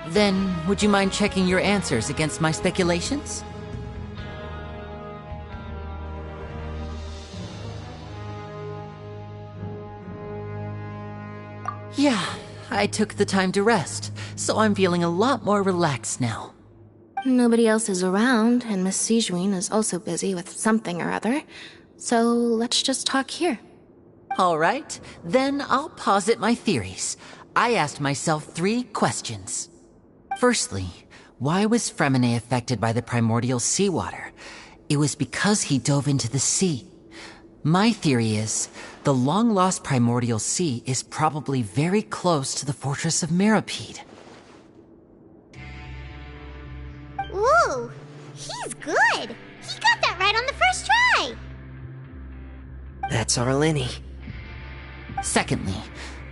Then, would you mind checking your answers against my speculations? Yeah, I took the time to rest, so I'm feeling a lot more relaxed now. Nobody else is around, and Miss Sejuin is also busy with something or other, so let's just talk here. All right, then I'll posit my theories. I asked myself 3 questions. Firstly, why was Fremine affected by the primordial seawater? It was because he dove into the sea. My theory is, the long-lost primordial sea is probably very close to the fortress of Meropide. Ooh, he's good. He got that right on the first try. That's our Linny. Secondly,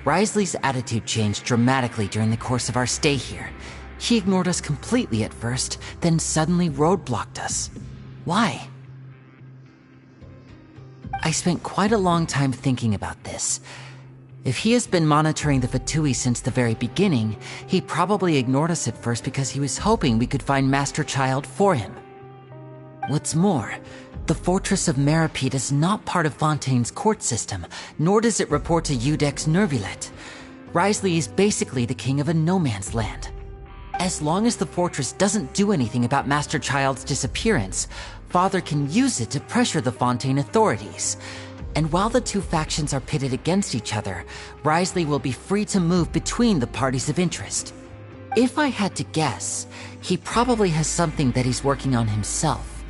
Risley's attitude changed dramatically during the course of our stay here. He ignored us completely at first, then suddenly roadblocked us. Why? I spent quite a long time thinking about this. If he has been monitoring the Fatui since the very beginning, he probably ignored us at first because he was hoping we could find Master Child for him. What's more, the Fortress of Meropide is not part of Fontaine's court system, nor does it report to Udex Nervulet. Risley is basically the king of a no-man's land. As long as the fortress doesn't do anything about Master Child's disappearance, Father can use it to pressure the Fontaine authorities. And while the 2 factions are pitted against each other, Risley will be free to move between the parties of interest. If I had to guess, he probably has something that he's working on himself.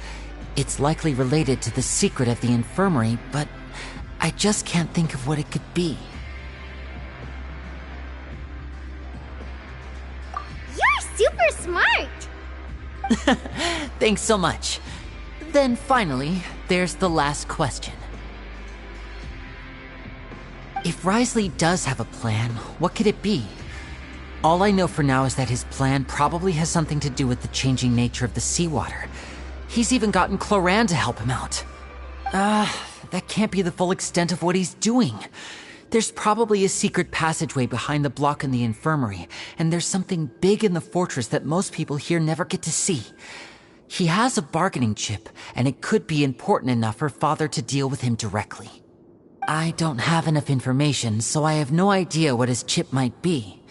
It's likely related to the secret of the infirmary, but I just can't think of what it could be. You're super smart. Thanks so much. Then finally, there's the last question. If Risley does have a plan, what could it be? All I know for now is that his plan probably has something to do with the changing nature of the seawater. He's even gotten Cloran to help him out. That can't be the full extent of what he's doing. There's probably a secret passageway behind the block in the infirmary, and there's something big in the fortress that most people here never get to see. He has a bargaining chip, and it could be important enough for Father to deal with him directly. I don't have enough information, so I have no idea what his chip might be.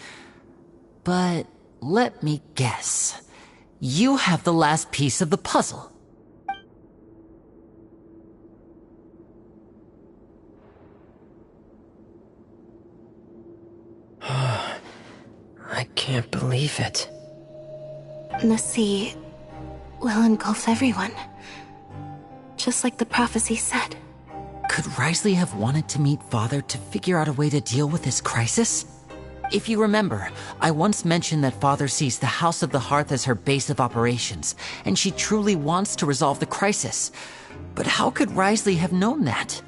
But let me guess. You have the last piece of the puzzle. I can't believe it. The sea will engulf everyone. Just like the prophecy said. Could Risley have wanted to meet Father to figure out a way to deal with this crisis? If you remember, I once mentioned that Father sees the House of the Hearth as her base of operations, and she truly wants to resolve the crisis. But how could Risley have known that?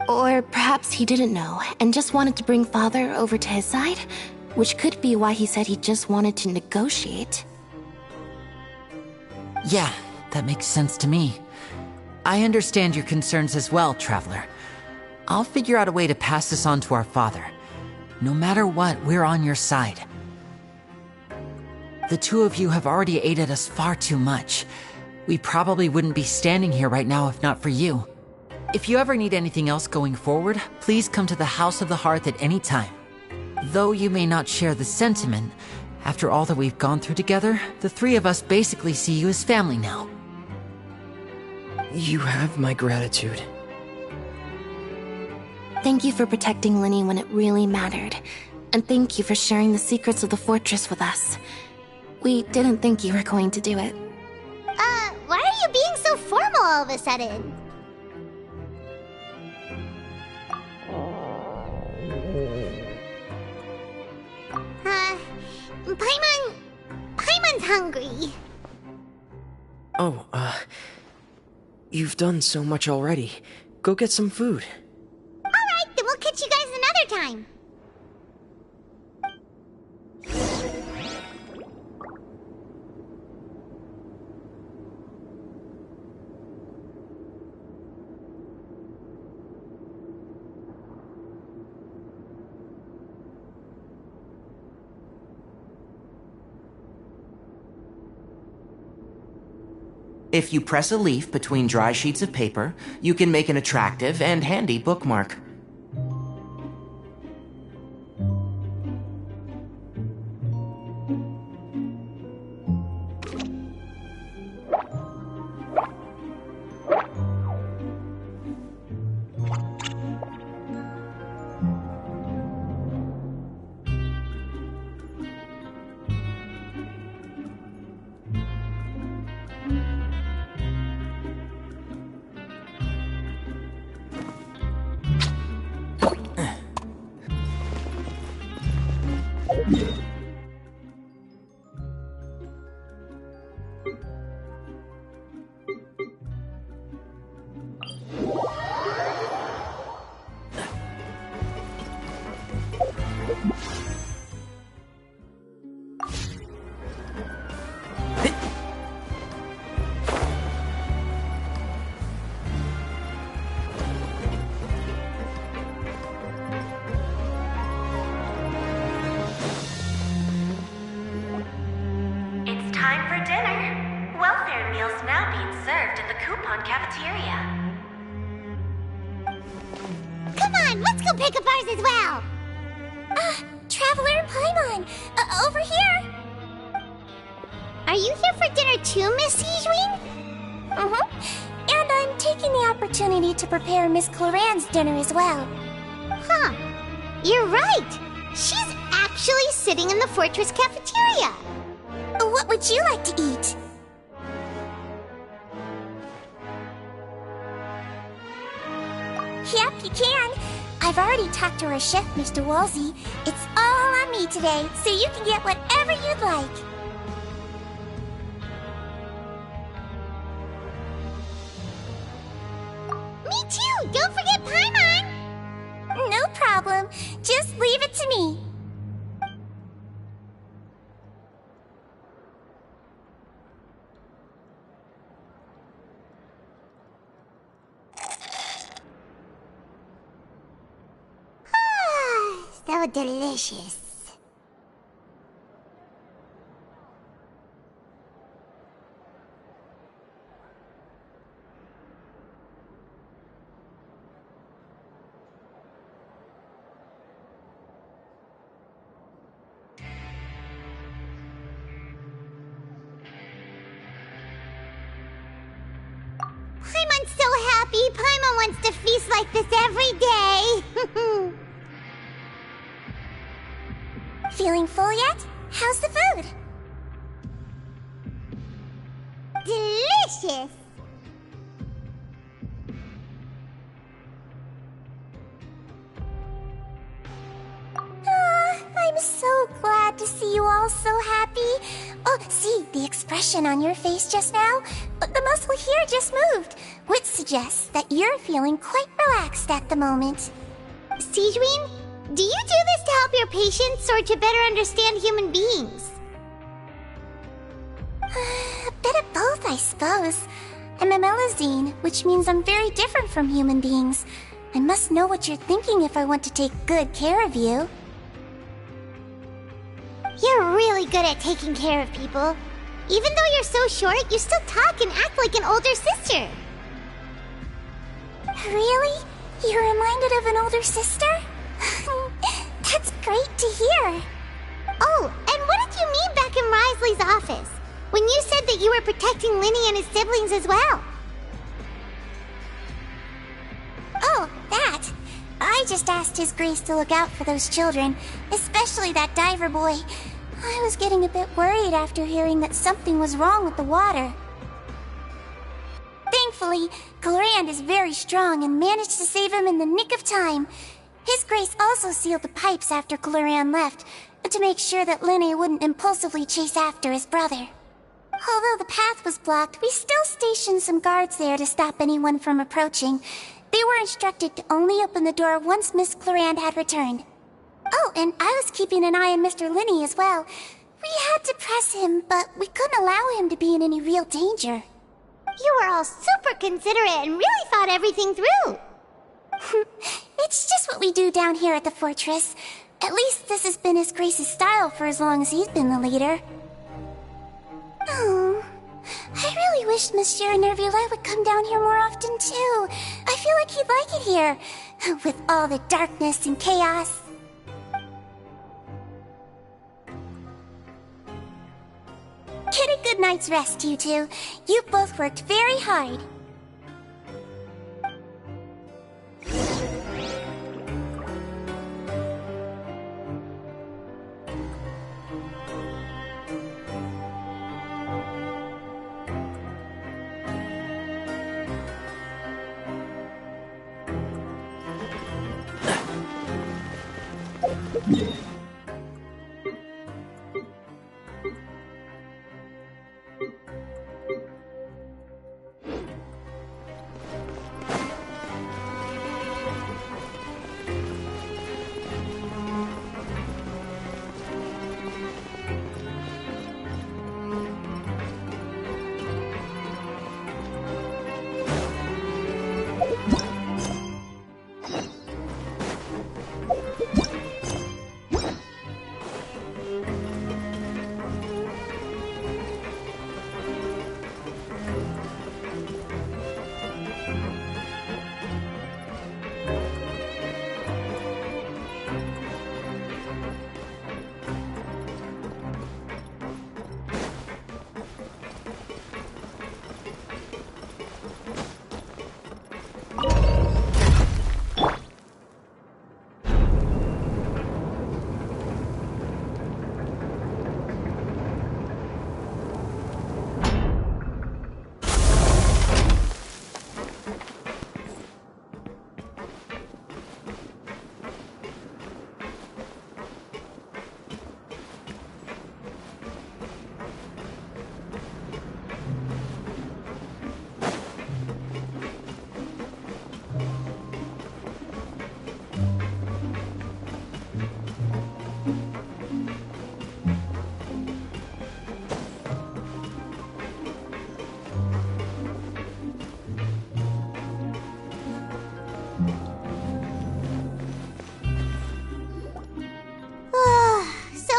Or perhaps he didn't know, and just wanted to bring Father over to his side? Which could be why he said he just wanted to negotiate. Yeah, that makes sense to me. I understand your concerns as well, Traveler. I'll figure out a way to pass this on to our father. No matter what, we're on your side. The 2 of you have already aided us far too much. We probably wouldn't be standing here right now if not for you. If you ever need anything else going forward, please come to the House of the Hearth at any time. Though you may not share the sentiment, after all that we've gone through together, the 3 of us basically see you as family now. You have my gratitude. Thank you for protecting Linny when it really mattered. And thank you for sharing the secrets of the fortress with us. We didn't think you were going to do it. Why are you being so formal all of a sudden? Paimon's hungry. Oh, you've done so much already. Go get some food. Alright, then we'll catch you guys another time. If you press a leaf between dry sheets of paper, you can make an attractive and handy bookmark. Time for dinner. Welfare meals now being served in the coupon cafeteria. Come on, let's go pick up ours as well. Traveler and Paimon, over here. Are you here for dinner too, Miss Sijwing? And I'm taking the opportunity to prepare Miss Cloran's dinner as well. Huh. You're right. She's actually sitting in the fortress cafeteria. What would you like to eat? Yep, you can. I've already talked to our chef, Mr. Wolsey. It's all on me today, so you can get whatever you'd like. Me too! Don't forget Paimon! No problem. Just leave it to me. So delicious. Paimon's so happy. Paimon wants to feast like this every day. Feeling full yet? How's the food? Delicious! I'm so glad to see you all so happy. Oh, see, the expression on your face just now? The muscle here just moved, which suggests that you're feeling quite relaxed at the moment. Sijween, do you do this to help your patients or to better understand human beings? A bit of both, I suppose. I'm a Melazine, which means I'm very different from human beings. I must know what you're thinking if I want to take good care of you. You're really good at taking care of people. Even though you're so short, you still talk and act like an older sister. Really? You're reminded of an older sister? That's great to hear. Oh, and what did you mean back in Risley's office? When you said that you were protecting Linny and his siblings as well? Oh, that. I just asked His Grace to look out for those children, especially that diver boy. I was getting a bit worried after hearing that something was wrong with the water. Thankfully, Clorand is very strong and managed to save him in the nick of time. His Grace also sealed the pipes after Clorand left, to make sure that Linny wouldn't impulsively chase after his brother. Although the path was blocked, we still stationed some guards there to stop anyone from approaching. They were instructed to only open the door once Miss Clarand had returned. Oh, and I was keeping an eye on Mr. Linny as well. We had to press him, but we couldn't allow him to be in any real danger. You were all super considerate and really thought everything through. It's just what we do down here at the fortress. At least this has been His Grace's style for as long as he's been the leader. Oh, I really wish Monsieur Nervula would come down here more often too. I feel like he'd like it here, with all the darkness and chaos. Get a good night's rest, you two. You both worked very hard.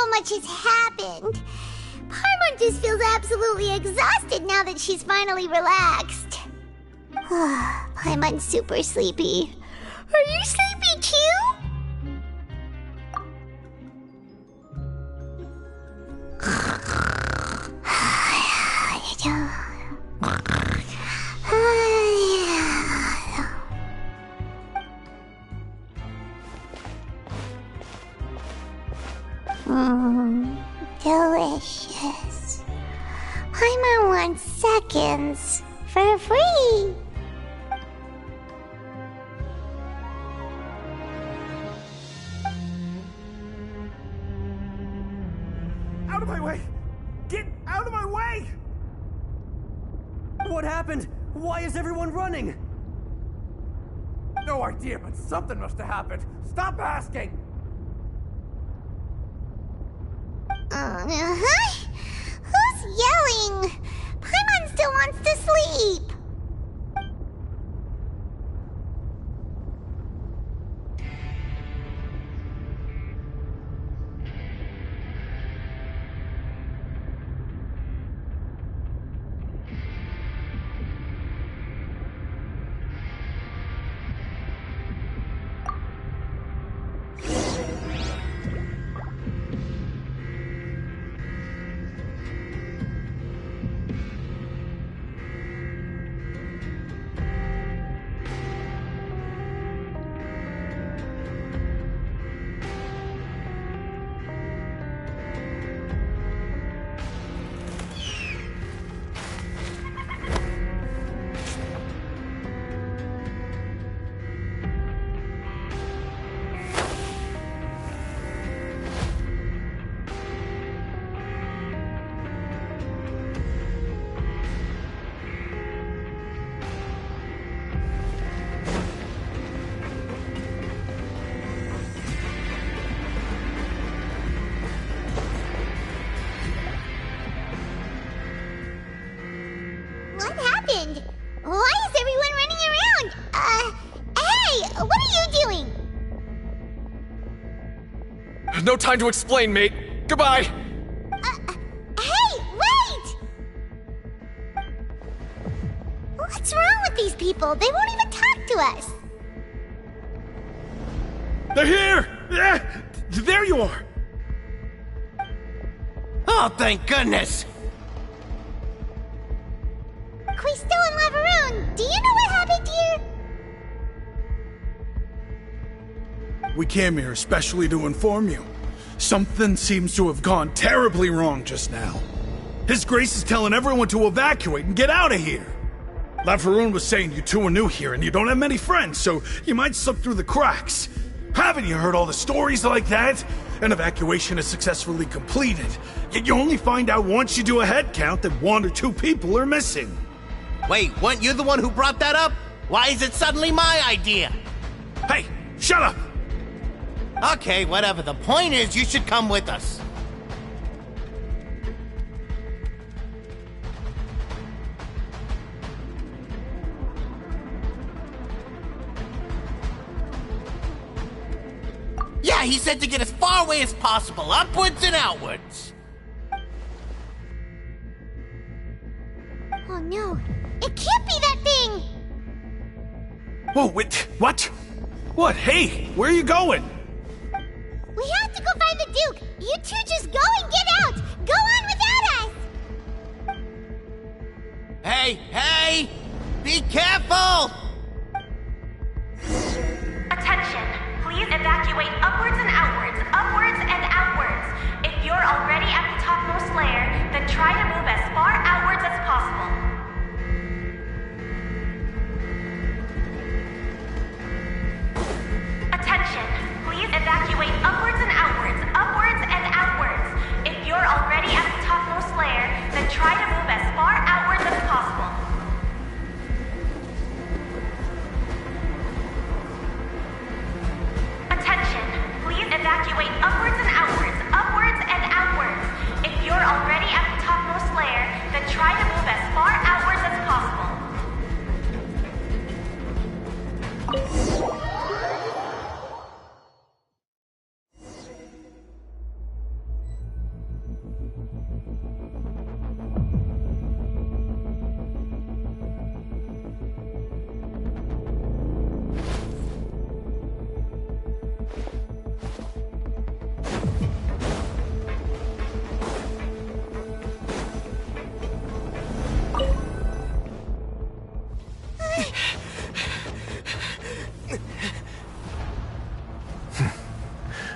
Much has happened. Paimon just feels absolutely exhausted now that she's finally relaxed. Paimon's super sleepy. Are you sleepy too? Delicious. Paimon wants seconds for free. Out of my way! Get out of my way! What happened? Why is everyone running? No idea, but something must have happened. Stop asking! Who's yelling? Paimon still wants to sleep. What happened? Why is everyone running around? Hey, what are you doing? No time to explain, mate. Goodbye. Hey, wait! What's wrong with these people? They won't even talk to us. They're here! There you are! Oh, thank goodness! Quisto and Lavaroon, do you know what happened here? We came here especially to inform you. Something seems to have gone terribly wrong just now. His Grace is telling everyone to evacuate and get out of here. Lavaroon was saying you two are new here and you don't have many friends, so you might slip through the cracks. Haven't you heard all the stories like that? An evacuation is successfully completed, yet you only find out once you do a head count that 1 or 2 people are missing. Wait, weren't you the one who brought that up? Why is it suddenly my idea? Hey, shut up! Okay, whatever. The point is, you should come with us. Yeah, he said to get as far away as possible, upwards and outwards. Oh no, it can't be that thing! Whoa, wait, what? What? Hey, where are you going? We have to go find the Duke! You two just go and get out! Go on without us! Hey! Be careful! Attention! Please evacuate upwards and outwards, upwards and outwards. If you're already at the topmost layer, then try to move as far outwards as possible. Attention! Please evacuate upwards and outwards, upwards and outwards. If you're already at the topmost layer, then try to move as far outwards as possible. Attention! Please evacuate upwards and outwards, upwards and outwards. If you're already at the topmost layer, then try to move as far outwards as possible.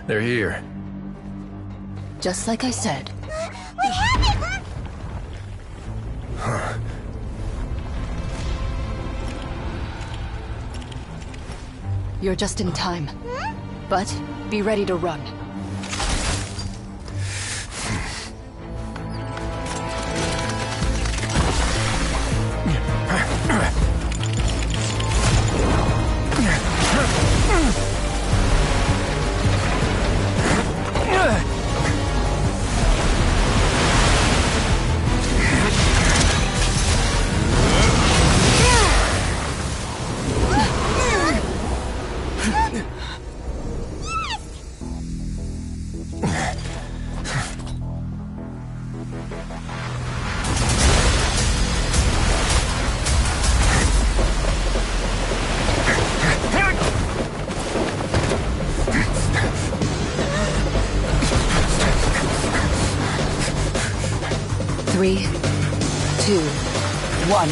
They're here. Just like I said. What happened? You're just in time. But be ready to run. Three, 2, 1.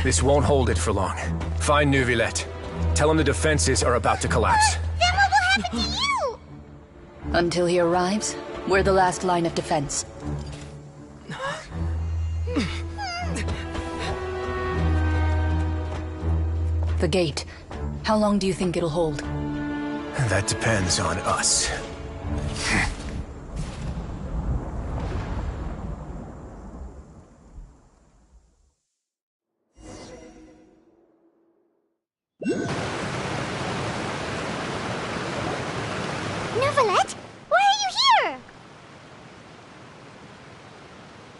This won't hold it for long. Find Neuvillette. Tell him the defenses are about to collapse. Then what will happen to you? Until he arrives, we're the last line of defense. The gate. How long do you think it'll hold? That depends on us. Neuvillette, why are you here?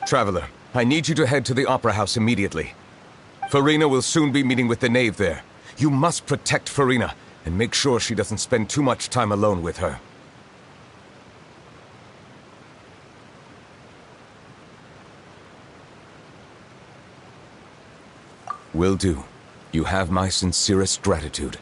Traveler, I need you to head to the Opera House immediately. Farina will soon be meeting with the Knave there. You must protect Farina, and make sure she doesn't spend too much time alone with her. Will do. You have my sincerest gratitude.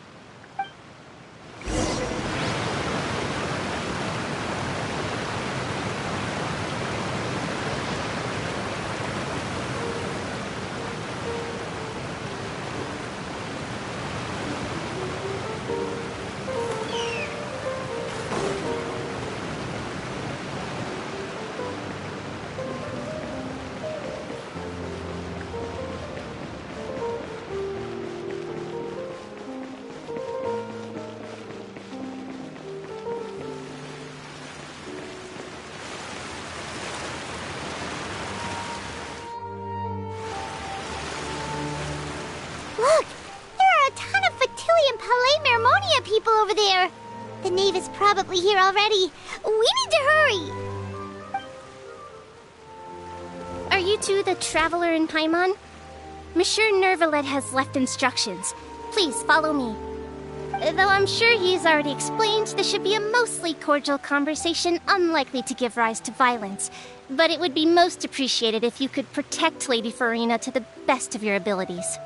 Look! There are a ton of Fatilian Palais Mermonia people over there! The Knave is probably here already. We need to hurry! Are you two the Traveler in Paimon? Monsieur Neuvillette has left instructions. Please follow me. Though I'm sure he's already explained, this should be a mostly cordial conversation, unlikely to give rise to violence. But it would be most appreciated if you could protect Lady Farina to the best of your abilities.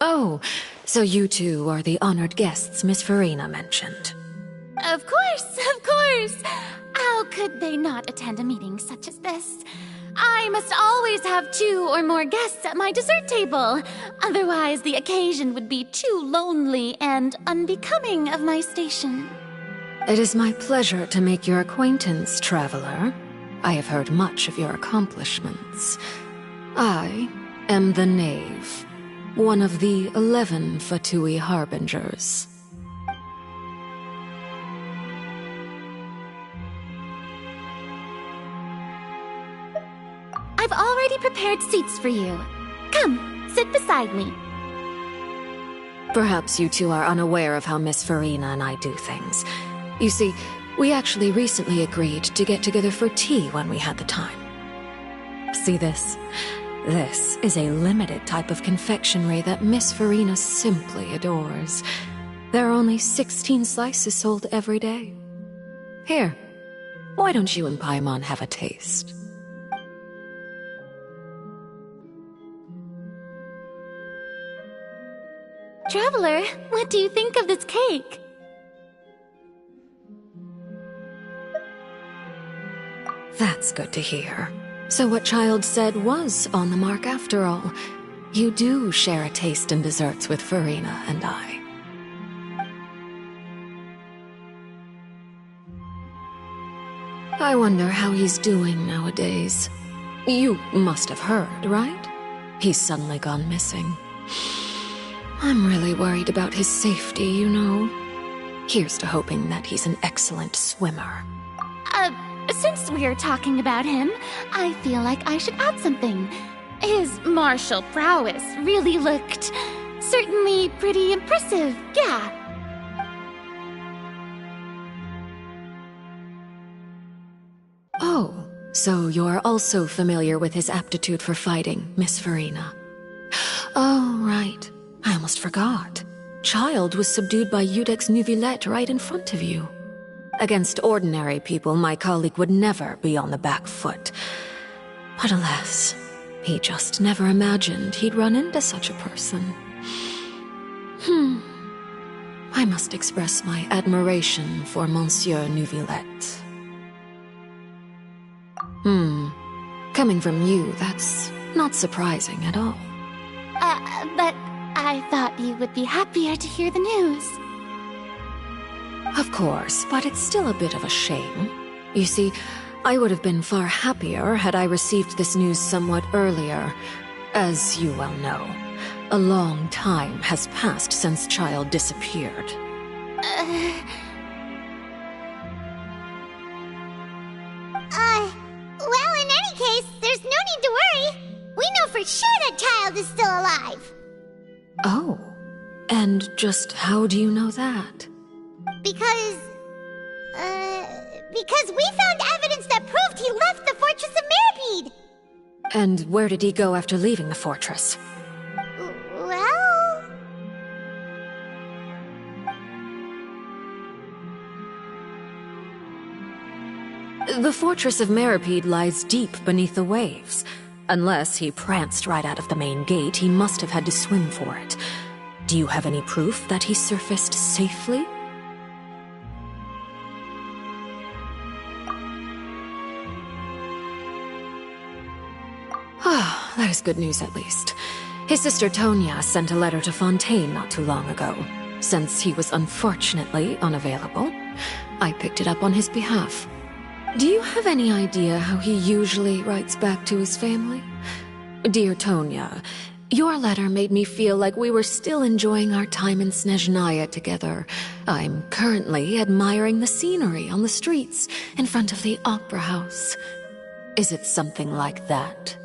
Oh, so you two are the honored guests Miss Farina mentioned. Of course, of course! How could they not attend a meeting such as this? I must always have 2 or more guests at my dessert table. Otherwise, the occasion would be too lonely and unbecoming of my station. It is my pleasure to make your acquaintance, Traveler. I have heard much of your accomplishments. I am the Knave, one of the 11 Fatui Harbingers. I've already prepared seats for you. Come, sit beside me. Perhaps you two are unaware of how Miss Farina and I do things. You see, we actually recently agreed to get together for tea when we had the time. See this? This is a limited type of confectionery that Miss Farina simply adores. There are only 16 slices sold every day. Here, why don't you and Paimon have a taste? Traveler, what do you think of this cake? That's good to hear. So what Child said was on the mark after all. You do share a taste in desserts with Farina and I. I wonder how he's doing nowadays. You must have heard, right? He's suddenly gone missing. I'm really worried about his safety, you know. Here's to hoping that he's an excellent swimmer. Since we're talking about him, I feel like I should add something. His martial prowess really looked certainly pretty impressive, yeah. Oh, so you're also familiar with his aptitude for fighting, Miss Farina. Oh, right. I almost forgot. Child was subdued by Iudex Neuvillette right in front of you. Against ordinary people, my colleague would never be on the back foot. But alas, he just never imagined he'd run into such a person. I must express my admiration for Monsieur Neuvillette. Coming from you, that's not surprising at all. But I thought you would be happier to hear the news. Of course, but it's still a bit of a shame. You see, I would have been far happier had I received this news somewhat earlier. As you well know, a long time has passed since Child disappeared. Well, in any case, there's no need to worry. We know for sure that Child is still alive. Oh, and just how do you know that? Because we found evidence that proved he left the Fortress of Mirapede. And where did he go after leaving the fortress? Well... The Fortress of Mirapede lies deep beneath the waves. Unless he pranced right out of the main gate, he must have had to swim for it. Do you have any proof that he surfaced safely? Ah, that is good news at least. His sister Tonya sent a letter to Fontaine not too long ago. Since he was unfortunately unavailable, I picked it up on his behalf. Do you have any idea how he usually writes back to his family? Dear Tonya, your letter made me feel like we were still enjoying our time in Snezhnaya together. I'm currently admiring the scenery on the streets in front of the Opera House. Is it something like that?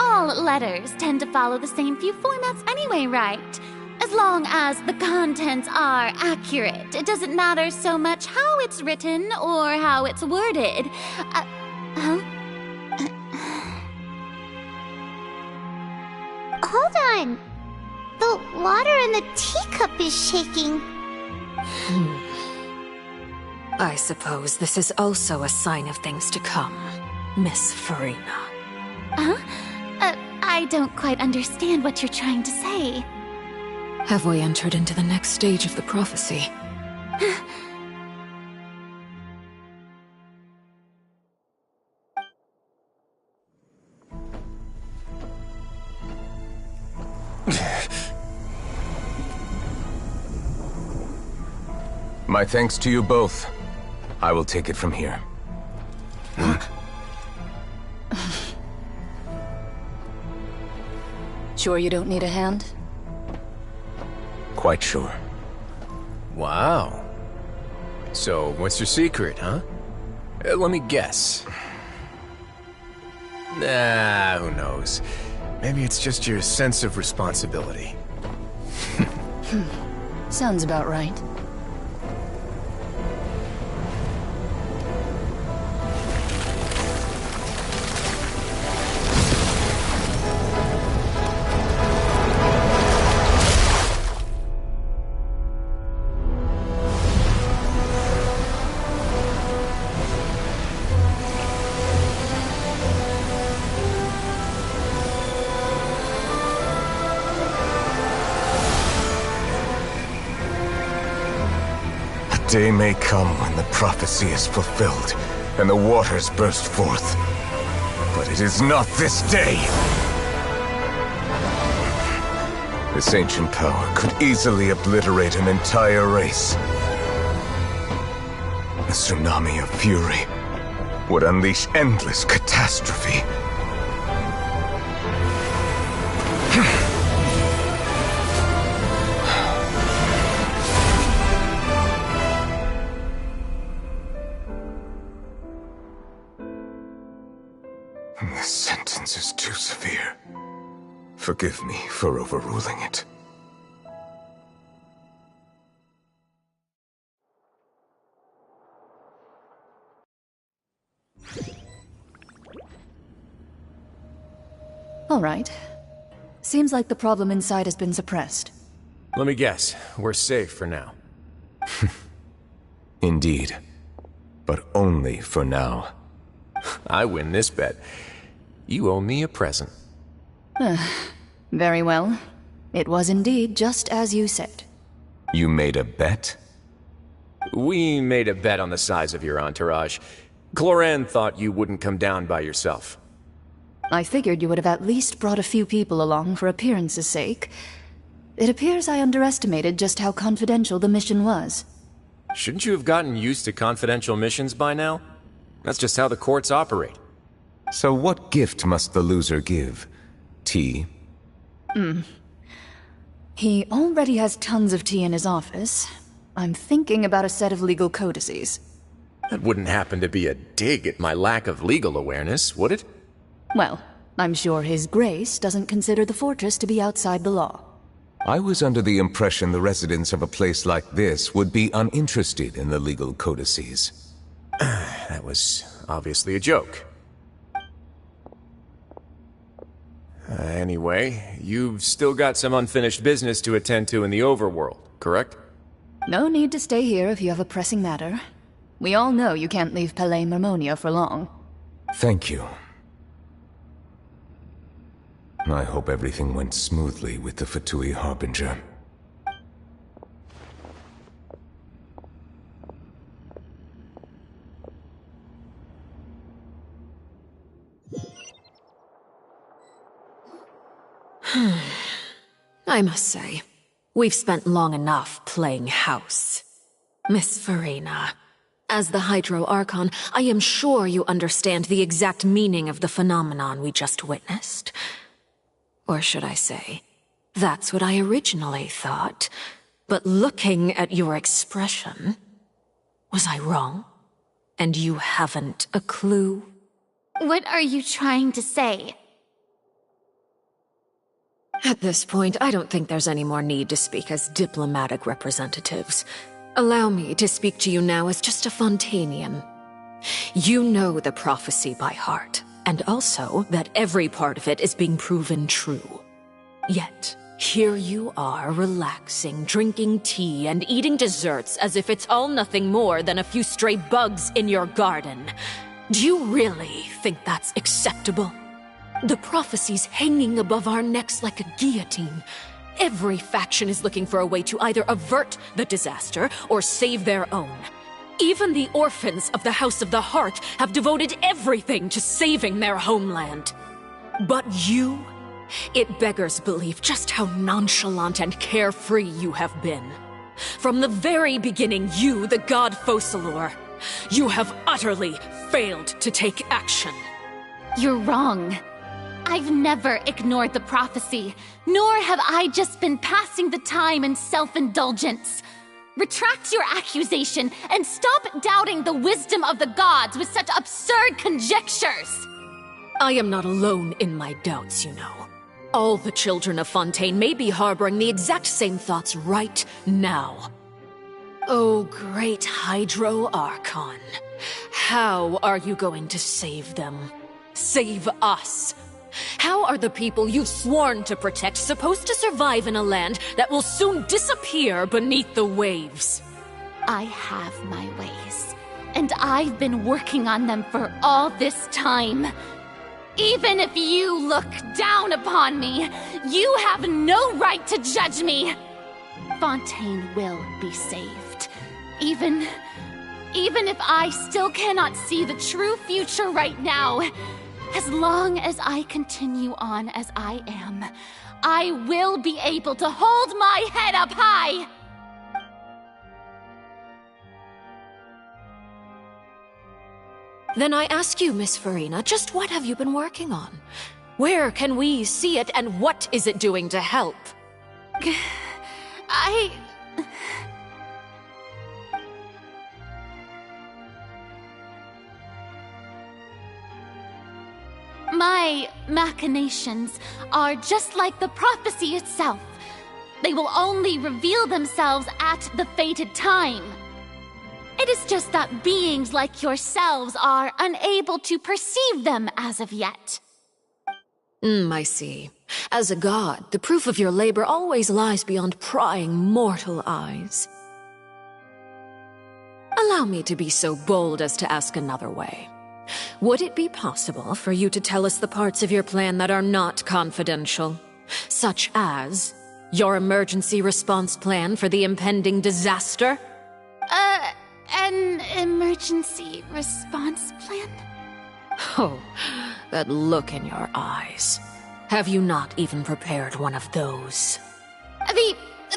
All letters tend to follow the same few formats anyway, right? As long as the contents are accurate, it doesn't matter so much how it's written or how it's worded. Hold on. The water in the teacup is shaking. I suppose this is also a sign of things to come, Miss Farina. I don't quite understand what you're trying to say. Have we entered into the next stage of the prophecy? My thanks to you both. I will take it from here. Sure you don't need a hand? Quite sure. Wow. So, what's your secret, huh? Let me guess. Nah, who knows? Maybe it's just your sense of responsibility. Sounds about right. Day may come when the prophecy is fulfilled, and the waters burst forth. But it is not this day! This ancient power could easily obliterate an entire race. A tsunami of fury would unleash endless catastrophe. This sentence is too severe. Forgive me for overruling it. All right. Seems like the problem inside has been suppressed. Let me guess, we're safe for now. Indeed. But only for now. I win this bet. You owe me a present. Very well. It was indeed just as you said. You made a bet? We made a bet on the size of your entourage. Cloran thought you wouldn't come down by yourself. I figured you would have at least brought a few people along for appearance's sake. It appears I underestimated just how confidential the mission was. Shouldn't you have gotten used to confidential missions by now? That's just how the courts operate. So what gift must the loser give? Tea? He already has tons of tea in his office. I'm thinking about a set of legal codices. That wouldn't happen to be a dig at my lack of legal awareness, would it? Well, I'm sure His Grace doesn't consider the fortress to be outside the law. I was under the impression the residents of a place like this would be uninterested in the legal codices. That was obviously a joke. Anyway, you've still got some unfinished business to attend to in the overworld, correct? No need to stay here if you have a pressing matter. We all know you can't leave Palais Mermonia for long. Thank you. I hope everything went smoothly with the Fatui Harbinger. I must say, we've spent long enough playing house. Miss Farina, as the Hydro Archon, I am sure you understand the exact meaning of the phenomenon we just witnessed. Or should I say, that's what I originally thought. But looking at your expression, was I wrong? And you haven't a clue? What are you trying to say? At this point, I don't think there's any more need to speak as diplomatic representatives. Allow me to speak to you now as just a Fontanian. You know the prophecy by heart, and also that every part of it is being proven true. Yet, here you are relaxing, drinking tea, and eating desserts as if it's all nothing more than a few stray bugs in your garden. Do you really think that's acceptable? The prophecy's hanging above our necks like a guillotine. Every faction is looking for a way to either avert the disaster or save their own. Even the orphans of the House of the Heart have devoted everything to saving their homeland. But you? It beggars belief just how nonchalant and carefree you have been. From the very beginning, you, the god Focalor, you have utterly failed to take action. You're wrong. I've never ignored the prophecy, nor have I just been passing the time in self-indulgence. Retract your accusation and stop doubting the wisdom of the gods with such absurd conjectures! I am not alone in my doubts, you know. All the children of Fontaine may be harboring the exact same thoughts right now. Oh, great Hydro Archon. How are you going to save them? Save us? How are the people you've sworn to protect supposed to survive in a land that will soon disappear beneath the waves? I have my ways, and I've been working on them for all this time. Even if you look down upon me, you have no right to judge me. Fontaine will be saved. Even if I still cannot see the true future right now, as long as I continue on as I am, I will be able to hold my head up high! Then I ask you, Miss Farina, just what have you been working on? Where can we see it, and what is it doing to help? My machinations are just like the prophecy itself. They will only reveal themselves at the fated time. It is just that beings like yourselves are unable to perceive them as of yet. I see. As a god, the proof of your labor always lies beyond prying mortal eyes. Allow me to be so bold as to ask another way. Would it be possible for you to tell us the parts of your plan that are not confidential? Such as your emergency response plan for the impending disaster? an emergency response plan? Oh, that look in your eyes. Have you not even prepared one of those?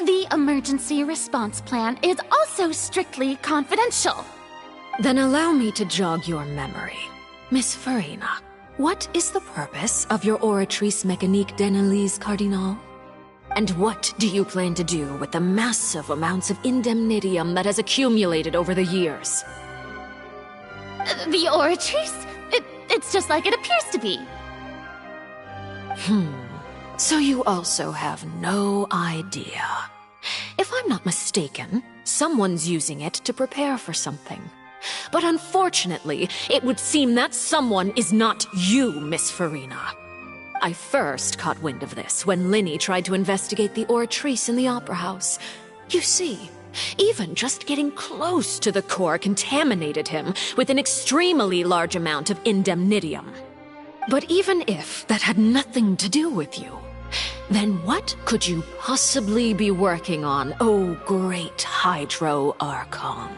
The emergency response plan is also strictly confidential. Then allow me to jog your memory. Miss Farina, what is the purpose of your Oratrice Mécanique d'Analyse Cardinal? And what do you plan to do with the massive amounts of indemnitium that has accumulated over the years? The Oratrice? It's just like it appears to be. So you also have no idea. If I'm not mistaken, someone's using it to prepare for something. But unfortunately, it would seem that someone is not you, Miss Farina. I first caught wind of this when Linny tried to investigate the Oratrice in the Opera House. You see, even just getting close to the core contaminated him with an extremely large amount of indemnitium. But even if that had nothing to do with you, then what could you possibly be working on, oh great Hydro Archon?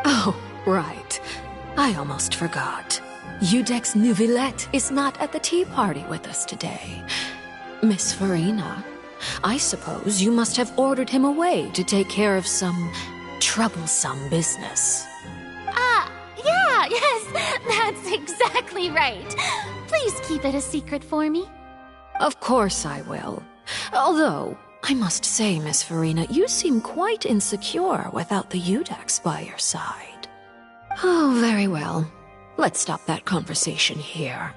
Oh, right. I almost forgot. Udex Neuvillette is not at the tea party with us today. Miss Farina, I suppose you must have ordered him away to take care of some troublesome business. Yes, that's exactly right. Please keep it a secret for me. Of course I will. Although, I must say, Miss Farina, you seem quite insecure without the Udex by your side. Oh, very well. Let's stop that conversation here.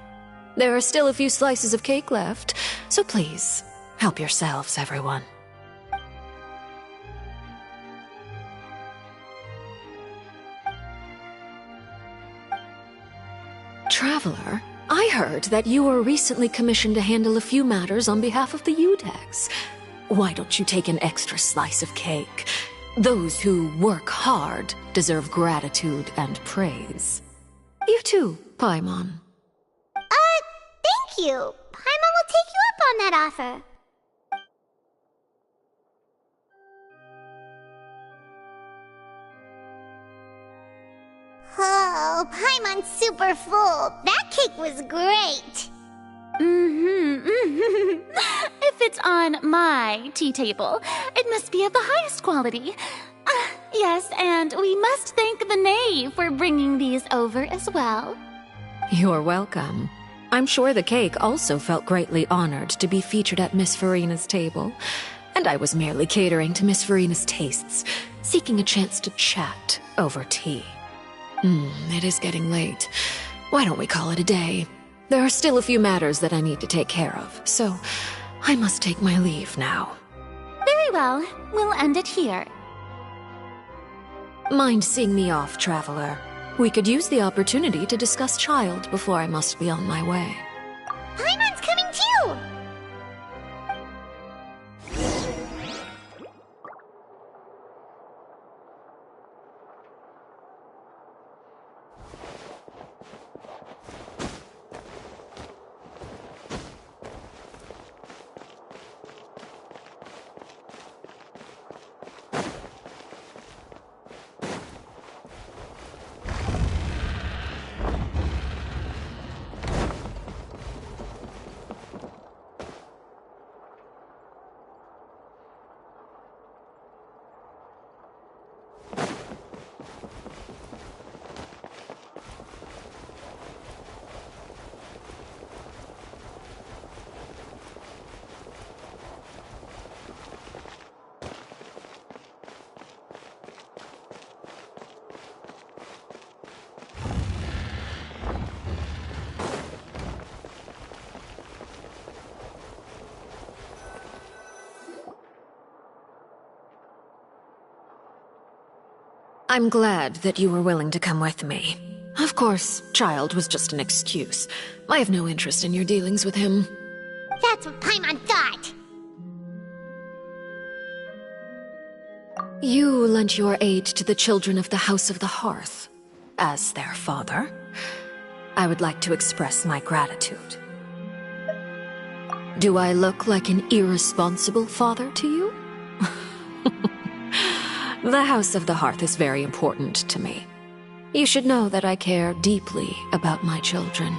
There are still a few slices of cake left, so please, help yourselves, everyone. Traveler, I heard that you were recently commissioned to handle a few matters on behalf of the Udex. Why don't you take an extra slice of cake? Those who work hard deserve gratitude and praise. You too, Paimon. Thank you. Paimon will take you up on that offer. Oh, Paimon's super full. That cake was great. If it's on my tea table, it must be of the highest quality. Yes, and we must thank the knave for bringing these over as well. You're welcome. I'm sure the cake also felt greatly honored to be featured at Miss Farina's table. And I was merely catering to Miss Farina's tastes, seeking a chance to chat over tea. It is getting late. Why don't we call it a day? There are still a few matters that I need to take care of, so I must take my leave now. Very well. We'll end it here. Mind seeing me off, Traveler? We could use the opportunity to discuss Child before I must be on my way. Paimon's coming too! I'm glad that you were willing to come with me. Of course, Child was just an excuse. I have no interest in your dealings with him. That's what Paimon thought. You lent your aid to the children of the House of the Hearth. As their father, I would like to express my gratitude. Do I look like an irresponsible father to you? The House of the Hearth is very important to me. You should know that I care deeply about my children.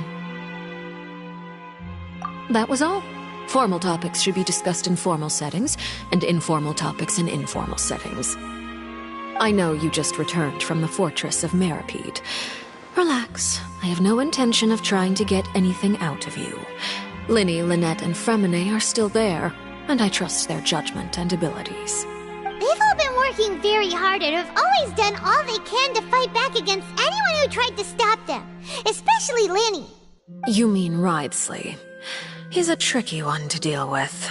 That was all. Formal topics should be discussed in formal settings, and informal topics in informal settings. I know you just returned from the fortress of Meripede. Relax. I have no intention of trying to get anything out of you. Linny, Lynette, and Fremine are still there, and I trust their judgment and abilities. They've all been working very hard and have always done all they can to fight back against anyone who tried to stop them, especially Linny. You mean Wriothesley. He's a tricky one to deal with.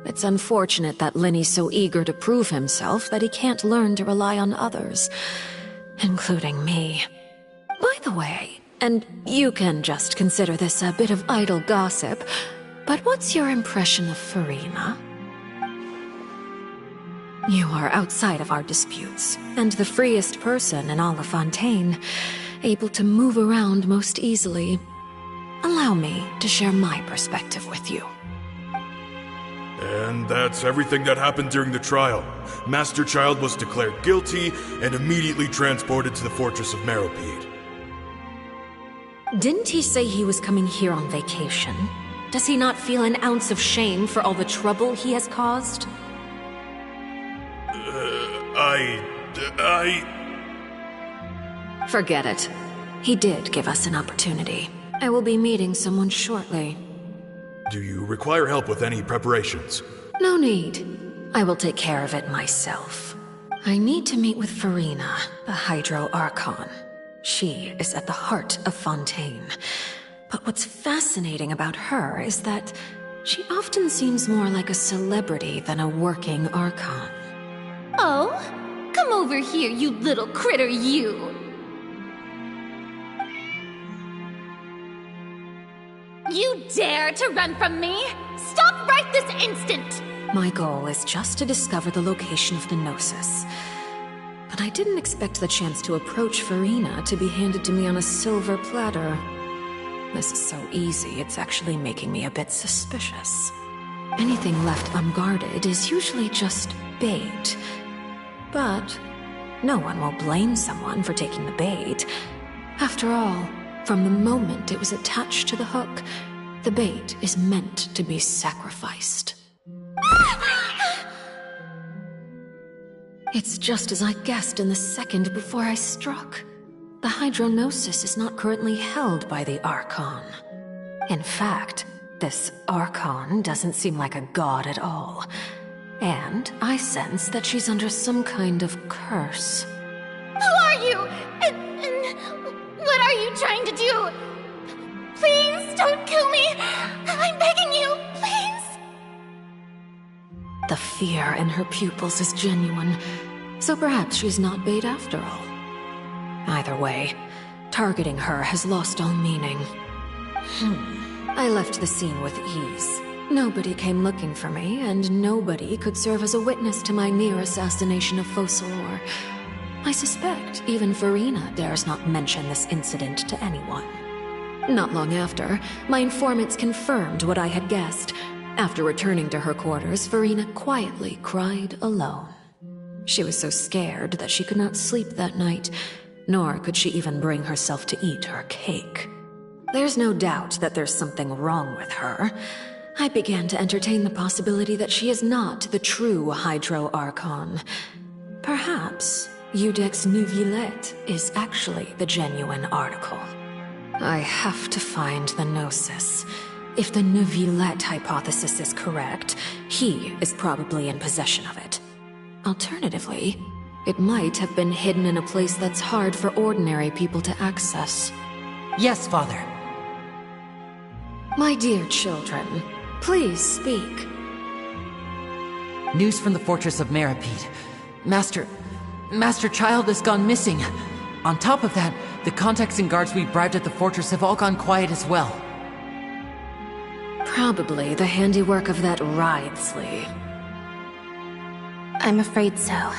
It's unfortunate that Linny's so eager to prove himself that he can't learn to rely on others, including me. By the way, and you can just consider this a bit of idle gossip, but what's your impression of Furina? You are outside of our disputes, and the freest person in all of Fontaine, able to move around most easily. Allow me to share my perspective with you. And that's everything that happened during the trial. Master Child was declared guilty and immediately transported to the Fortress of Meripede. Didn't he say he was coming here on vacation? Does he not feel an ounce of shame for all the trouble he has caused? Forget it. He did give us an opportunity. I will be meeting someone shortly. Do you require help with any preparations? No need. I will take care of it myself. I need to meet with Furina, the Hydro Archon. She is at the heart of Fontaine. But what's fascinating about her is that she often seems more like a celebrity than a working Archon. Oh? Come over here, you little critter, you! You dare to run from me? Stop right this instant! My goal is just to discover the location of the Gnosis. But I didn't expect the chance to approach Furina to be handed to me on a silver platter. This is so easy, it's actually making me a bit suspicious. Anything left unguarded is usually just bait. But no one will blame someone for taking the bait. After all, from the moment it was attached to the hook, the bait is meant to be sacrificed. It's just as I guessed in the second before I struck. The Hydrognosis is not currently held by the Archon. In fact, this Archon doesn't seem like a god at all. And I sense that she's under some kind of curse. Who are you? And what are you trying to do? Please don't kill me! I'm begging you, please! The fear in her pupils is genuine, so perhaps she's not bait after all. Either way, targeting her has lost all meaning. I left the scene with ease. Nobody came looking for me, and nobody could serve as a witness to my near assassination of Focalor. I suspect even Furina dares not mention this incident to anyone. Not long after, my informants confirmed what I had guessed. After returning to her quarters, Furina quietly cried alone. She was so scared that she could not sleep that night, nor could she even bring herself to eat her cake. There's no doubt that there's something wrong with her. I began to entertain the possibility that she is not the true Hydro Archon. Perhaps Eudex Neuvillette is actually the genuine article. I have to find the Gnosis. If the Neuvillette hypothesis is correct, he is probably in possession of it. Alternatively, it might have been hidden in a place that's hard for ordinary people to access. Yes, Father. My dear children, please speak. News from the Fortress of Meripede. Master Child has gone missing. On top of that, the contacts and guards we bribed at the fortress have all gone quiet as well. Probably the handiwork of that Wriothesley. I'm afraid so.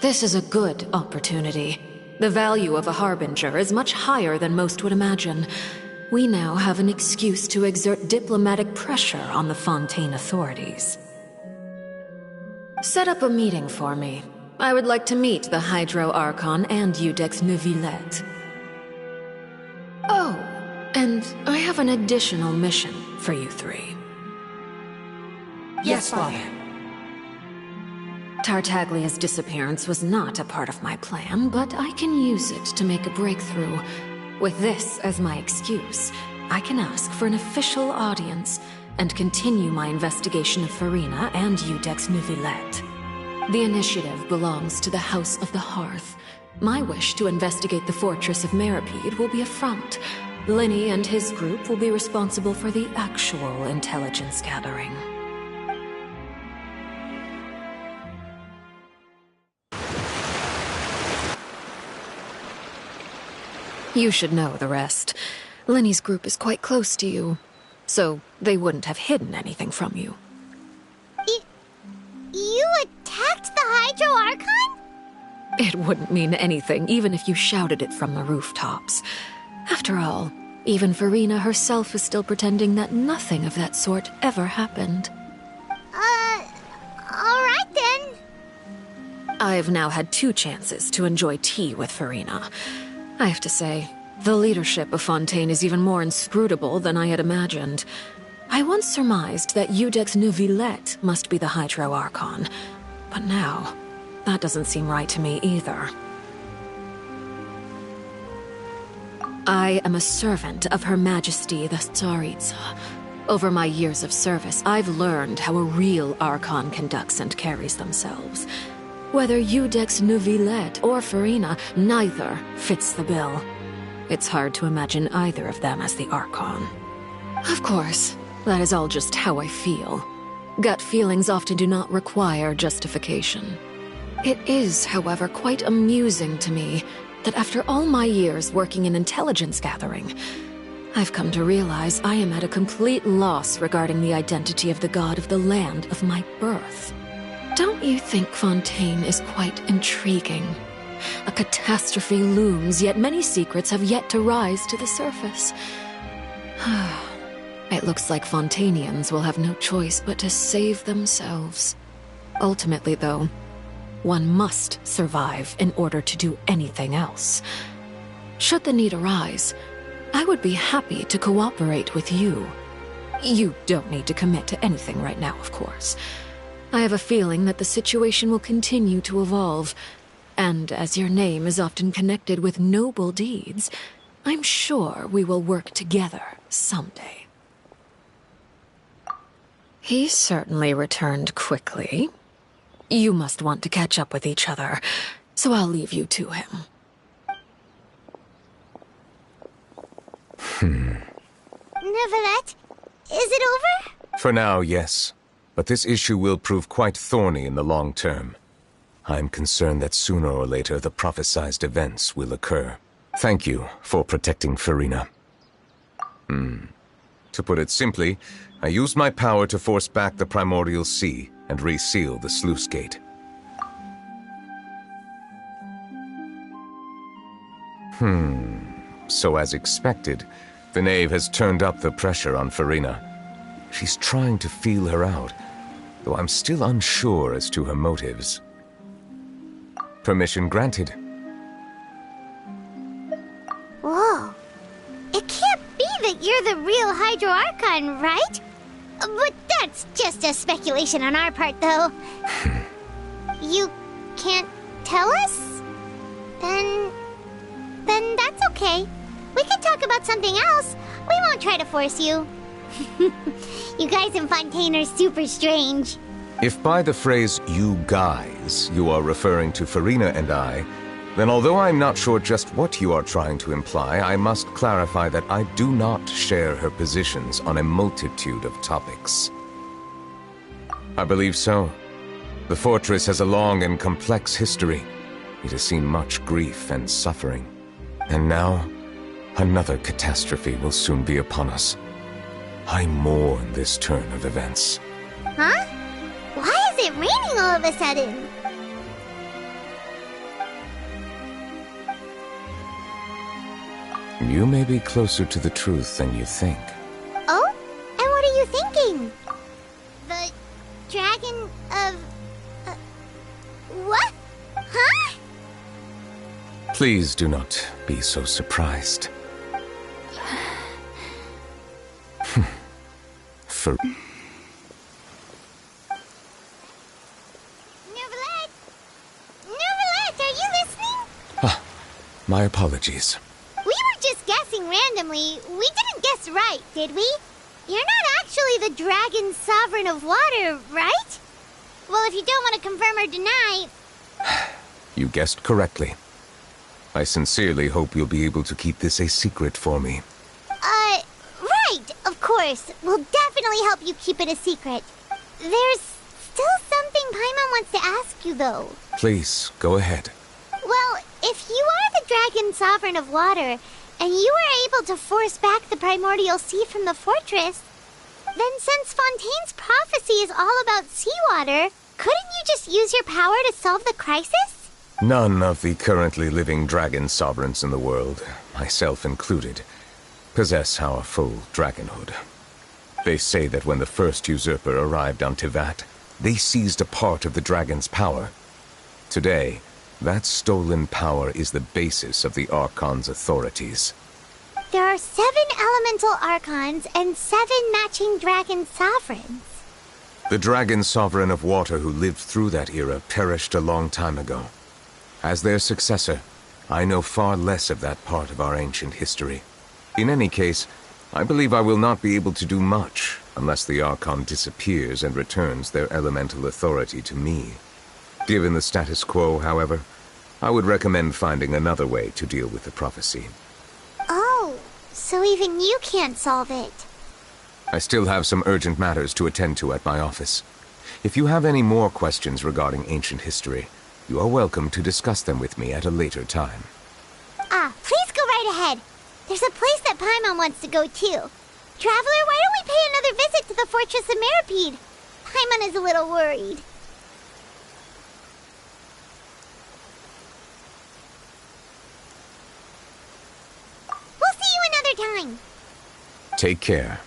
This is a good opportunity. The value of a Harbinger is much higher than most would imagine. We now have an excuse to exert diplomatic pressure on the Fontaine authorities. Set up a meeting for me. I would like to meet the Hydro Archon and Eudex Neuvillette. Oh, and I have an additional mission for you three. Yes, Father. Tartaglia's disappearance was not a part of my plan, but I can use it to make a breakthrough. With this as my excuse, I can ask for an official audience and continue my investigation of Farina and Eudex Neuvillette. The initiative belongs to the House of the Hearth. My wish to investigate the Fortress of Meripede will be a front. Lenny and his group will be responsible for the actual intelligence gathering. You should know the rest. Lenny's group is quite close to you, so they wouldn't have hidden anything from you. You attacked the Hydro Archon? It wouldn't mean anything, even if you shouted it from the rooftops. After all, even Farina herself is still pretending that nothing of that sort ever happened. Alright then. I've now had 2 chances to enjoy tea with Farina. I have to say, the leadership of Fontaine is even more inscrutable than I had imagined. I once surmised that Eudex Neuvillette must be the Hydro Archon, but now, that doesn't seem right to me either. I am a servant of Her Majesty the Tsaritsa. Over my years of service, I've learned how a real Archon conducts and carries themselves. Whether Eudex Neuvillette or Farina, neither fits the bill. It's hard to imagine either of them as the Archon. Of course, that is all just how I feel. Gut feelings often do not require justification. It is, however, quite amusing to me that after all my years working in intelligence gathering, I've come to realize I am at a complete loss regarding the identity of the god of the land of my birth. Don't you think Fontaine is quite intriguing? A catastrophe looms, yet many secrets have yet to rise to the surface. It looks like Fontainians will have no choice but to save themselves. Ultimately, though, one must survive in order to do anything else. Should the need arise, I would be happy to cooperate with you. You don't need to commit to anything right now, of course. I have a feeling that the situation will continue to evolve, and as your name is often connected with noble deeds, I'm sure we will work together someday. He certainly returned quickly. You must want to catch up with each other, so I'll leave you to him. Neuvillette, is it over? For now, yes. But this issue will prove quite thorny in the long term. I'm concerned that sooner or later the prophesized events will occur. Thank you for protecting Farina. To put it simply, I used my power to force back the Primordial Sea and reseal the sluice gate. So as expected, the knave has turned up the pressure on Farina. She's trying to feel her out, though I'm still unsure as to her motives. Permission granted. Whoa. It can't be that you're the real Hydro Archon, right? But that's just a speculation on our part, though. You can't tell us? Then that's okay. We can talk about something else. We won't try to force you. You guys in Fontaine are super strange. If by the phrase, you guys, you are referring to Farina and I, then although I'm not sure just what you are trying to imply, I must clarify that I do not share her positions on a multitude of topics. I believe so. The fortress has a long and complex history. It has seen much grief and suffering. And now, another catastrophe will soon be upon us. I mourn this turn of events. Huh? Why is it raining all of a sudden? You may be closer to the truth than you think. Oh? And what are you thinking? The dragon of... Please do not be so surprised. For... Neverlet, are you listening? Ah, my apologies. We were just guessing randomly. We didn't guess right, did we? You're not actually the Dragon Sovereign of Water, right? Well, if you don't want to confirm or deny... You guessed correctly. I sincerely hope you'll be able to keep this a secret for me. Right, of course. We'll definitely help you keep it a secret. There's still something Paimon wants to ask you, though. Please, go ahead. Well, if you are the Dragon Sovereign of Water, and you were able to force back the primordial sea from the fortress, then since Fontaine's prophecy is all about seawater, couldn't you just use your power to solve the crisis? None of the currently living dragon sovereigns in the world, myself included, possess our full dragonhood. They say that when the first usurper arrived on Tivat, they seized a part of the dragon's power. Today, that stolen power is the basis of the Archon's authorities. There are 7 elemental Archons and 7 matching dragon sovereigns. The dragon sovereign of water who lived through that era perished a long time ago. As their successor, I know far less of that part of our ancient history. In any case, I believe I will not be able to do much unless the Archon disappears and returns their elemental authority to me. Given the status quo, however, I would recommend finding another way to deal with the prophecy. Oh, so even you can't solve it. I still have some urgent matters to attend to at my office. If you have any more questions regarding ancient history, you are welcome to discuss them with me at a later time. Please go right ahead. There's a place that Paimon wants to go too. Traveler, why don't we pay another visit to the Fortress of Meripede? Paimon is a little worried. We'll see you another time. Take care.